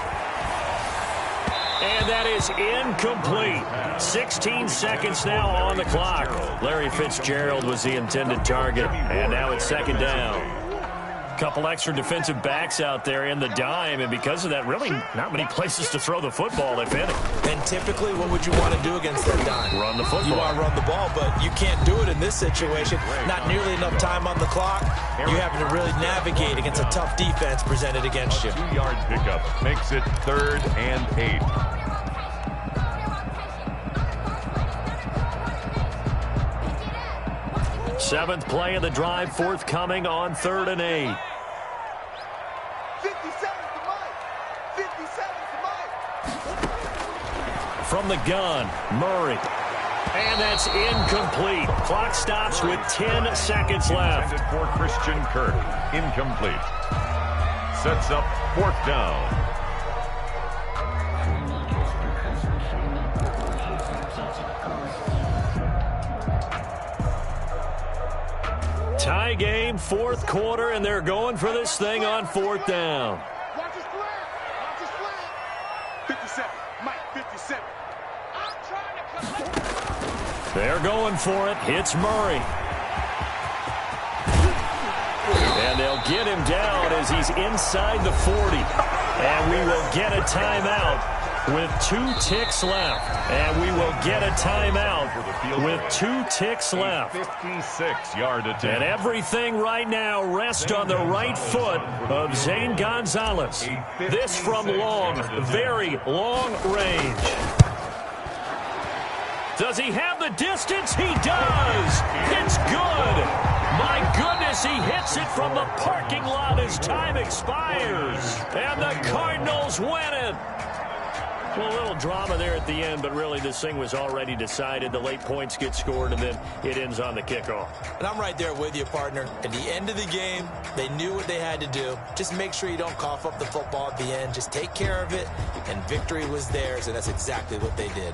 [SPEAKER 3] And that is incomplete. 16 seconds now on the clock. Larry Fitzgerald was the intended target, and now it's 2nd down. Couple extra defensive backs out there in the dime, and because of that, really not many places to throw the football, if any.
[SPEAKER 5] And typically, what would you want to do against that dime?
[SPEAKER 3] Run the football.
[SPEAKER 5] You want to run the ball, but you can't do it in this situation. Not nearly enough time on the clock. You're having to really navigate against a tough defense presented against you.
[SPEAKER 4] 2-yard pickup makes it 3rd and 8.
[SPEAKER 3] Seventh play of the drive, forthcoming on 3rd and 8.
[SPEAKER 8] 57 to Mike. 57 to Mike.
[SPEAKER 3] From the gun, Murray. And that's incomplete. Clock stops with 10 seconds left.
[SPEAKER 4] For Christian Kirk, incomplete. Sets up 4th down.
[SPEAKER 3] Tie game, fourth quarter, and they're going for this thing on fourth down.
[SPEAKER 8] Watch his flag. Watch his flag. 57. Mike, 57. I'm trying to collect.
[SPEAKER 3] They're going for it. Hits Murray. And they'll get him down as he's inside the 40. And we will get a timeout with 2 ticks left. And we will get a timeout with 2 ticks left.
[SPEAKER 4] 56-yard attempt.
[SPEAKER 3] And everything right now rests on the right foot of Zane Gonzalez. This from long, very long range. Does he have the distance? He does. It's good. My goodness, he hits it from the parking lot as time expires. And the Cardinals win it. Well, a little drama there at the end, but really this thing was already decided. The late points get scored, and then it ends on the kickoff.
[SPEAKER 5] And I'm right there with you, partner. At the end of the game, they knew what they had to do. Just make sure you don't cough up the football at the end. Just take care of it, and victory was theirs, and that's exactly what they did.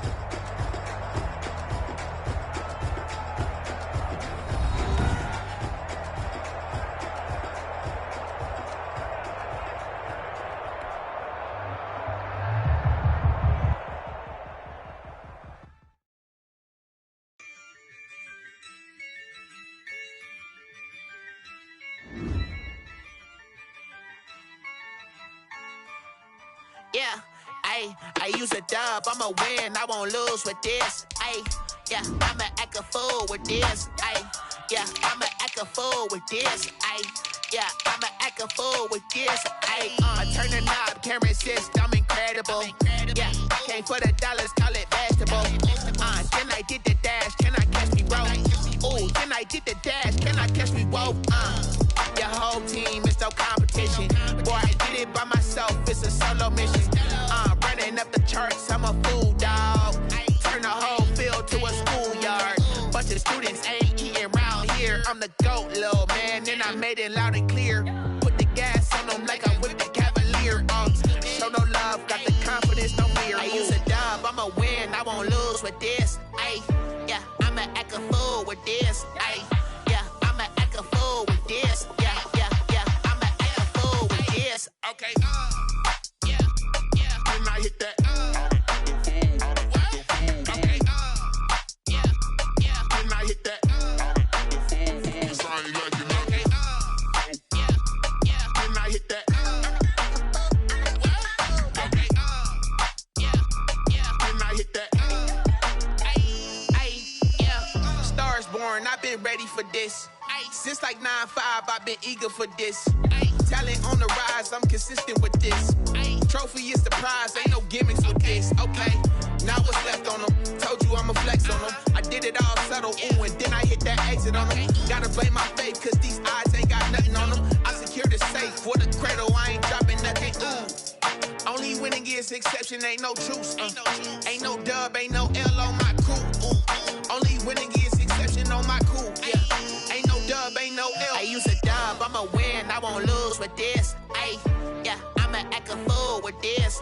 [SPEAKER 2] Yeah, I use a dub, I'ma win, I won't lose with this. Yeah, I'ma act a fool with this. Yeah, I'ma act a fool with this. Yeah, I'ma act a fool with this. I turn the knob, can't resist, I'm incredible. Yeah, came for the dollars, call it vegetable. Then I did the dash, can I catch me roll? Ooh, then I did the dash, can I catch me roll? Your whole team is no competition. Boy, I did it by myself, it's a solo mission. Running up the charts, I'm a fool, dog. Turn the whole field to a schoolyard. Bunch of students ain't eating round here. I'm the GOAT, little man, and I made it loud and clear. Put the gas on them like I'm with the Cavalier. Show no love, got the confidence, no fear. I use a dub, I'ma win, I won't lose with this. Yeah, I'ma act a fool with this. Yeah, I'ma act a fool with this. Yeah, I'ma act a fool with this. Okay, yeah, when I hit that. Okay, yeah, when I hit that. It's I ain't like it. Okay, yeah, when I hit that. Okay, yeah, when I hit that. Yeah, stars born, I've been ready for this. Since like 9-5, I've been eager for this. Talent on the rise, I'm consistent with this. Trophy is the prize, ain't no gimmicks with this. Okay, now what's left on them? Told you I'ma flex on them. I did it all subtle, ooh, and then I hit that exit on them. Gotta blame my faith, cause these odds ain't got nothing on them. I secured the safe for the cradle, I ain't dropping nothing, ooh. Only winning is exception, ain't no truce. Ain't no dub, ain't no L on my crew, ooh. Only winning is exception on my crew, yeah. Ain't no dub, ain't no L. I use a dub, I'ma win, I won't lose with this. Yeah, I'ma act a fool with this.